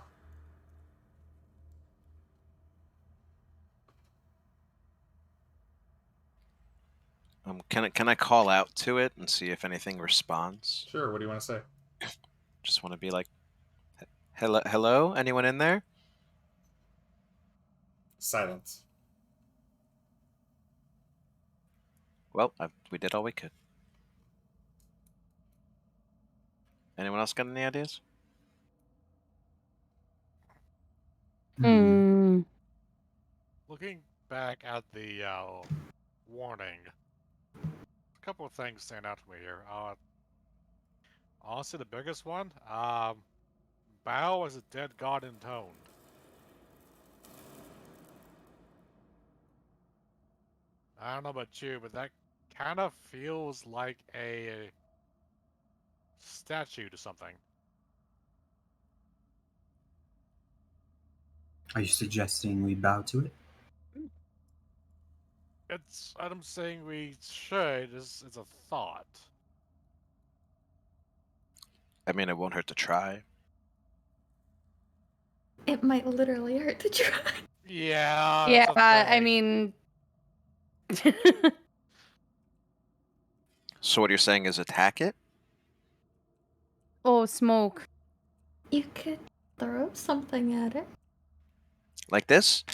Can I call out to it and see if anything responds? Sure, what do you want to say? Just want to be like, hello, anyone in there? Silence. Well, we did all we could. Anyone else got any ideas? Hmm. Looking back at the warning, a couple of things stand out to me here. Honestly, the biggest one, Bao is a dead god intoned. I don't know about you, but that kind of feels like a statue to something. Are you suggesting we bow to it? I'm saying we should. It's a thought. I mean, it won't hurt to try. It might literally hurt to try. Yeah. Yeah, that's a I thing. mean, So what you're saying is attack it? oh, Smoke. You could throw something at it. Like this?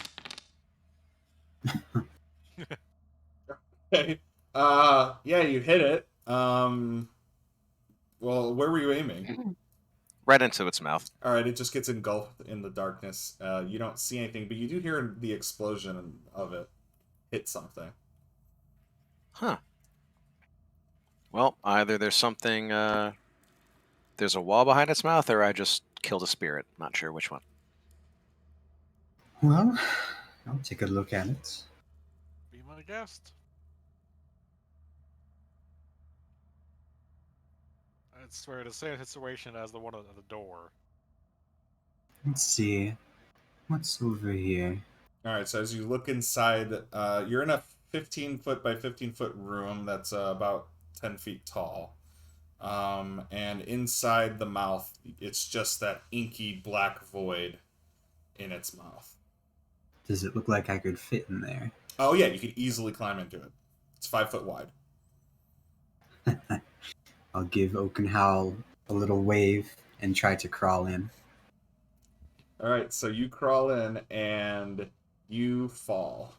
Okay. Yeah, you hit it. Well, where were you aiming? Right into its mouth. All right, it just gets engulfed in the darkness. You don't see anything, but you do hear the explosion of it hit something. Huh. Well, either there's something, there's a wall behind its mouth, or I just killed a spirit. Not sure which one. Well, I'll take a look at it. Be my guest. It's the same situation as the one at the door. Let's see. What's over here? All right, so as you look inside, you're in a 15-foot by 15-foot room that's about 10 feet tall. And inside the mouth, it's just that inky black void in its mouth. Does it look like I could fit in there? Oh yeah, you could easily climb into it. It's 5 foot wide. I'll give Oakenhowl a little wave and try to crawl in. All right, so you crawl in and you fall.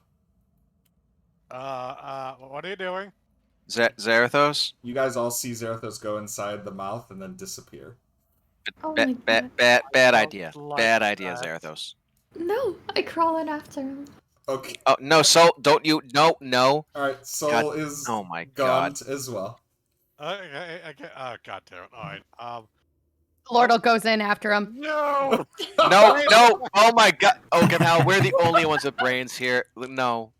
What are you doing? Zarathos? You guys all see Zarathos go inside the mouth and then disappear. Oh my god. Bad don't idea. like Bad idea, that. Zarathos. No, I crawl in after him. Okay. Oh, no, Soul, don't you... No. All right, Soul God- is oh my gone God. as well. God damn it. Alright, Lordle goes in after him. No! No, oh my God. Oakenhowl, we're the only ones with brains here. No.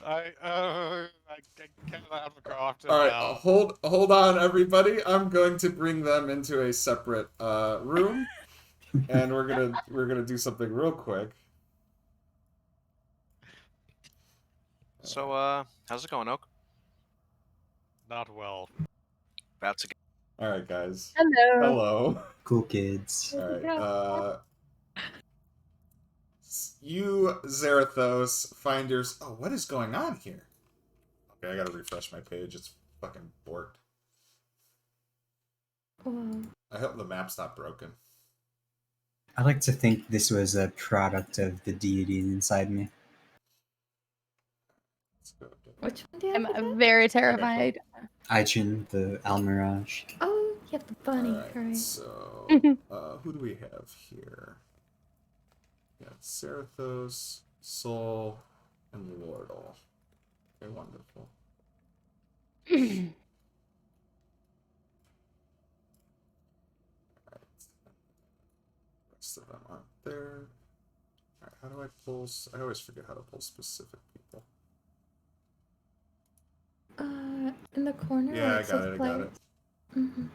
I can't have the craft All right, now. hold on, everybody. I'm going to bring them into a separate room, and we're gonna do something real quick. So, how's it going, Oak? Not well. About to get... All right, guys. Hello. Hello. Cool kids. All right. You, Zarathos, find yours. Oh, what is going on here? Okay, I gotta refresh my page. It's fucking borked. Whoa. I hope the map's not broken. I like to think this was a product of the deities inside me. Which one do you have? I'm again? very terrified. Ichin, the Almirage. Oh, you have the bunny. Alright, Right. so who do we have here? We got Serathos, Soul, and Lordle. Okay, wonderful. Rest of them aren't there. Alright, how do I pull? I always forget how to pull specific people. In the corner. Yeah, where I got it. I got it. Mm-hmm.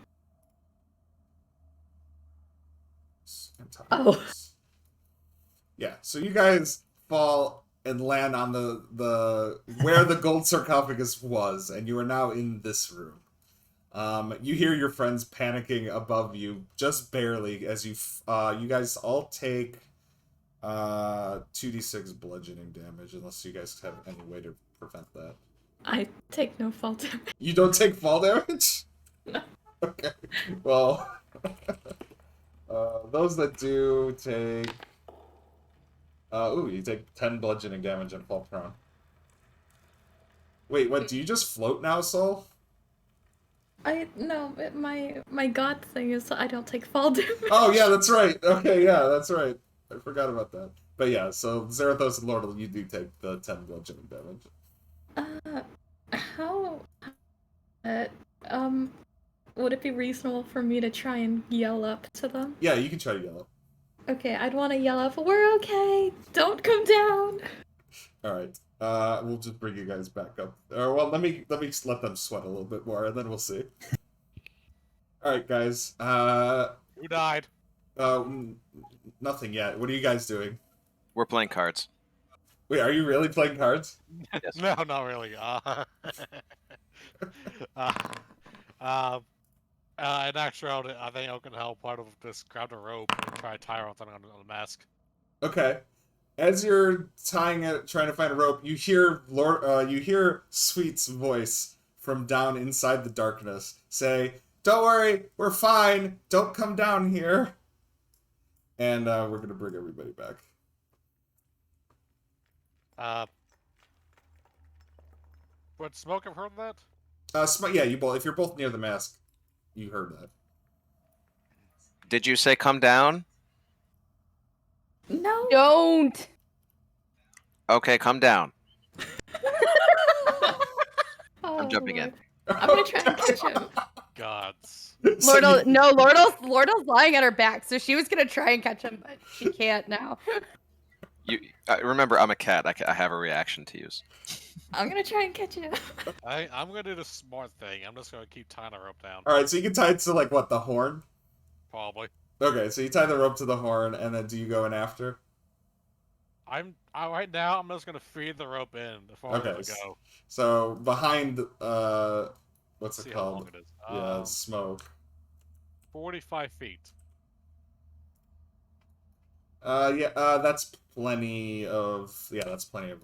Oh. Yeah, so you guys fall and land on the where the gold sarcophagus was, and you are now in this room. You hear your friends panicking above you, just barely, as you guys all take 2d6 bludgeoning damage, unless you guys have any way to prevent that. I take no fall damage. You don't take fall damage? No. Okay. Well, those that do take... you take 10 bludgeoning damage and fall prone. Wait, what? Do you just float now, Soul? No, my god thing is I don't take fall damage. Oh, yeah, that's right. Okay, yeah, that's right. I forgot about that. But yeah, so Zarathos and Lordle, you do take the 10 bludgeoning damage. How... would it be reasonable for me to try and yell up to them? Yeah, you can try to yell. Okay, I'd want to yell up, "We're okay! Don't come down!" Alright, we'll just bring you guys back up. Well, let me let them sweat a little bit more, and then we'll see. Alright, guys, Who died? nothing yet. What are you guys doing? We're playing cards. Wait, are you really playing cards? Yes. No, not really. In actuality, I think I can help part of this grab the rope and try to tie her on something on the mask. Okay. As you're tying it, trying to find a rope, you hear you hear Sweet's voice from down inside the darkness say, "Don't worry, we're fine. Don't come down here." And we're gonna bring everybody back. Would Smoke have heard that? Yeah, you both. If you're both near the mask, you heard that. Did you say come down? No. Don't. Okay, come down. Oh, I'm jumping in. Lord. I'm gonna try and catch him. Gods. So Lordle's lying on her back, so she was gonna try and catch him, but she can't now. Remember, I'm a cat. I have a reaction to use. I'm gonna try and catch him. I'm gonna do the smart thing. I'm just gonna keep tying the rope down. All right, so you can tie it to like what, the horn? Probably. Okay, so you tie the rope to the horn, and then do you go in after? Right now. I'm just gonna feed the rope in before Okay, we go. So behind what's See it how long called? it is. Yeah, smoke. 45 feet. That's plenty of. Yeah, that's plenty of.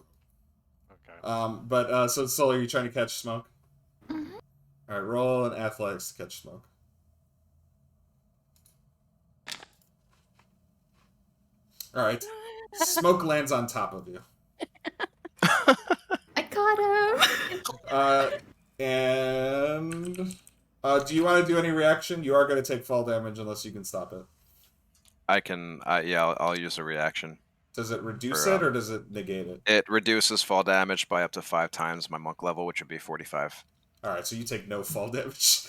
Okay. So Soul, are you trying to catch smoke? Mhm. All right, roll an athletics to catch smoke. All right, smoke lands on top of you. I got him. And do you want to do any reaction? You are going to take fall damage unless you can stop it. I can. Yeah, I'll use a reaction. Does it reduce it or does it negate it? It reduces fall damage by up to 5 times my monk level, which would be 45. All right, so you take no fall damage,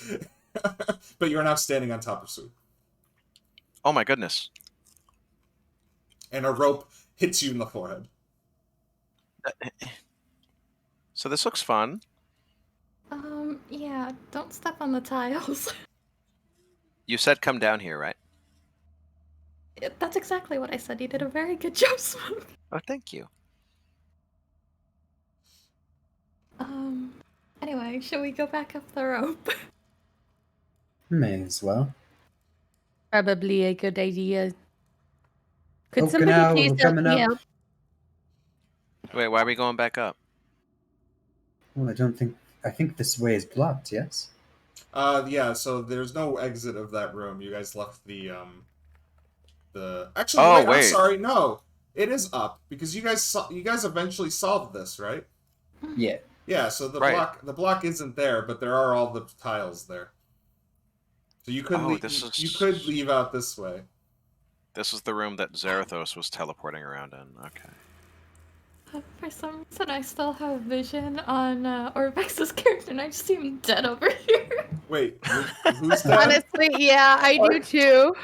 but you are now standing on top of Sue. Oh my goodness! And a rope hits you in the forehead. So this looks fun. Yeah, don't step on the tiles. You said come down here, right? That's exactly what I said. You did a very good job, Smoke. Oh, thank you. Anyway, shall we go back up the rope? May as well. Probably a good idea. Could Open somebody out, please we're help coming me up. out? Wait, why are we going back up? Well, I think this way is blocked, yes? Yeah, so there's no exit of that room. You guys left the Actually, wait. I'm sorry, no. It is up because you guys eventually solved this, right? Yeah. Yeah, so Right. the block isn't there, but there are all the tiles there. So you could Oh, this you could is leave out this way. this is the room that Zarathos was teleporting around in. Okay. For some reason, I still have vision on Orvex's character, and I just see him dead over here. Wait, who's dead? Honestly, yeah, I do too.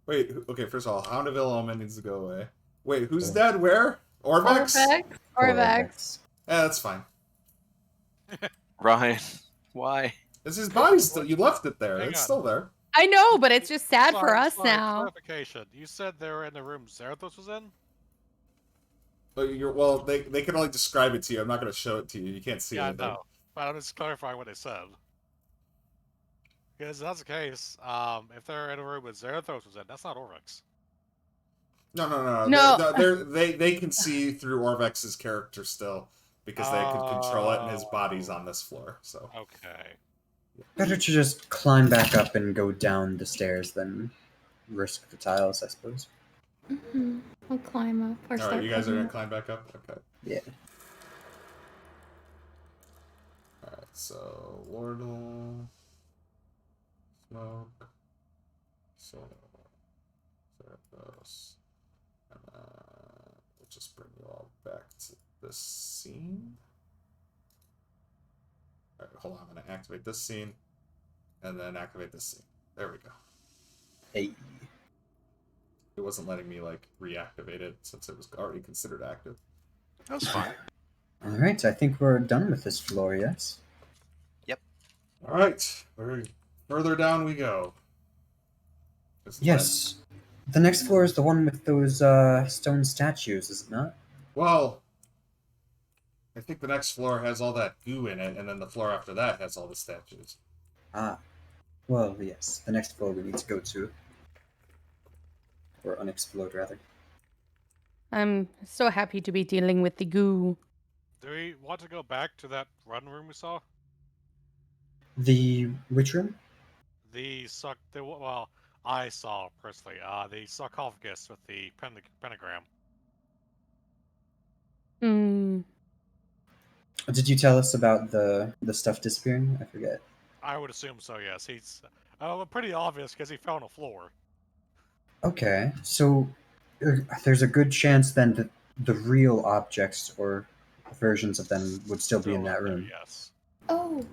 Wait, okay, first of all, Hound of Ill Omen needs to go away. Wait, who's dead? Where? Orvex? Orvex. Poor Orvex. Yeah, that's fine. Ryan, why? It's his body still. You left it there. Hang It's on. still there. I know, but it's just sad for Sorry, us sorry, now. Clarification. You said they were in the room Zarathos was in? But well, they can only describe it to you. I'm not going to show it to you. You can't see Yeah, I anything. know. But I'm just clarifying what they said. Because if that's the case, if they're in a room with Zarathos was in, that's not Orvex. No. No. They can see through Orvex's character still because they can control it, and his body's on this floor. So Okay. Better to just climb back up and go down the stairs than risk the tiles, I suppose. Mm-hmm. I'll climb up. Or all start right, you guys are climbing gonna up. climb back up. Okay. Yeah. All right. So Wardle, Smoke, Zarathos. We'll just bring you all back to this scene. All right, hold on. I'm going to activate this scene, and then activate this scene. There we go. Hey. It wasn't letting me, like, reactivate it since it was already considered active. That was fun. Alright, I think we're done with this floor, yes? All right. Further down we go. Yes. The next floor is the one with those stone statues, is it not? Well, I think the next floor has all that goo in it, and then the floor after that has all the statues. Ah. Well, yes. The next floor we need to go to. Or unexplode, rather. I'm so happy to be dealing with the goo. Do we want to go back to that run room we saw? The which room? Well, I saw personally the sarcophagus with the pentagram. Hmm. Did you tell us about the stuff disappearing? I forget. I would assume so. Yes, he's pretty obvious because he fell on the floor. Okay, so there's a good chance then that the real objects or versions of them would still be in that there, room. yes. Oh,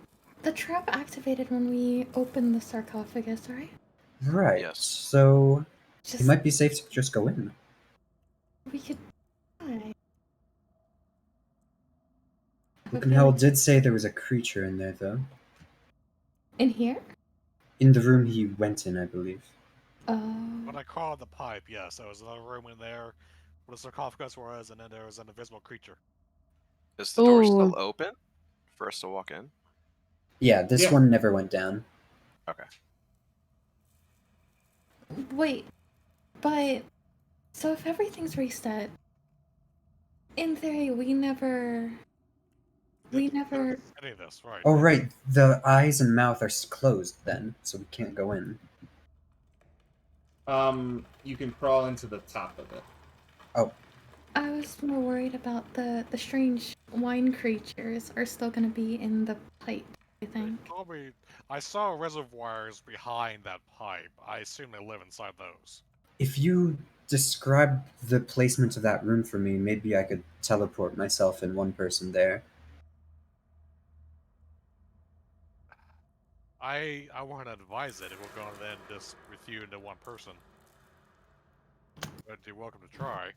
the trap activated when we opened the sarcophagus, right? Right. Yes. So Just it might be safe to just go in. we could try. Hell did say there was a creature in there, though. In here? In the room he went in, I believe. When I called the pipe, yes, there was another room in there where the sarcophagus was, and then there was an invisible creature. Is the door still Ooh. open for us to walk in? Yeah, this Yeah. one never went down. Okay. Wait, but so if everything's reset, in theory, we never. Any of this, right? Oh, right. The eyes and mouth are closed then, so we can't go in. You can crawl into the top of it. I was more worried about the strange wine creatures are still gonna be in the pipe, I think. I saw reservoirs behind that pipe. I assume they live inside those. If you describe the placement of that room for me, maybe I could teleport myself and one person there. I want to advise it if we're going to then just with you into one person. But you're welcome to try.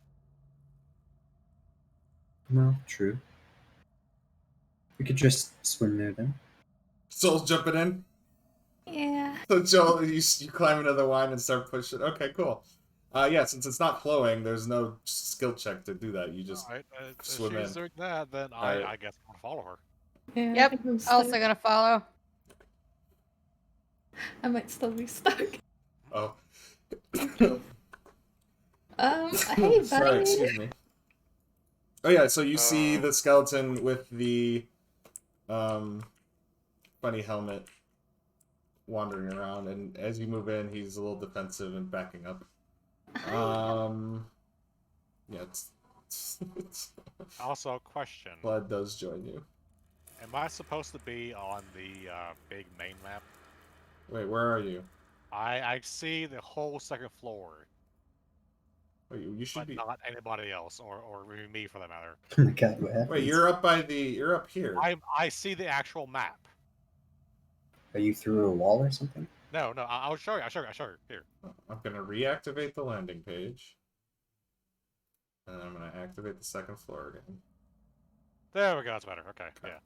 Well, true. We could just swim there then. Soul's jumping in. Yeah. So Joel, you climb into the wine and start pushing. Okay, cool. Yeah, since it's not flowing, there's no skill check to do that. You just Alright, if swim she's in. doing that, then Alright. I guess I'm going to follow her. Yeah. Yep, I think I'm Also stuck. gonna follow. I might still be stuck. Oh. Hey, Sorry, buddy. excuse me. Oh yeah, so you see the skeleton with the funny helmet wandering around, and as you move in, he's a little defensive and backing up. Yeah, it's Also, question. Blood does join you. Am I supposed to be on the big main map? Wait, where are you? I see the whole second floor, Wait, you should but be. not anybody else, or me for that matter. Oh my god, what happened? Wait, you're up by the. You're up here. I see the actual map. Are you through a wall or something? No, I'll show you. I'll show you. Here. I'm gonna reactivate the landing page. And I'm gonna activate the second floor again. There we go. That's better. Okay. Yeah.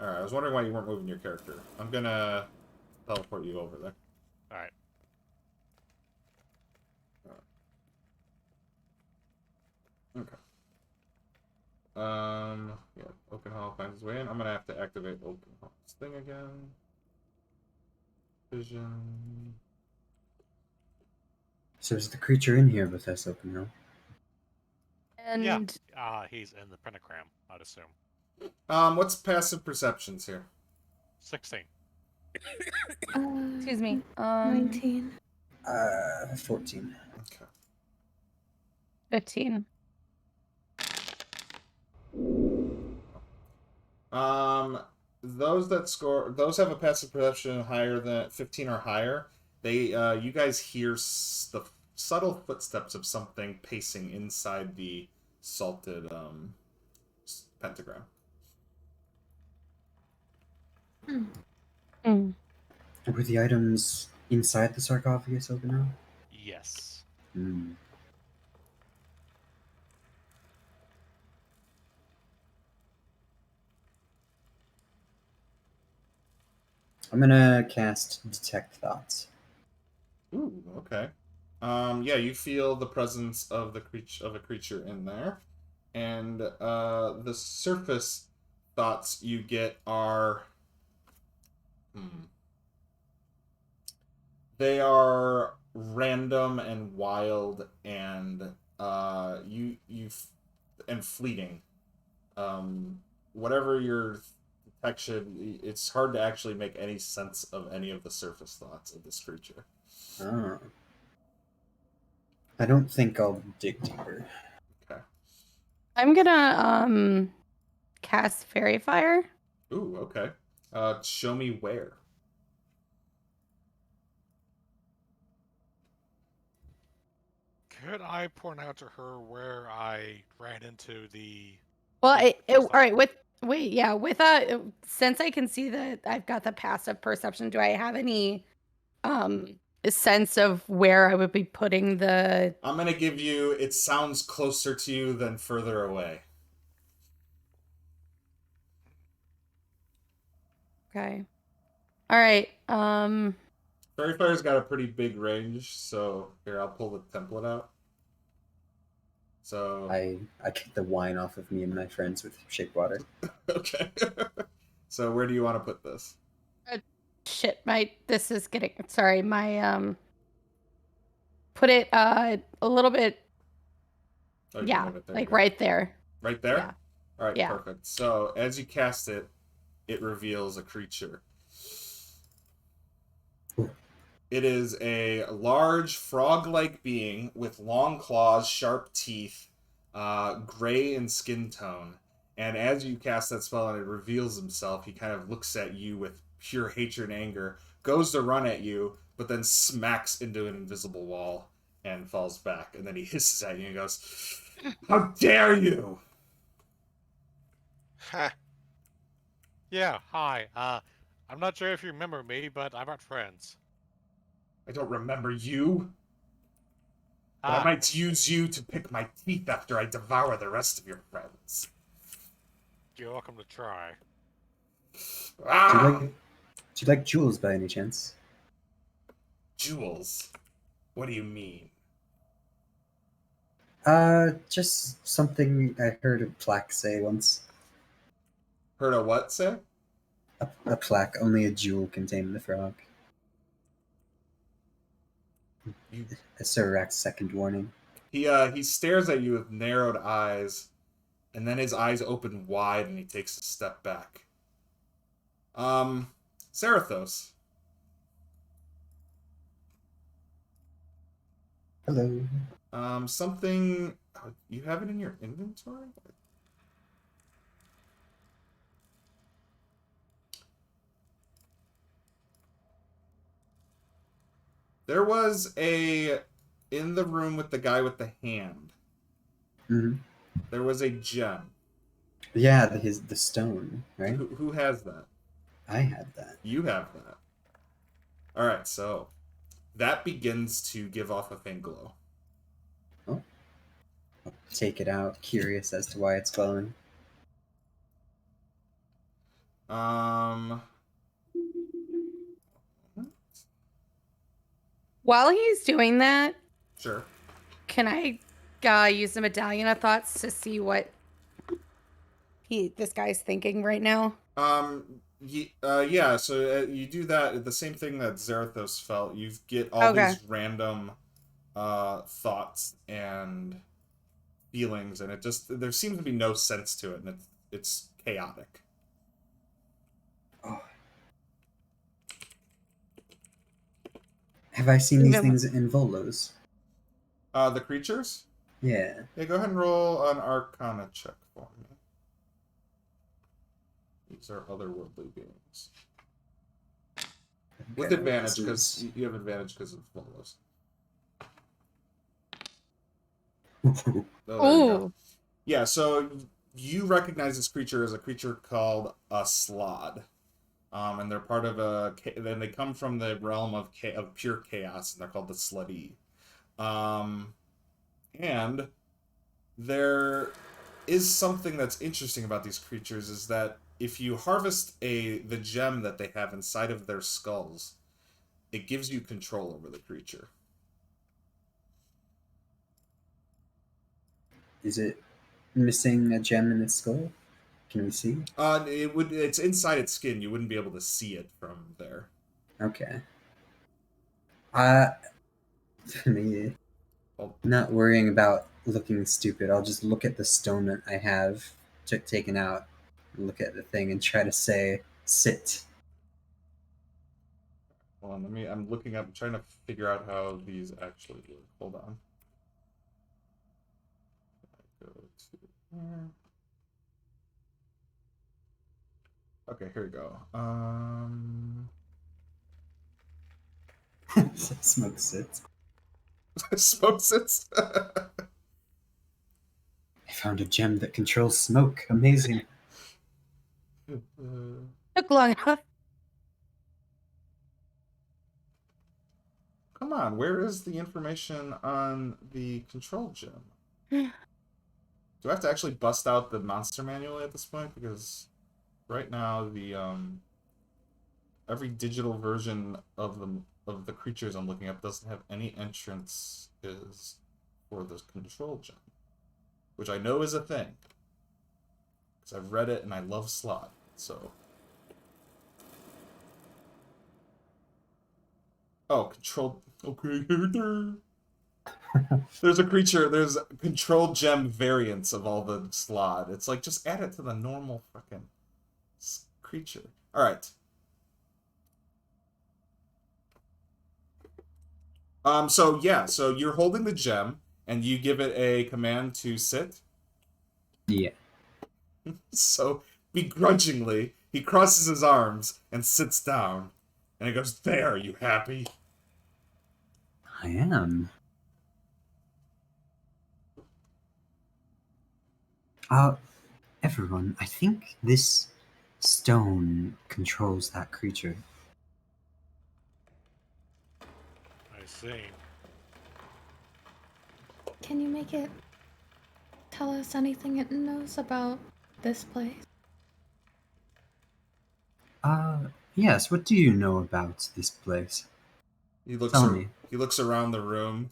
Alright, I was wondering why you weren't moving your character. I'm gonna teleport you over there. All right. Okay. Yeah, Open Hall finds its way in. I'm gonna have to activate Open Hall's thing again. Vision. So is the creature in here with us, Open Hall? And Yeah. He's in the pentagram, I'd assume. What's passive perceptions here? 16. excuse me. 19. 14. Okay. 15. Those have a passive perception higher than 15 or higher. You guys hear the subtle footsteps of something pacing inside the salted pentagram. Were the items inside the sarcophagus, Open Hall? Yes. Hmm. I'm gonna cast Detect Thoughts. Ooh, okay. Yeah, you feel the presence of a creature in there, and the surface thoughts you get are, they are random and wild and and fleeting. Whatever your detection, it's hard to actually make any sense of any of the surface thoughts of this creature. Oh. I don't think I'll dig deeper. Okay. I'm gonna cast Fairy Fire. Ooh, okay. Show me where. Could I point out to her where I ran into the? Well, first all right. With since I can see that I've got the passive perception, do I have any sense of where I would be putting the? I'm gonna give you. It sounds closer to you than further away. Okay. All right. Fairy Fire's got a pretty big range, so here I'll pull the template out. So I get the wine off of me and my friends with shake water. okay. So where do you want to put this? Shit, this is getting sorry, my put it a little bit Oh, you yeah, move it there, like yeah. right there. Right there? Yeah. All right, Yeah. perfect. So as you cast it, it reveals a creature. It is a large frog-like being with long claws, sharp teeth, gray in skin tone. And as you cast that spell and it reveals himself, he kind of looks at you with pure hatred and anger, goes to run at you, but then smacks into an invisible wall and falls back. And then he hisses at you and goes, "How dare you!" Ha! Yeah. Hi. I'm not sure if you remember me, but I'm not friends. I don't remember you. But I might use you to pick my teeth after I devour the rest of your friends. You're welcome to try. Ah! Do you like jewels by any chance? Jewels? What do you mean? Just something I heard a plaque say once. Heard a what say? A plaque, only a jewel contained the frog. You... Sirac's second warning. He stares at you with narrowed eyes, and then his eyes open wide and he takes a step back. Zarathos. Hello. Something You have it in your inventory? There was in the room with the guy with the hand. Mm-hmm. There was a gem. Yeah, the stone, right? Who has that? I had that. You have that. All right, so that begins to give off a faint glow. Oh. I'll take it out, curious as to why it's glowing. While he's doing that, Sure. can I use the Medallion of Thoughts to see what this guy's thinking right now? Yeah, so you do that, the same thing that Zarathos felt. You get all these random thoughts and feelings, and there seems to be no sense to it, and it's chaotic. Oh. Have I seen these things in Volos? The creatures? Yeah. Yeah, go ahead and roll an Arcana check for me. These are otherworldly beings. With advantage, because you have advantage because of Volos. Oh, yeah, so you recognize this creature as a creature called a Slod. And they're part of then they come from the realm of pure chaos, and they're called the Sluddy. And there is something that's interesting about these creatures, is that if you harvest the gem that they have inside of their skulls, it gives you control over the creature. Is it missing a gem in its skull? Can we see? It's inside its skin. You wouldn't be able to see it from there. Okay. Me, not worrying about looking stupid. I'll just look at the stone that I have taken out, look at the thing, and try to say, sit. Hold on, I'm looking up, trying to figure out how these actually work. Hold on. Go to here. Okay, here we go. Smoke sits. Smoke sits? I found a gem that controls smoke. Amazing. Took long enough. Come on, where is the information on the control gem? Do I have to actually bust out the monster manual at this point? Because right now the every digital version of the creatures I'm looking up doesn't have any entrances for the control gem, which I know is a thing because I've read it and I love Slot. So, control. Okay, there's a creature. There's control gem variants of all the Slot. It's like just add it to the normal fucking creature. All right. So you're holding the gem, and you give it a command to sit? Yeah. So, begrudgingly, he crosses his arms and sits down, and he goes, "There, you happy?" I am. Everyone, I think this stone controls that creature. I see. Can you make it tell us anything it knows about this place? Yes, what do you know about this place? He looks Tell me. He looks around the room,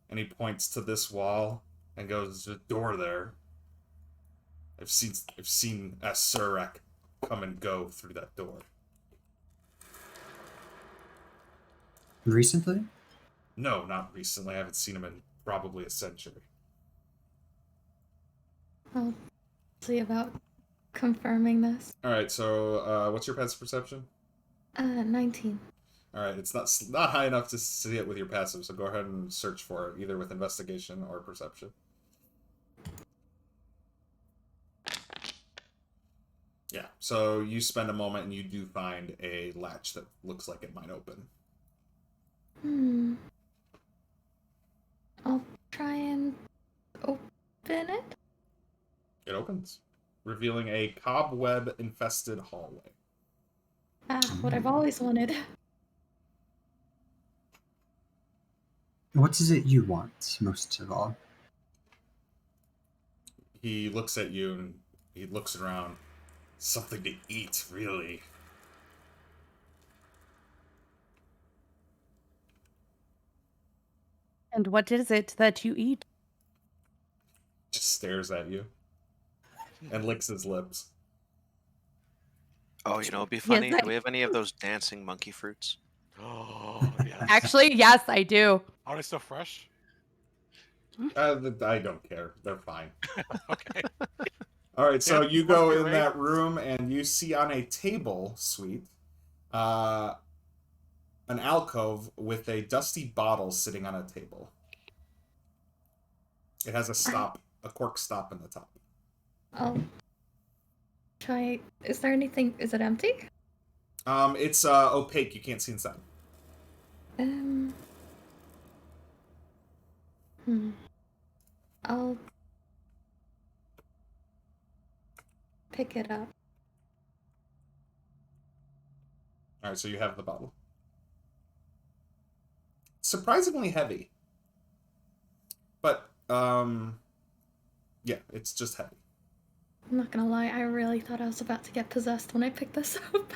and he points to this wall, and goes, "There's a door there. I've seen Asurek come and go through that door." Recently? No, not recently. I haven't seen him in probably a century. I'll see about confirming this. Alright, so what's your passive perception? 19. Alright, it's not high enough to see it with your passive, so go ahead and search for it, either with investigation or perception. Yeah, so you spend a moment and you do find a latch that looks like it might open. I'll try and open it. It opens, revealing a cobweb-infested hallway. What I've always wanted. What is it you want most of all? He looks at you and he looks around. Something to eat, really. And what is it that you eat? Just stares at you and licks his lips. Oh, you know, it'd be funny. I- Do we have any of those dancing monkey fruits? Oh, yes. Actually, yes, I do. Are they still fresh? I don't care. They're fine. Okay. All right, so Yeah, you go monkey in race. that room and you see on a table, sweet, an alcove with a dusty bottle sitting on a table. It has a cork stop in the top. I'll try. Is there anything? Is it empty? It's opaque. You can't see inside. I'll pick it up. All right, so you have the bottle. Surprisingly heavy. But, yeah, it's just heavy. I'm not gonna lie, I really thought I was about to get possessed when I picked this up.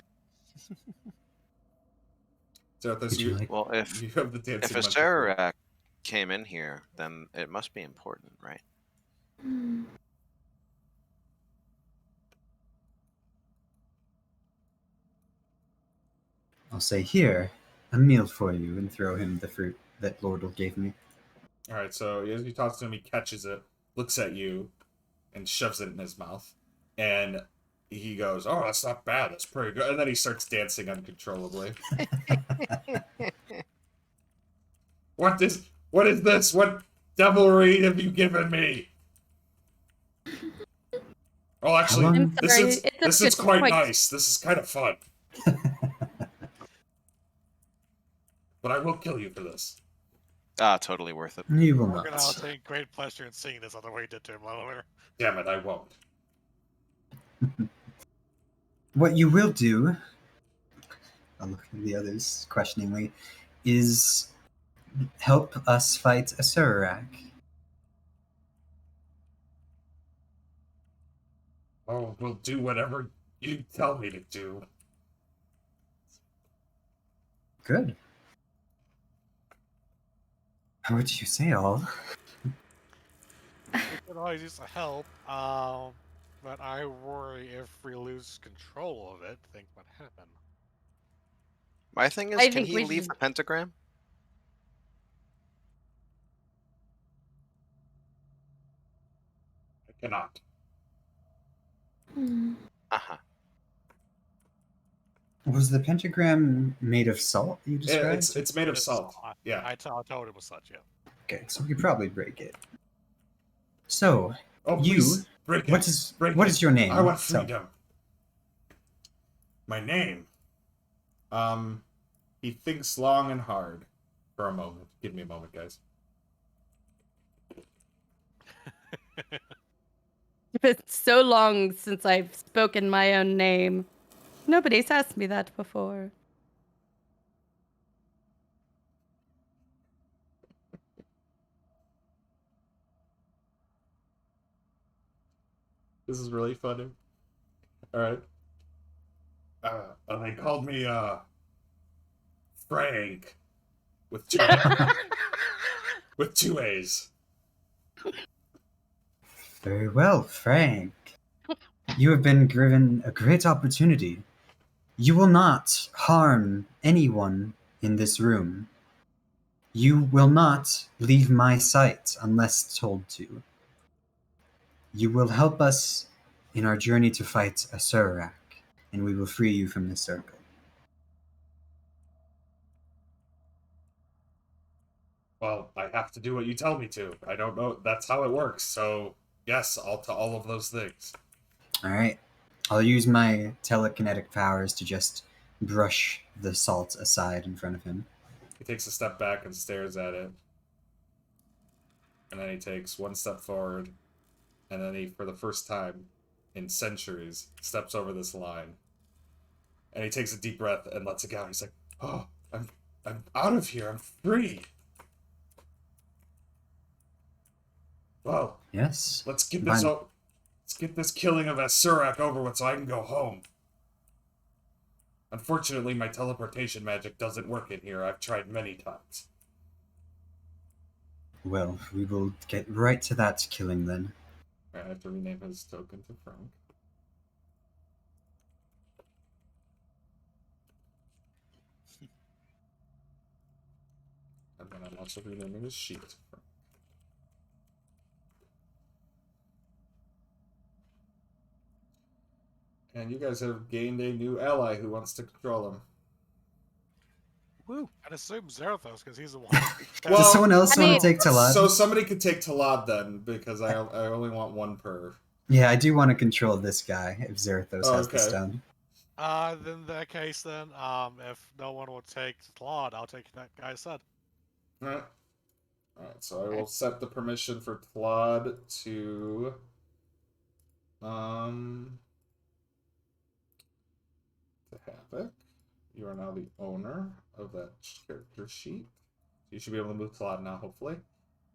So this, Would you like- Well, if you have the dancing a monkey. Sararak came in here, then it must be important, right? I'll say, here, a meal for you, and throw him the fruit that Lordle gave me. All right, so as you talk to him, he catches it, looks at you, and shoves it in his mouth. And he goes, "Oh, that's not bad. That's pretty good." And then he starts dancing uncontrollably. What is this? What devilry have you given me? Oh, actually, I'm this sorry, is it's a this is good quite point. nice. This is kind of fun. But I will kill you for this. Ah, totally worth it. You will Morgan, I'll not. take great pleasure in seeing this other way you did to him earlier. Damn it, I won't. What you will do, I'll look at the others questioningly, is help us fight a Sararak. Oh, we'll do whatever you tell me to do. Good. What did you say, all? You can always use the help, but I worry if we lose control of it, think what happened. My thing is, I can think he we leave should- the pentagram? I cannot. Uh-huh. Was the pentagram made of salt you Yeah, described? it's made of It's salt. salt. Yeah. I told him as such, yeah. Okay, so we could probably break it. So, Oh, you, please, break it. Break what it. is your name? I want So- freedom. My name. He thinks long and hard for a moment. Give me a moment, guys. It's so long since I've spoken my own name. Nobody's asked me that before. This is really funny. All right. They called me Frank with two with two A's. Very well, Frank. You have been given a great opportunity. You will not harm anyone in this room. You will not leave my sight unless told to. You will help us in our journey to fight a Sararak, and we will free you from this circle. Well, I have to do what you tell me to. I don't know. That's how it works. So yes, I'll to all of those things. All right. I'll use my telekinetic powers to just brush the salt aside in front of him. He takes a step back and stares at it. And then he takes one step forward. And then he, for the first time in centuries, steps over this line. And he takes a deep breath and lets it go. He's like, oh, I'm out of here. I'm free. Well, Yes. let's get Fine. let's get this killing of Asurak over with so I can go home. Unfortunately, my teleportation magic doesn't work in here. I've tried many times. Well, we will get right to that killing then. I have to rename his token to Frank. And then I'm also renaming his sheet to Frank. And you guys have gained a new ally who wants to control him. Woo! I'd assume Zarathos, because he's the one. Well, Does someone else I want mean- to take Talad? So somebody could take Talad then, because I only want one per. Yeah, I do want to control this guy if Zarathos has this Okay. down. Then in that case, then, if no one will take Claude, I'll take that guy said. Alright. Alright, so I will set the permission for Talad to Havoc. You are now the owner of that character sheet. You should be able to move Talad now, hopefully.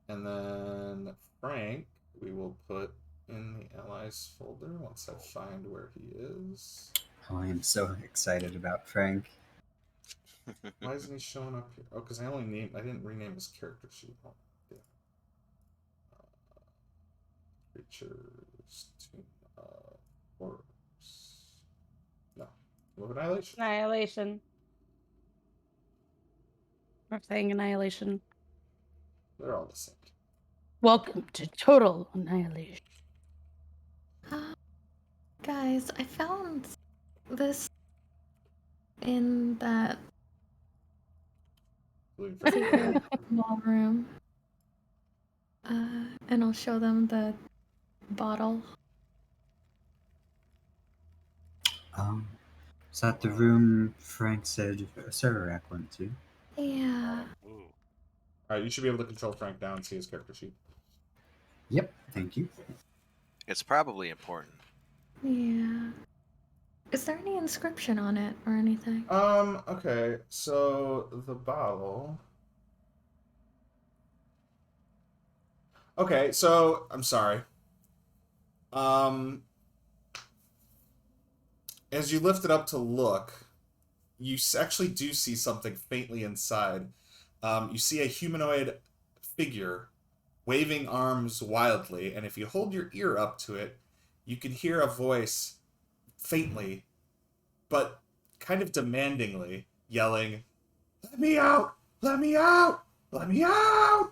And then Frank, we will put in the allies folder once I find where he is. Oh, I am so excited about Frank. Why isn't he showing up here? Oh, because I didn't rename his character sheet. Oh, yeah. Creatures, Tomb of Horrors. No. Tomb of Annihilation. Annihilation. I'm saying annihilation. They're all the same. Welcome to total annihilation. Guys, I found this in that secret ballroom. And I'll show them the bottle. Is that the room Frank said Sararak went to? Yeah. Ooh. Alright, you should be able to control Frank now and see his character sheet. Yep, thank you. It's probably important. Yeah. Is there any inscription on it or anything? Okay, so the bottle. Okay, so I'm sorry. As you lift it up to look, you actually do see something faintly inside. You see a humanoid figure waving arms wildly, and if you hold your ear up to it, you can hear a voice faintly, but kind of demandingly, yelling, "Let me out! Let me out! Let me out!"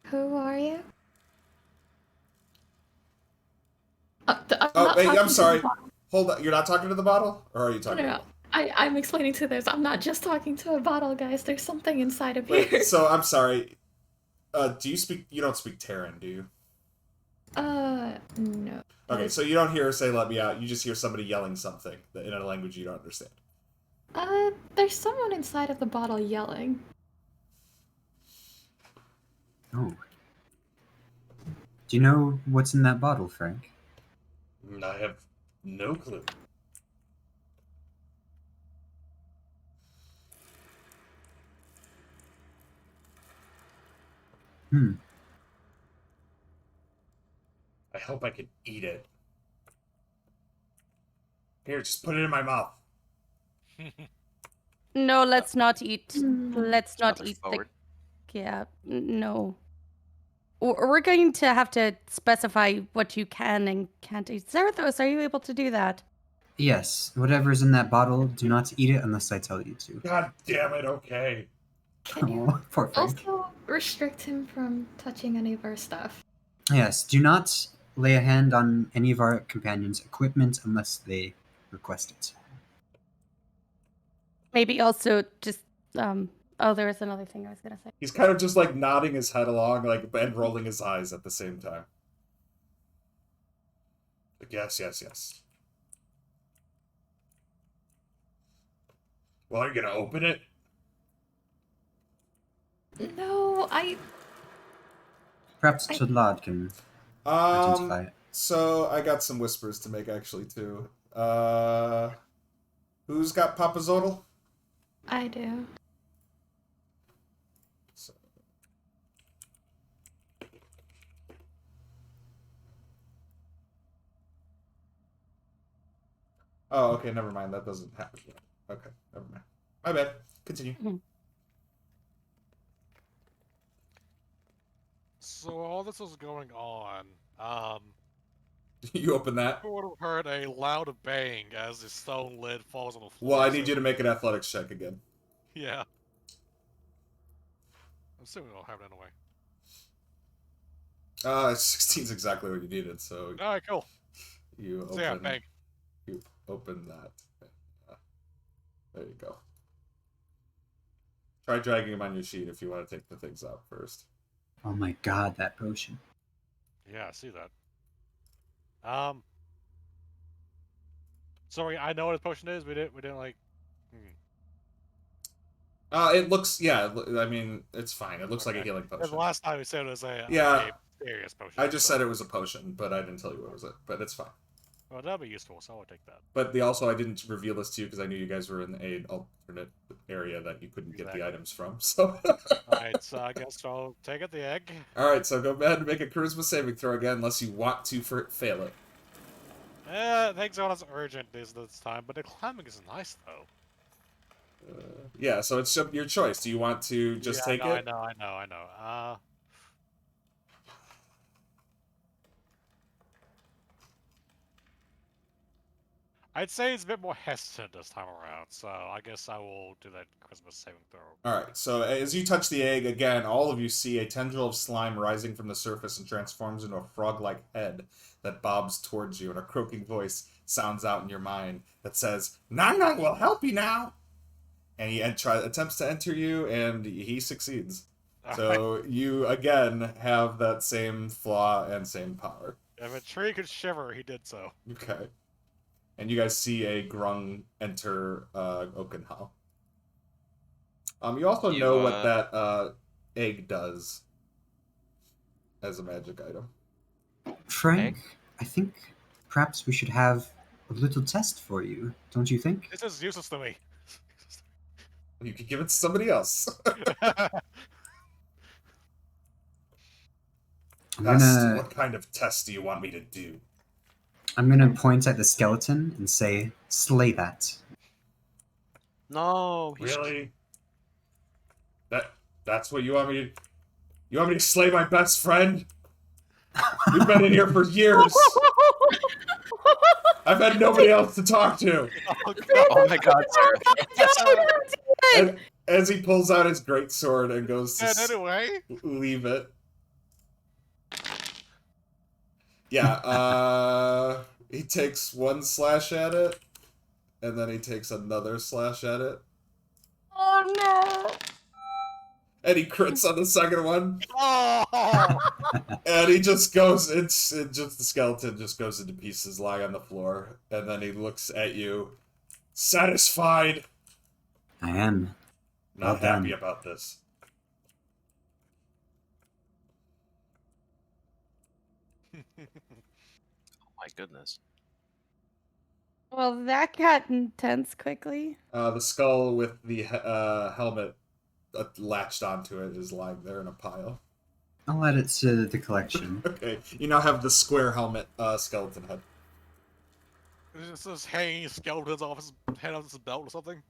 Who are you? Oh, wait, I'm sorry. Hold on. You're not talking to the bottle? Or are you talking No. to I'm explaining to this. I'm not just talking to a bottle, guys. There's something inside of Wait, here. so I'm sorry. You don't speak Terran, do you? No. Okay, so you don't hear her say "let me out." You just hear somebody yelling something in a language you don't understand. There's someone inside of the bottle yelling. Oh. Do you know what's in that bottle, Frank? I have no clue. I hope I can eat it. Here, just put it in my mouth. No, let's not eat. Mm. Let's not Another eat forward. Yeah, no. We're going to have to specify what you can and can't eat. Zarathos, are you able to do that? Yes, whatever's in that bottle, do not eat it unless I tell you to. God damn it, okay. Can you Oh, poor Frank. also restrict him from touching any of our stuff? Yes, do not lay a hand on any of our companions' equipment unless they request it. Maybe also just oh, there was another thing I was gonna say. He's kind of just like nodding his head along, like, and rolling his eyes at the same time. Yes. Well, are you gonna open it? No, Perhaps Tudlad can identify it. So I got some whispers to make actually too. Who's got Papa Zodal? I do. So. Oh, okay, never mind. That doesn't happen yet. Okay, never mind. My bad. Continue. So all this was going on. You open that. I would have heard a loud bang as the stone lid falls on the floor. Well, I need you to make an athletics check again. Yeah. I'm assuming we'll have it anyway. 16's exactly what you needed, so Alright, cool. you open, So yeah, bang. You open that. There you go. Try dragging them on your sheet if you want to take the things out first. Oh my god, that potion. Yeah, I see that. Sorry, I know what a potion is. We didn't like. It looks, yeah, I mean, it's fine. It looks like a healing potion. The last time we said it was a serious potion. I just said it was a potion, but I didn't tell you what was it. But it's fine. Well, that'd be useful, so I'll take that. But I didn't reveal this to you because I knew you guys were in an alternate area that you couldn't get the items from. So. Alright, so I guess I'll take it the egg. Alright, so go ahead and make a charisma saving throw again, unless you want to fail it. Things aren't as urgent this time, but the climbing is nice though. Yeah, so it's your choice. Do you want to just take it? I know. I'd say it's a bit more hesitant this time around, so I guess I will do that Christmas saving throw. Alright, so as you touch the egg, again, all of you see a tendril of slime rising from the surface and transforms into a frog-like head that bobs towards you, and a croaking voice sounds out in your mind that says, "Nang Nang will help you now!" And he attempts to enter you, and he succeeds. So you, again, have that same flaw and same power. If a tree could shiver, he did so. Okay. And you guys see a grung enter Oakenhall. You also know what that egg does as a magic item. Frank, I think perhaps we should have a little test for you, don't you think? This is useless to me. You could give it to somebody else. What kind of test do you want me to do? I'm gonna point at the skeleton and say, "Slay that." No. Really? That's what you want me to... You want me to slay my best friend? You've been in here for years. I've had nobody else to talk to. Oh my god, sir. As he pulls out his greatsword and goes to anyway, leave it. Yeah, he takes one slash at it, and then he takes another slash at it. Oh no! And he crits on the second one. oh, And he just goes, the skeleton just goes into pieces, lying on the floor. And then he looks at you, satisfied. I am. Not Well happy done. about this. Oh my goodness. Well, that got intense quickly. The skull with the helmet latched onto it is lying there in a pile. I'll add it to the collection. Okay, you now have the square helmet skeleton head. is this hanging skeletons off his head off his belt or something?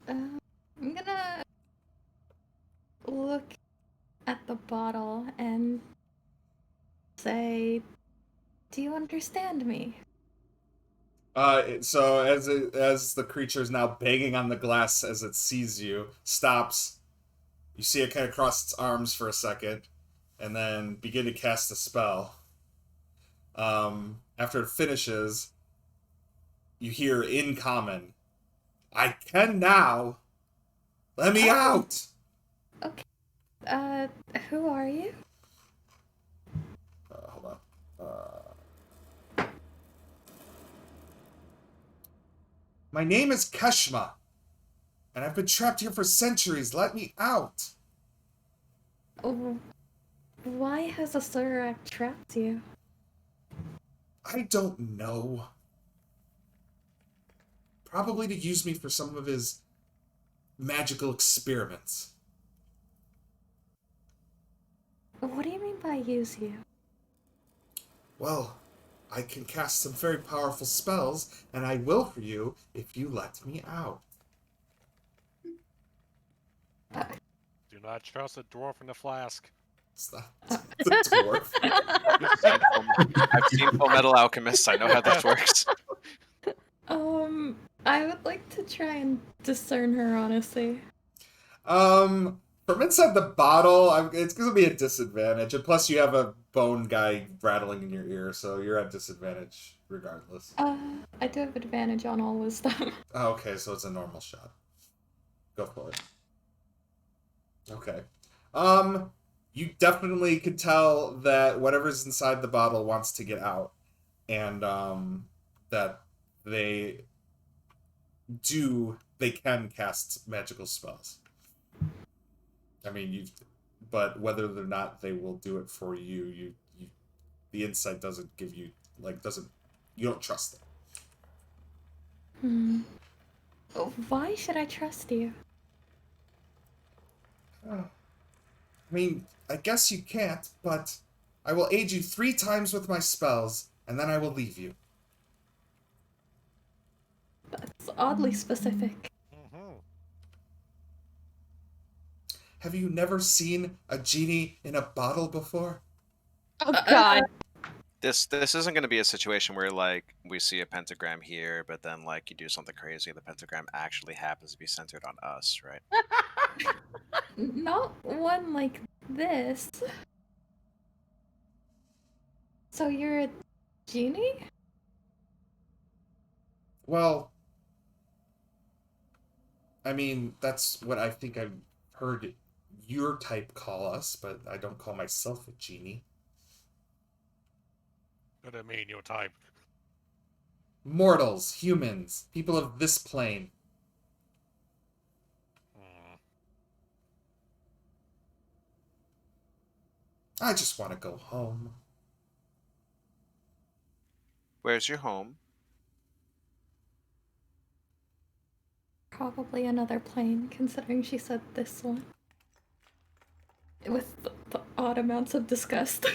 I'm gonna look at the bottle and say, "Do you understand me?" So as the creature is now banging on the glass as it sees you, stops. You see it kind of cross its arms for a second, and then begin to cast a spell. After it finishes, you hear in common, "I can now. Let me out." Okay. Who are you? Hold on. My name is Keshma, and I've been trapped here for centuries. Let me out. Oh, why has a Surak trapped you? I don't know. Probably to use me for some of his magical experiments. What do you mean by use you? Well, I can cast some very powerful spells, and I will for you if you let me out. Do not trust a dwarf in a flask. It's not the dwarf. I've seen Full Metal Alchemist. I know how this works. I would like to try and discern her, honestly. From inside the bottle, it's going to be a disadvantage. And plus, you have a bone guy rattling in your ear, so you're at disadvantage regardless. I do have advantage on all wisdom. Oh, okay, so it's a normal shot. Go for it. Okay. You definitely could tell that whatever's inside the bottle wants to get out, and that they can cast magical spells. I mean, but whether or not they will do it for you, the insight doesn't give you you don't trust them. Why should I trust you? I mean, I guess you can't, but I will aid you 3 times with my spells, and then I will leave you. That's oddly specific. Mm-hmm. Have you never seen a genie in a bottle before? Oh God. This isn't going to be a situation where like we see a pentagram here, but then like you do something crazy, the pentagram actually happens to be centered on us, right? Not one like this. So you're a genie? Well, I mean, that's what I think I've heard your type call us, but I don't call myself a genie. What do I mean, your type? Mortals, humans, people of this plane. Hmm. I just want to go home. Where's your home? Probably another plane, considering she said this one. With the odd amounts of disgust.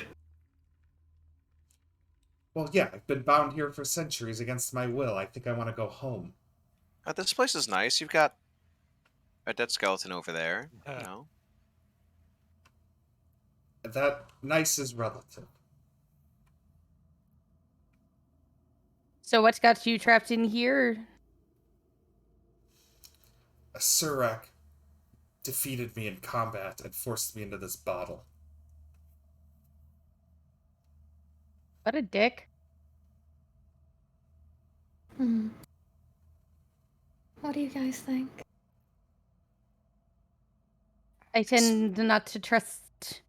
Well, yeah, I've been bound here for centuries against my will. I think I want to go home. This place is nice. You've got a dead skeleton over there. You Yeah. know. That nice is relative. So what's got you trapped in here? A Surak defeated me in combat and forced me into this bottle. What a dick. What do you guys think? I tend not to trust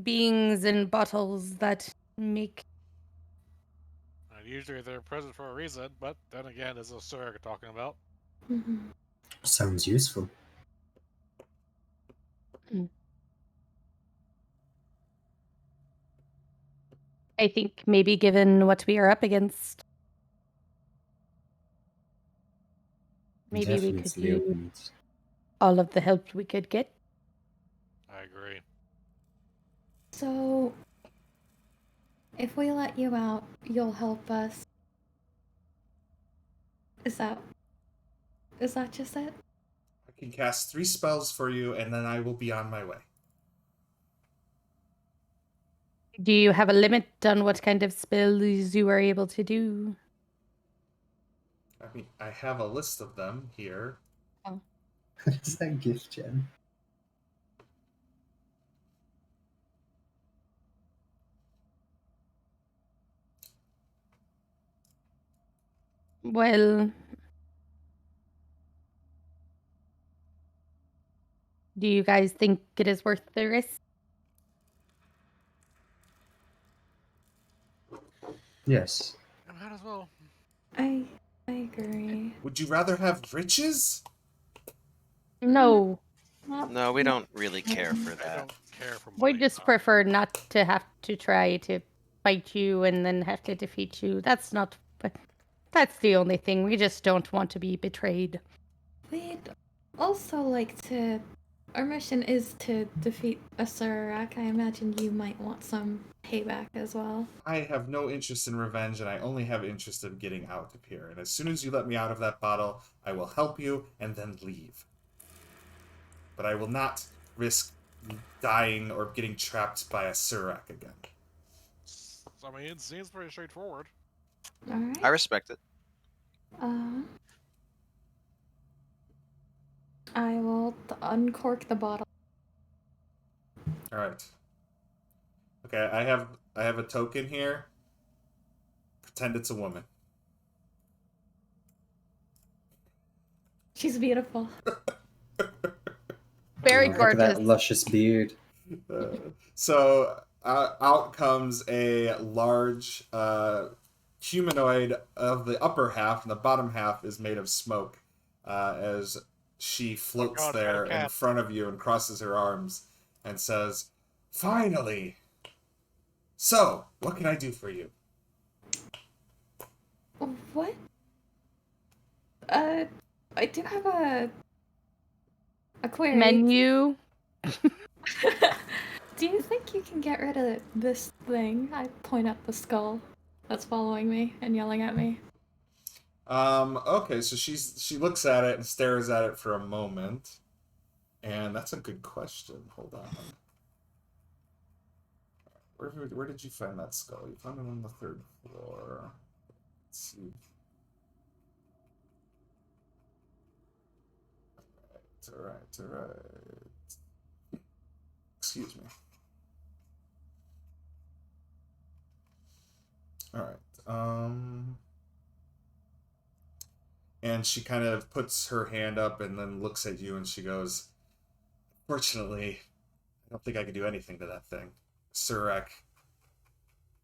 beings in bottles that make. Usually they're present for a reason, but then again, there's a Surg talking about. Sounds useful. I think maybe given what we are up against, maybe we could Definitely use open it. all of the help we could get. I agree. So, if we let you out, you'll help us. Is that just it? I can cast 3 spells for you, and then I will be on my way. Do you have a limit on what kind of spells you are able to do? I mean, I have a list of them here. What is that gift, Jen? Well, do you guys think it is worth the risk? Yes. I might as well. I agree. Would you rather have riches? No, No, we don't really care for I that. don't care for we money. just prefer not to have to try to fight you and then have to defeat you. That's not. That's the only thing. We just don't want to be betrayed. We'd also like to. Our mission is to defeat a Surak. I imagine you might want some payback as well. I have no interest in revenge, and I only have interest in getting out of here. And as soon as you let me out of that bottle, I will help you and then leave. But I will not risk dying or getting trapped by a Surak again. I mean, it seems pretty straightforward. I Alright. respect it. I will uncork the bottle. All right. Okay, I have a token here. Pretend it's a woman. She's beautiful. Very Look at gorgeous. that luscious beard. So out comes a large humanoid of the upper half, and the bottom half is made of smoke. As she floats God, there cat. in front of you and crosses her arms and says, "Finally! So, what can I do for you?" What? I do have a query. Menu. Do you think you can get rid of this thing? I point at the skull that's following me and yelling at me. Okay, so she looks at it and stares at it for a moment. And that's a good question. Hold on. Where did you find that skull? You found it on the 3rd floor. Let's see. Alright. Excuse me. Alright. And she kind of puts her hand up and then looks at you and she goes, "Fortunately, I don't think I can do anything to that thing. Surak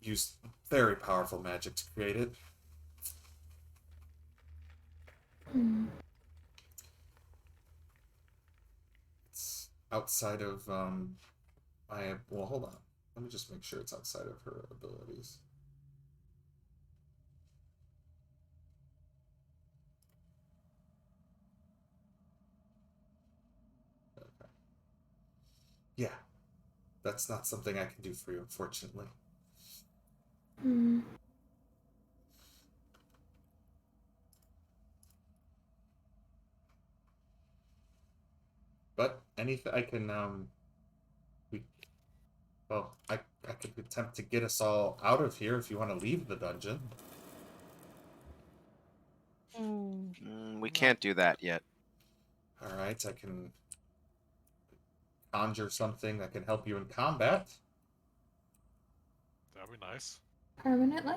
used very powerful magic to create it." It's outside of well, hold on. Let me just make sure it's outside of her abilities. Okay. Yeah. That's not something I can do for you, unfortunately. But anything I can I could attempt to get us all out of here if you want to leave the dungeon. We can't do that yet. All right, I can conjure something that can help you in combat. That'd be nice. Permanently?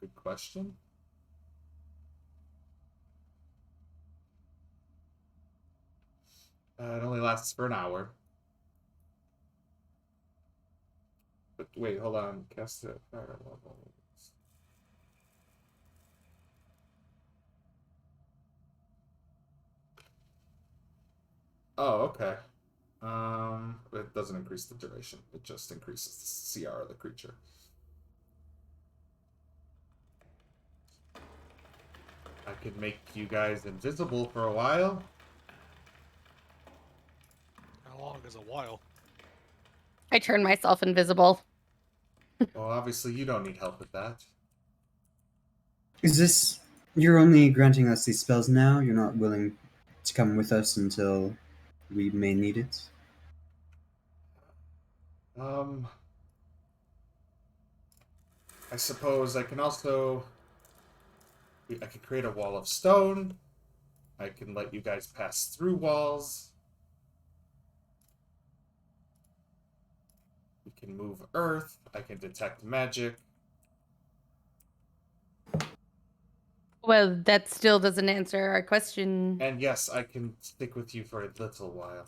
Good question. It only lasts for an hour. But wait, hold on. Cast it at higher levels. Oh, okay. It doesn't increase the duration. It just increases the CR of the creature. I could make you guys invisible for a while. How long is a while? I turn myself invisible. Well, obviously you don't need help with that. Is this... You're only granting us these spells now? You're not willing to come with us until we may need it? I suppose I can also... I could create a wall of stone. I can let you guys pass through walls. We can move earth. I can detect magic. Well, that still doesn't answer our question. And yes, I can stick with you for a little while.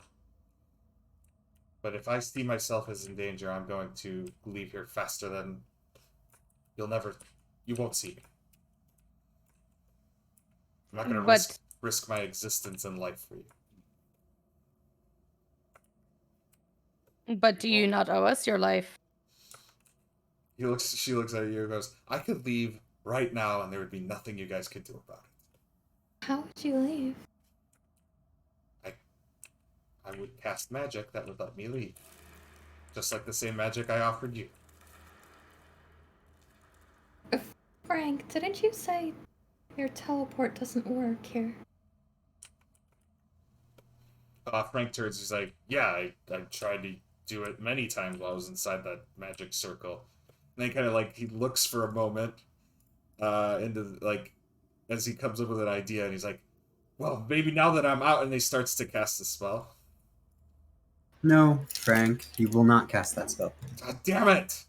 But if I see myself as in danger, I'm going to leave here faster than you won't see me. I'm not going to But risk my existence and life for you. but do you not owe us your life? She looks at you and goes, I could leave right now and there would be nothing you guys could do about it. How would you leave? I would cast magic that would let me leave. Just like the same magic I offered you. Frank, didn't you say your teleport doesn't work here? Frank turns, he's like, yeah, I tried to do it many times while I was inside that magic circle. And then kind of like, he looks for a moment, into, like, as he comes up with an idea, and he's like, well, maybe now that I'm out, and he starts to cast a spell. No, Frank, you will not cast that spell. God damn it!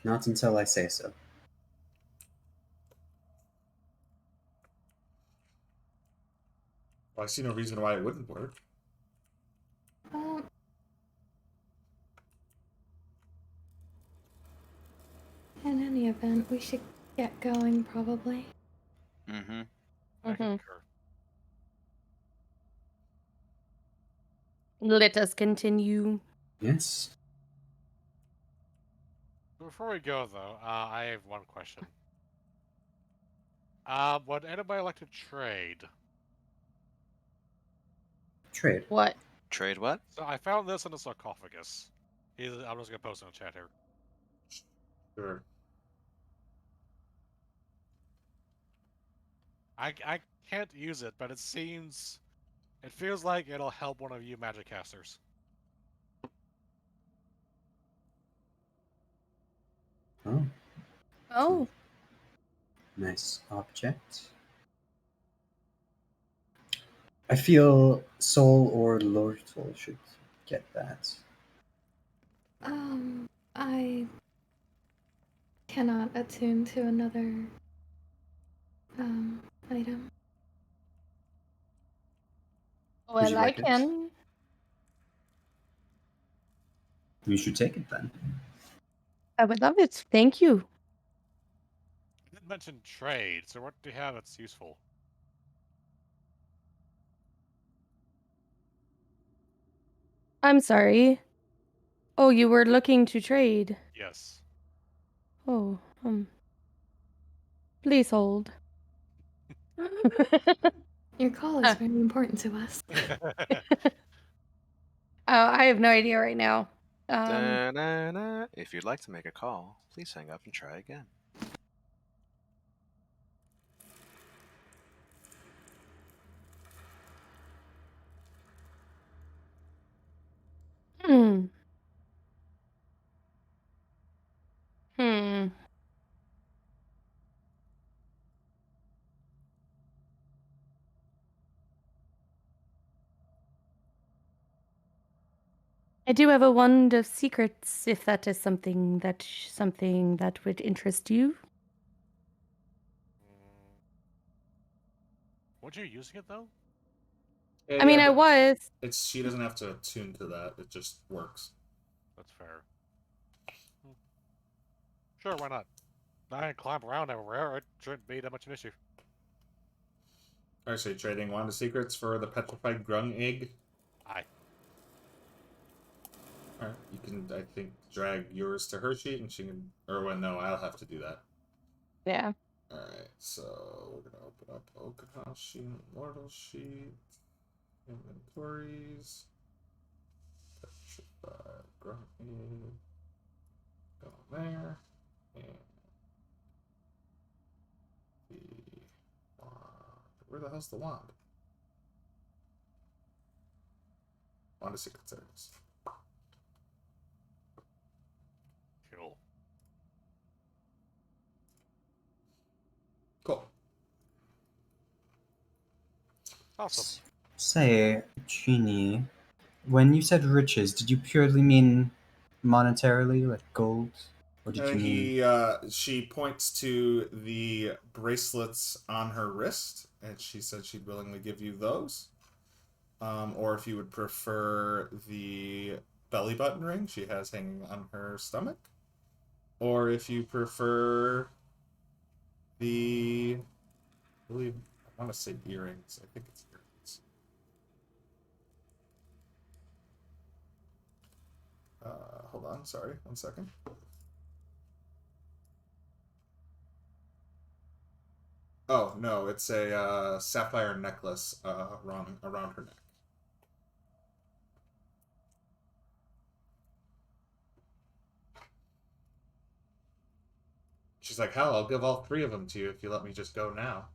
Not until I say so. Well, I see no reason why it wouldn't work. Um, in any event, we should get going, probably. Mm-hmm. I concur. Let us continue. Yes. Before we go, though, I have one question. Would anybody like to trade? Trade. What? Trade what? So I found this in a sarcophagus. I'm just gonna post it in the chat here. Sure. I can't use it, but it feels like it'll help one of you magic casters. Oh, Oh, nice object. I feel Soul or Lortal should get that. I cannot attune to another, item. Would you well, I like it? can. You should take it then. I would love it. Thank you. You didn't mention trade, so what do you have that's useful? I'm sorry. Oh, you were looking to trade. Yes. Oh, please hold. Your call is very important to us. I have no idea right now. Da-na-na. If you'd like to make a call, please hang up and try again. Hmm. Hmm. I do have a wand of secrets, if that is something that would interest you. Weren't you using it though? I mean, I but was. she doesn't have to attune to that. It just works. That's fair. Sure, why not? I can climb around everywhere. It shouldn't be that much of an issue. Actually, trading Wand of Secrets for the Petrified Grung Egg. Aye. Alright, you can, I think, drag yours to her sheet, and she can... Or, well, no, I'll have to do that. Yeah. Alright, so we're going to open up Oakenhouse sheet, Mortal sheet, inventories, Petrified Grung Egg, go there, and the wand. Where the hell's the wand? Wand of Secrets, there it is. Cool. Cool. Awesome. Say, Genie, when you said riches, did you purely mean monetarily, like gold? Or did you mean... She points to the bracelets on her wrist, and she said she'd willingly give you those. or if you would prefer the belly button ring she has hanging on her stomach, or if you prefer the, I believe, I want to say earrings. I think it's earrings. Hold on, sorry, 1 second. Oh no, it's a sapphire necklace around her neck. She's like, hell, I'll give all 3 of them to you if you let me just go now.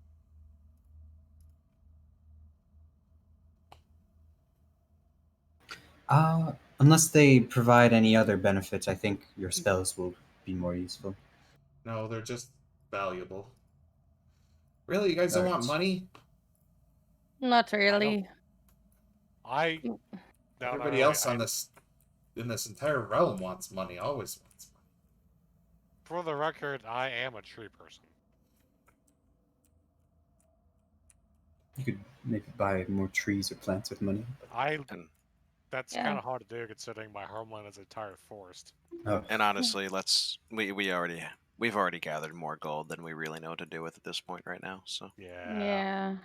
Unless they provide any other benefits, I think your spells will be more useful. No, they're just valuable. Really, you guys don't want money? Not really. I no, not Everybody really. else on this in this entire realm wants money. Always wants money. For the record, I am a tree person. You could maybe buy more trees or plants with money. That's Yeah. kind of hard to do considering my homeland is an entire forest. Oh, And honestly, we've already gathered more gold than we really know what to do with at this point right now. So Yeah. Yeah.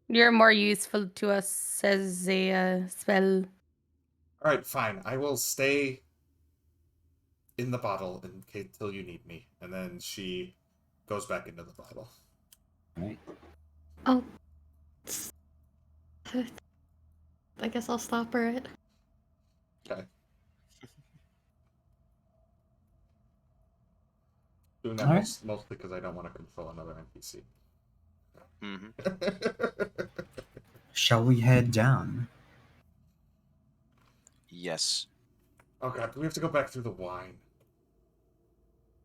You're more useful to us as a spell. All right, fine. I will stay in the bottle until you need me, and then she goes back into the bottle. right. Oh. I guess I'll stop her it. Okay. Doing that All right. mostly because I don't want to control another NPC. Shall we head down? yes, Oh god, do we have to go back through the wine?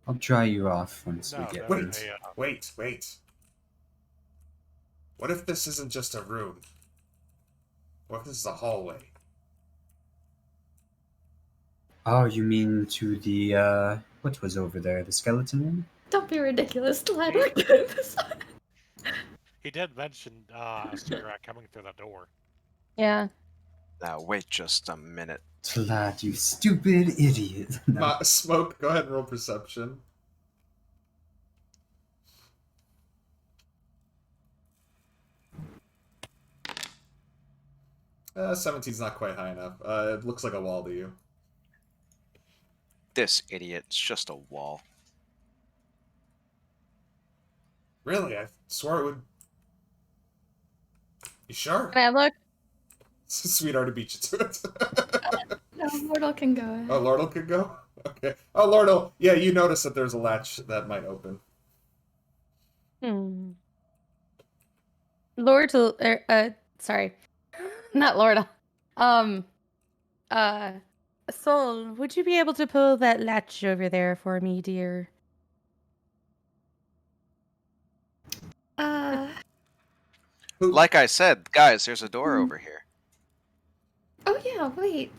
I'll dry you off once we No, get no, there. Wait. What if this isn't just a room? What if this is a hallway? Oh, you mean to the, what was over there? The skeleton room? Don't be ridiculous, lad. We're doing this. He did mention a cigarette coming through the door. Yeah. now wait just a minute. Tlad, you stupid idiot. No. Smoke, go ahead and roll perception. Uh, 17's not quite high enough. It looks like a wall to you. This idiot's just a wall. Really? I swore it would... You sure? Can I look? Sweet already beat you to it. No, Mortal can go ahead. Oh, Lordle could go? Okay. Oh, Lordle, yeah, you notice that there's a latch that might open. Lordle, sorry. Not Lordle. Soul, would you be able to pull that latch over there for me, dear? Like I said, guys, there's a door over here. Oh yeah, wait.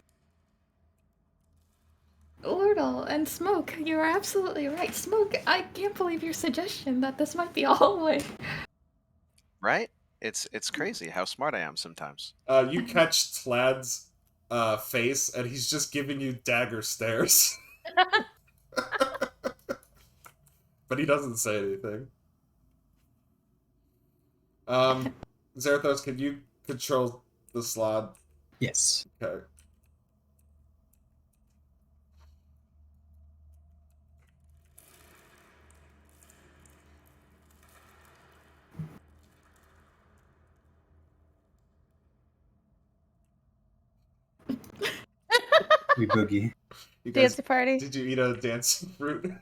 Lordle and Smoke, you're absolutely right. Smoke, I can't believe your suggestion that this might be a hallway. Right? It's crazy how smart I am sometimes. You catch Tlad's face, and he's just giving you dagger stares. But he doesn't say anything. Zarathos, can you control the slot? Yes. Okay. We boogie. You guys, Dance party. did you eat a dancing fruit?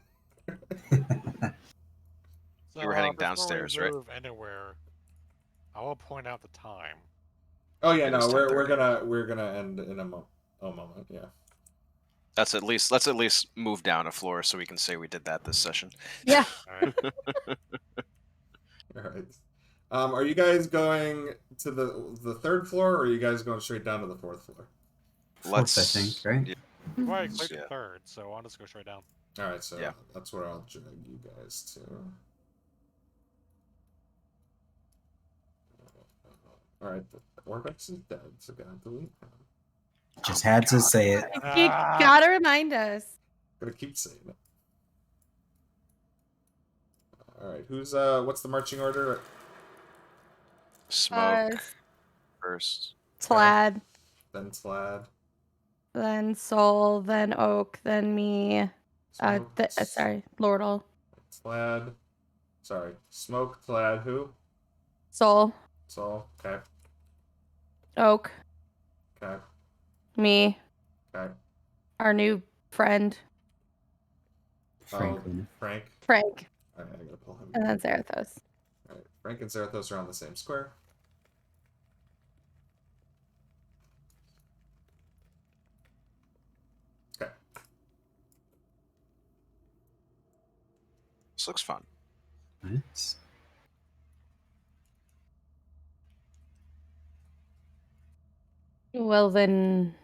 So, You were heading before downstairs, we right? move anywhere, I will point out the time. Oh yeah, It no, is we're 10:30. gonna end in a moment. Yeah. Let's at least move down a floor so we can say we did that this session. Yeah. All right. All right. Are you guys going to the third floor, or are you guys going straight down to the fourth floor? Fourth, I think, right? Yeah, Well, I clicked Yeah. third, so I'll just go straight down. All right, so Yeah. that's where I'll drag you guys to. Alright, Orbex is dead, so gotta delete him. Just had to say it. You gotta remind us. Gotta keep saying it. Alright, what's the marching order? Smoke first. Tlad, Then Tlad. then Soul, then Oak, then me. Smoke, Sorry, Lordal. Tlad. Sorry. Smoke, Tlad, who? Soul, Sol. Okay. Oak, Okay. me, Okay. our new friend, Franklin. Frank. Frank, I gotta pull him. and then Zarathos. Alright, Frank and Zarathos are on the same square. Okay. This looks fun. Nice. Well then.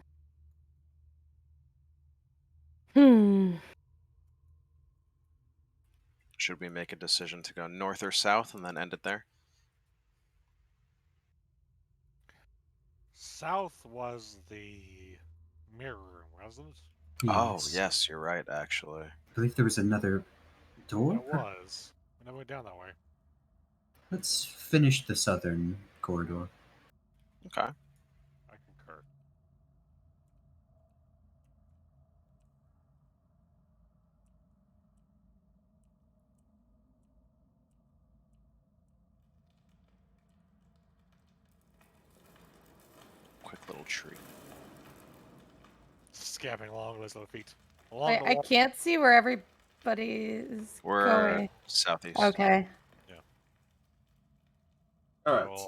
Should we make a decision to go north or south and then end it there? South was the mirror room, wasn't it? Oh, Yes. yes, you're right, actually. I believe there was another door. It was. I never went down that way. Let's finish the southern corridor. Okay. I concur. Quick little tree. Scabbing along with those feet. I can't see where everybody is We're going. southeast. Okay. Alright.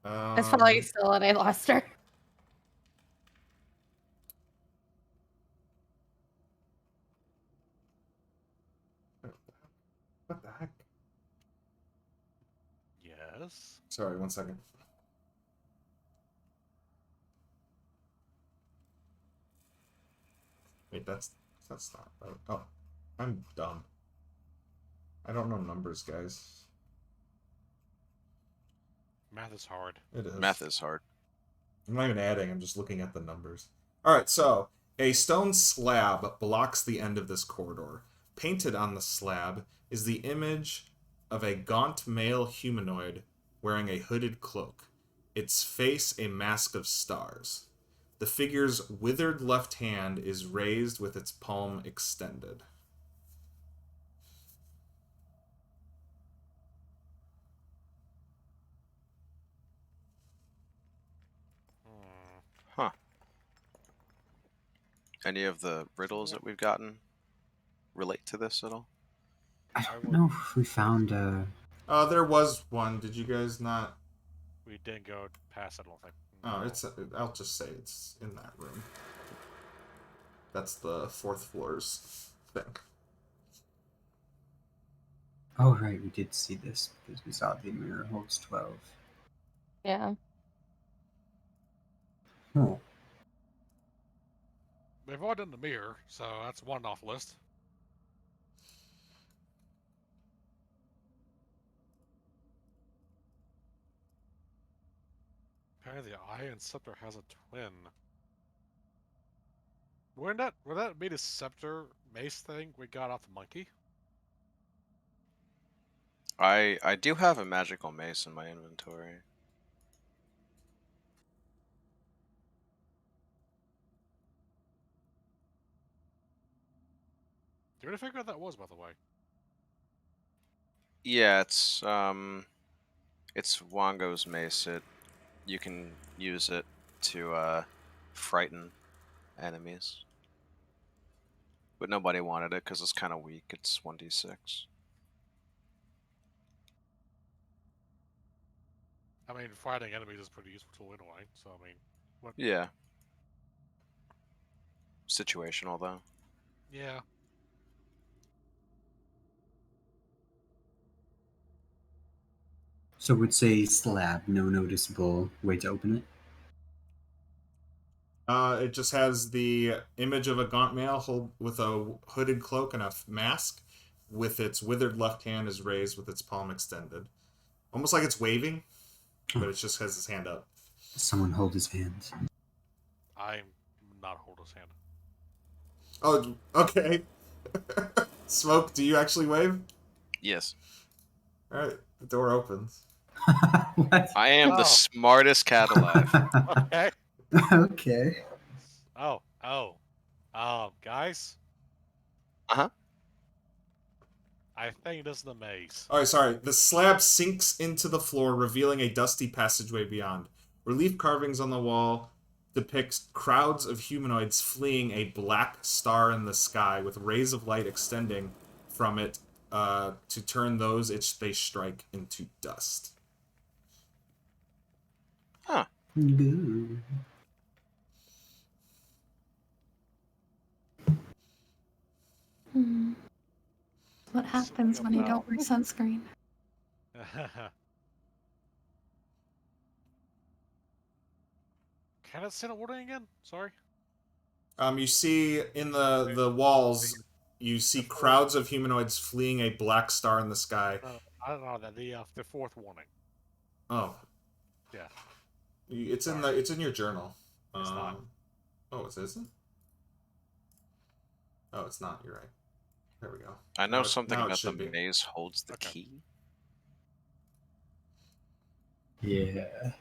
I was following still and I lost her. What the heck? Yes. Sorry, 1 second. Wait, that's not right. Oh, I'm dumb. I don't know numbers, guys. Math is hard. It is. Math is hard. I'm not even adding, I'm just looking at the numbers. Alright, so a stone slab blocks the end of this corridor. Painted on the slab is the image of a gaunt male humanoid wearing a hooded cloak. Its face a mask of stars. The figure's withered left hand is raised with its palm extended. Huh. Any of the riddles that we've gotten relate to this at all? I don't know if we found There was one. Did you guys not? We didn't go past it, I don't think. Oh, I'll just say it's in that room. That's the 4th floor's thing. Oh, right, we did see this because we saw the mirror holds 12. Yeah. Oh. We've all done the mirror, so that's one off list. Apparently the Iron Scepter has a twin. Would that be the Scepter mace thing we got off the monkey? I do have a magical mace in my inventory. Do you want to figure out what that was, by the way? Yeah, it's Wango's mace. You can use it to frighten enemies. But nobody wanted it because it's kind of weak. It's 1d6. I mean, fighting enemies is pretty useful tool anyway, so I mean... What... Yeah. Situational, though. Yeah. So would say slab, no noticeable way to open it? It just has the image of a gaunt male with a hooded cloak and a mask, with its withered left hand is raised with its palm extended. Almost like it's waving. but it just has his hand up. Someone hold his hand. I'm not hold his hand. Oh, okay. Smoke, do you actually wave? Yes. Alright, the door opens. What? I am the Oh. smartest cat alive. Okay. Okay. Guys, Uh-huh. I think this is the maze. Alright, sorry. The slab sinks into the floor, revealing a dusty passageway beyond. Relief carvings on the wall depicts crowds of humanoids fleeing a black star in the sky, with rays of light extending from it to turn those they strike into dust. Huh. Boo. Hmm. What happens when you don't wear sunscreen? Can I say the wording again? Sorry. You see in the walls, you see crowds of humanoids fleeing a black star in the sky. I don't know that the fourth warning. Oh, Yeah. it's in your journal. It's not. Oh, it isn't. Oh, it's not. You're right. There we go. I know Now something it about the should be. maze holds the Okay. key. Yeah.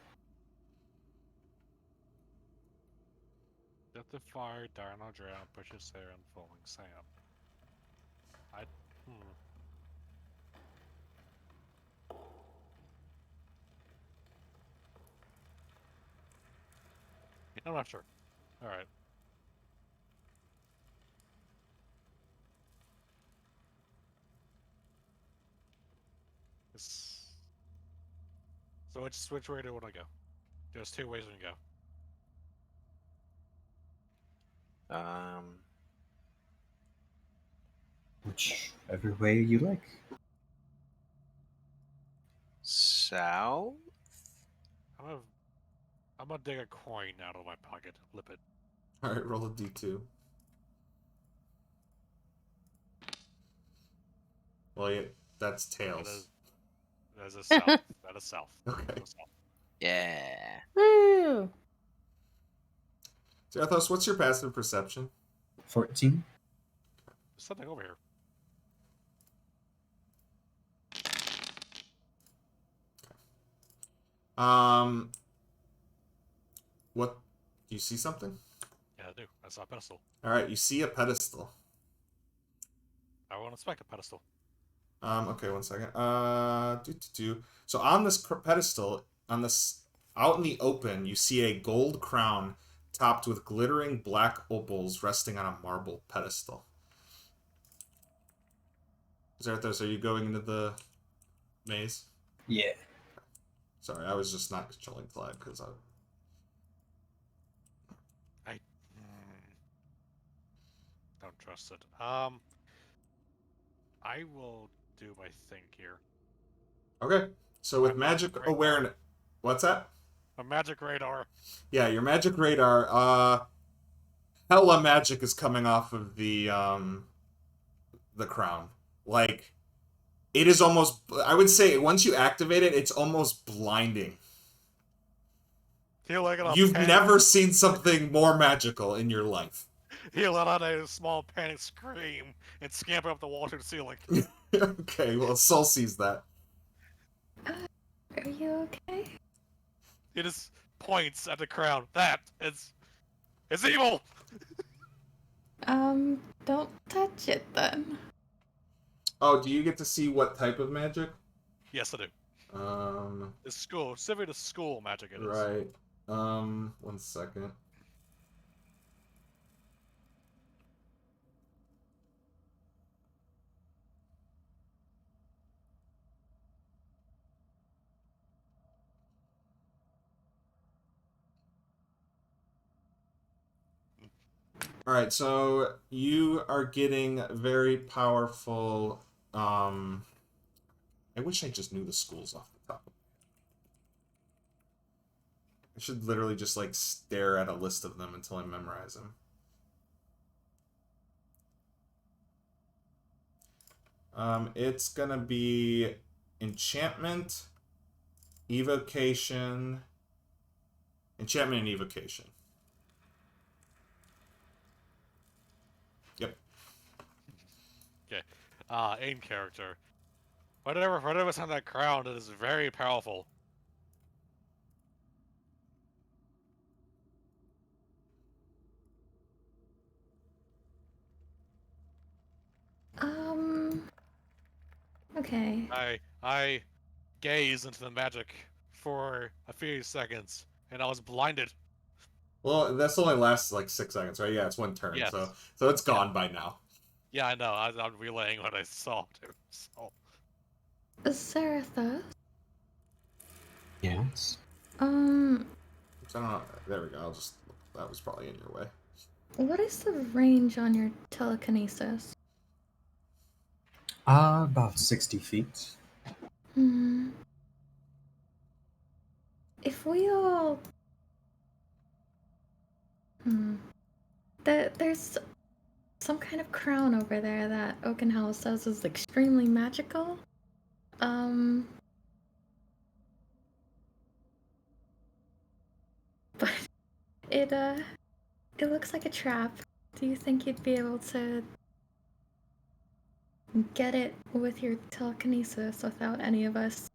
Set the fire, down or drown, pushes there and falling sand. I'm not sure. Alright. So which way do I want to go? There's two ways we can go. Whichever way you like. South? I'm gonna dig a coin out of my pocket, flip it. Alright, roll a d2. Well, yeah, that's tails. That is a south. That is south. Okay. That is south. Yeah. Woo! Zarathos, what's your passive perception? 14. There's something over here. What? Do you see something? Yeah, I do. I saw a pedestal. Alright, you see a pedestal. I won't inspect a pedestal. Okay, one second. So on this pedestal, out in the open, you see a gold crown topped with glittering black opals resting on a marble pedestal. Zarathos, are you going into the maze? Yeah. Sorry, I was just not controlling Clyde because Don't trust it. I will do my thing here. Okay, so with My magic radar. awareness... What's that? A magic radar. Yeah, your magic radar, hella magic is coming off of the crown. Like, it is almost... I would say, once you activate it, it's almost blinding. He'll let out You've panic. never seen something more magical in your life. He'll let out a small panic scream and scamper up the wall to the ceiling. Okay, well, Soul sees that. Are you okay? He just points at the crown. It's evil! Don't touch it then. Oh, do you get to see what type of magic? Yes, I do. It's school. Similar to school magic it is. Right. 1 second. Alright, so you are getting very powerful, I wish I just knew the schools off the top. I should literally just, like, stare at a list of them until I memorize them. It's gonna be enchantment, Evocation. Enchantment and Evocation. Yep. Okay. In character. Whatever's on that crown is very powerful. Okay. I gazed into the magic for a few seconds, and I was blinded. Well, this only lasts like 6 seconds, right? Yeah, it's one turn, Yes. so it's gone by now. Yeah, I know. I'm relaying what I saw too. So. Zarathos. Yes. So I don't know. There we go. That was probably in your way. What is the range on your telekinesis? About 60 feet. If we all... There's some kind of crown over there that Oakenhouse says is extremely magical. But it looks like a trap. Do you think you'd be able to get it with your telekinesis without any of us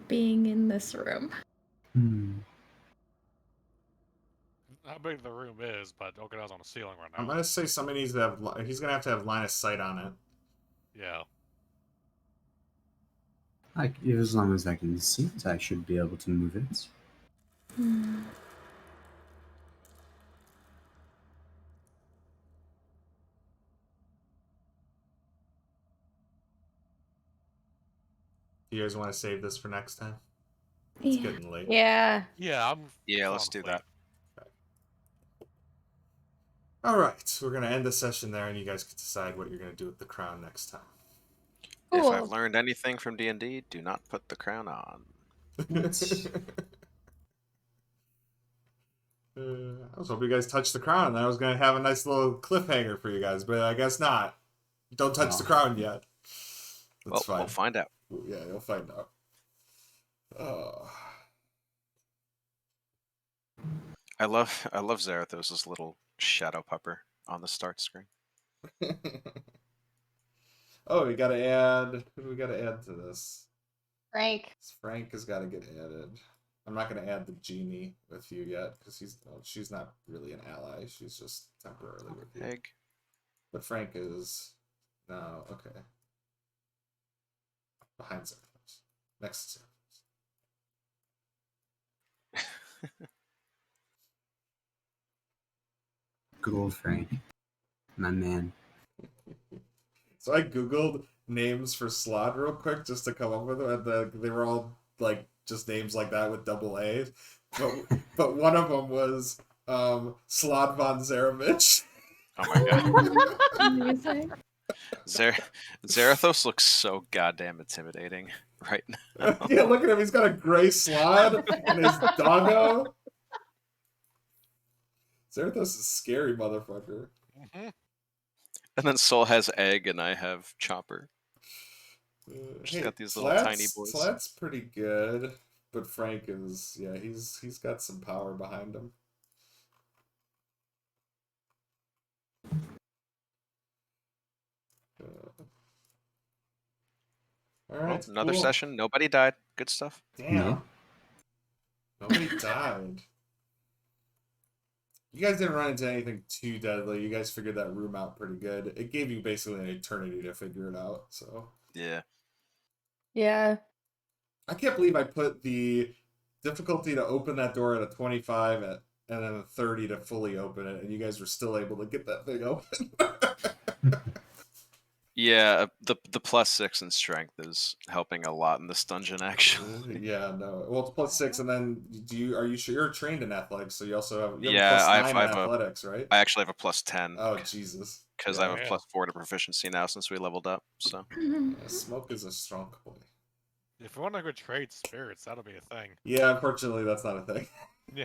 being in this room? How big the room is, but Okinawa's on the ceiling right now. I'm gonna say somebody needs to have. He's gonna have to have line of sight on it. Yeah. As long as I can see it, I should be able to move it. Do you guys want to save this for next time? It's getting late. Yeah. Yeah, let's do that. All right, we're gonna end the session there, and you guys can decide what you're gonna do with the crown next time. If Cool. I've learned anything from D&D, do not put the crown on. I was hoping you guys touched the crown, and I was gonna have a nice little cliffhanger for you guys, but I guess not. Don't touch the crown yet. That's fine. We'll find out. Yeah, you'll find out. I love Zarathos' little shadow pupper on the start screen. Oh, we gotta add. Who do we gotta add to this? Frank. Frank has got to get added. I'm not gonna add the genie with you yet because she's not really an ally. She's just temporarily with you. Egg. But Frank is no okay. Behind Zarathos. Next to Zarathos. Good old Frank. My man. So I googled names for Slod real quick just to come up with them, and they were all like just names like that with double A's. But one of them was Slod von Zarovich. Oh my god. Amazing. Zarathos looks so goddamn intimidating right now. Yeah, look at him. He's got a gray Slod and his doggo. Zarathos is a scary motherfucker. Mm-hmm. And then Soul has Egg, and I have Chopper. She's got these little tiny boys. Slat's pretty good, but Frank is he's got some power behind him. All right, Well, another cool. session. Nobody died. Good stuff. Damn. No. Nobody died. You guys didn't run into anything too deadly. You guys figured that room out pretty good. It gave you basically an eternity to figure it out. So Yeah. Yeah. I can't believe I put the difficulty to open that door at a 25 and then a 30 to fully open it, and you guys were still able to get that thing open. Yeah, the +6 in strength is helping a lot in this dungeon, actually. Yeah, no. Well, it's +6, and then are you sure you're trained in athletics? So you also have Yeah, +9 I in have athletics, right? I actually have a +10 Oh Jesus! because Yeah. I have a +4 to proficiency now since we leveled up. So Yeah, smoke is a strong boy. If you want to go trade spirits, that'll be a thing. Yeah, unfortunately, that's not a thing. Yeah.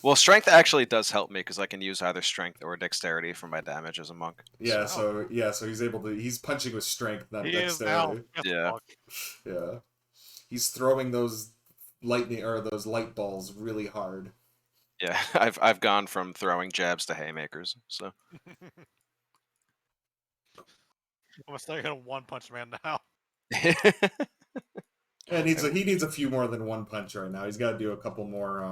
Well, strength actually does help me because I can use either strength or dexterity for my damage as a monk. Yeah, so he's able to. He's punching with strength, not He is now dexterity. fifth Yeah. monk. Yeah, he's throwing those lightning or those light balls really hard. Yeah, I've gone from throwing jabs to haymakers. So I'm staying on One Punch Man now. Yeah, he needs a few more than one punch right now. He's got to do a couple more.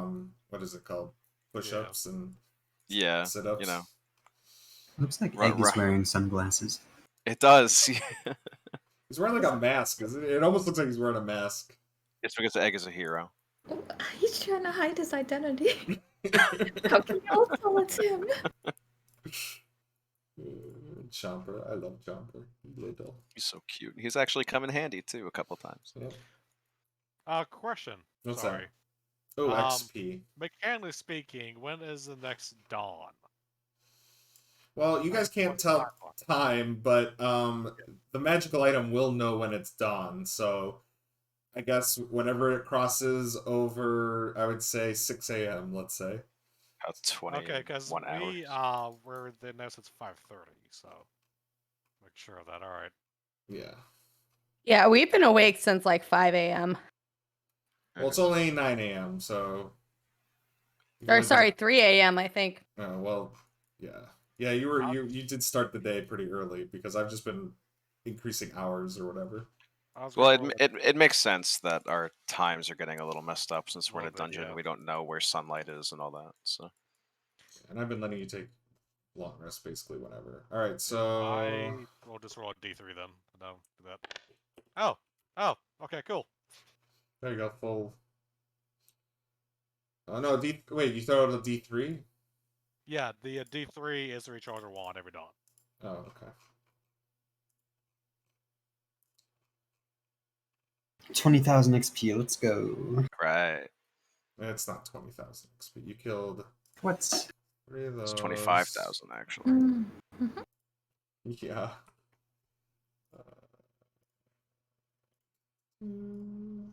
What is it called? Push-ups and yeah, sit-ups. you know, Looks like Right, Egg is right. wearing sunglasses. it does. He's wearing like a mask. It almost looks like he's wearing a mask. It's because Egg is a hero. He's trying to hide his identity. How can you all tell it's him? Chomper, I love Chomper. Little. He's so cute. He's actually come in handy too a couple times. Yep. Question. What's Sorry. that? Oh, Um, XP. Mechanically speaking, when is the next dawn? Well, you guys can't tell time, but the magical item will know when it's dawn. So I guess whenever it crosses over, I would say 6 a.m. Let's say. About 21 Okay, because hours. we we're the announced it's 5:30, so make sure of that. All right. Yeah. Yeah, we've been awake since like 5 a.m. Well, it's only 9 a.m. So. you've Or only sorry, been- 3 a.m. I think. Oh, well, yeah. Yeah, you did start the day pretty early because I've just been increasing hours or whatever. Well, it makes sense that our times are getting a little messed up since we're in a Little bit, dungeon. yeah. We don't know where sunlight is and all that. So And I've been letting you take long rest basically whenever. All right, so I will just roll a D3 then. No, do that. Oh, okay, cool. there you go, full. Oh no, wait, you throw out a D3? Yeah, the D3 is the recharger wand every dawn. Oh, okay. 20,000 XP. Let's go. right, It's not 20,000 XP. You killed What? 3 of those. it's 25,000 actually. Mm-hmm. Yeah. Hmm.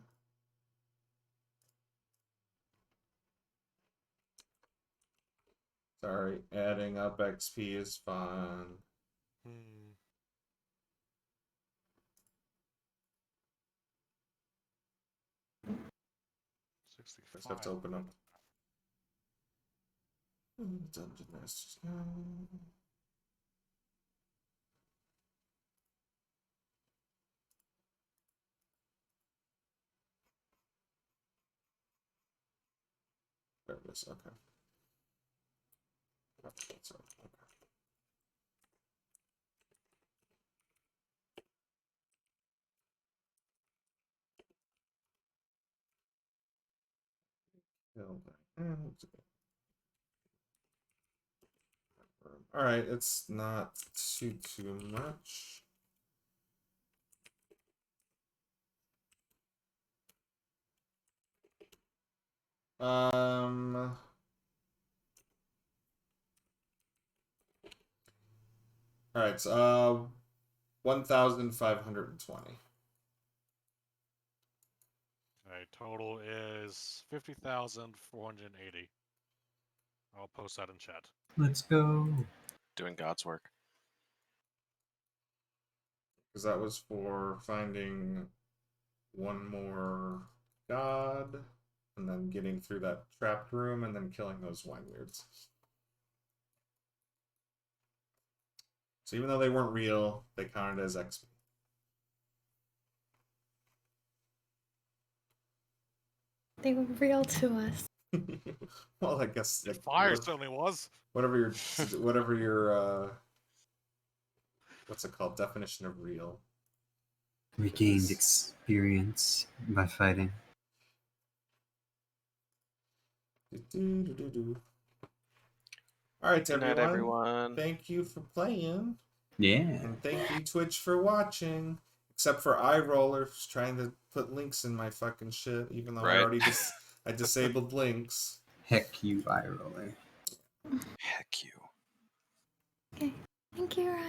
Sorry, adding up XP is fun. Hmm. Just have to open up. Dungeon Master's Guide. There it is, okay. That's right, okay. All right, it's not too much. All right, so 1,520. Okay, total is 50,480. I'll post that in chat. Let's go. Doing God's work. Because that was for finding one more god, and then getting through that trapped room, and then killing those wine weirds. So even though they weren't real, they counted as XP. They were real to us. Well, I guess The fire certainly was. whatever your what's it called? Definition of real. We gained experience by fighting. All right, Good night, everyone. Thank you for playing. Yeah. And thank you, Twitch, for watching. Except for iRollers trying to put links in my fucking shit, even though I already I disabled links. Heck you, iRoller. Heck you. Okay. Thank you, Ryan.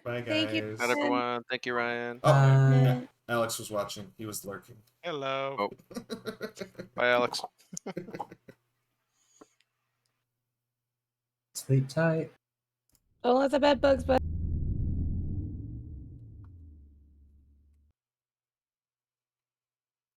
Bye, guys. Thank you. Good night, everyone. Thank you, Ryan. Oh, Alex was watching. He was lurking. Hello. Oh. Bye, Alex. Sleep tight. Don't let the bed bugs bite.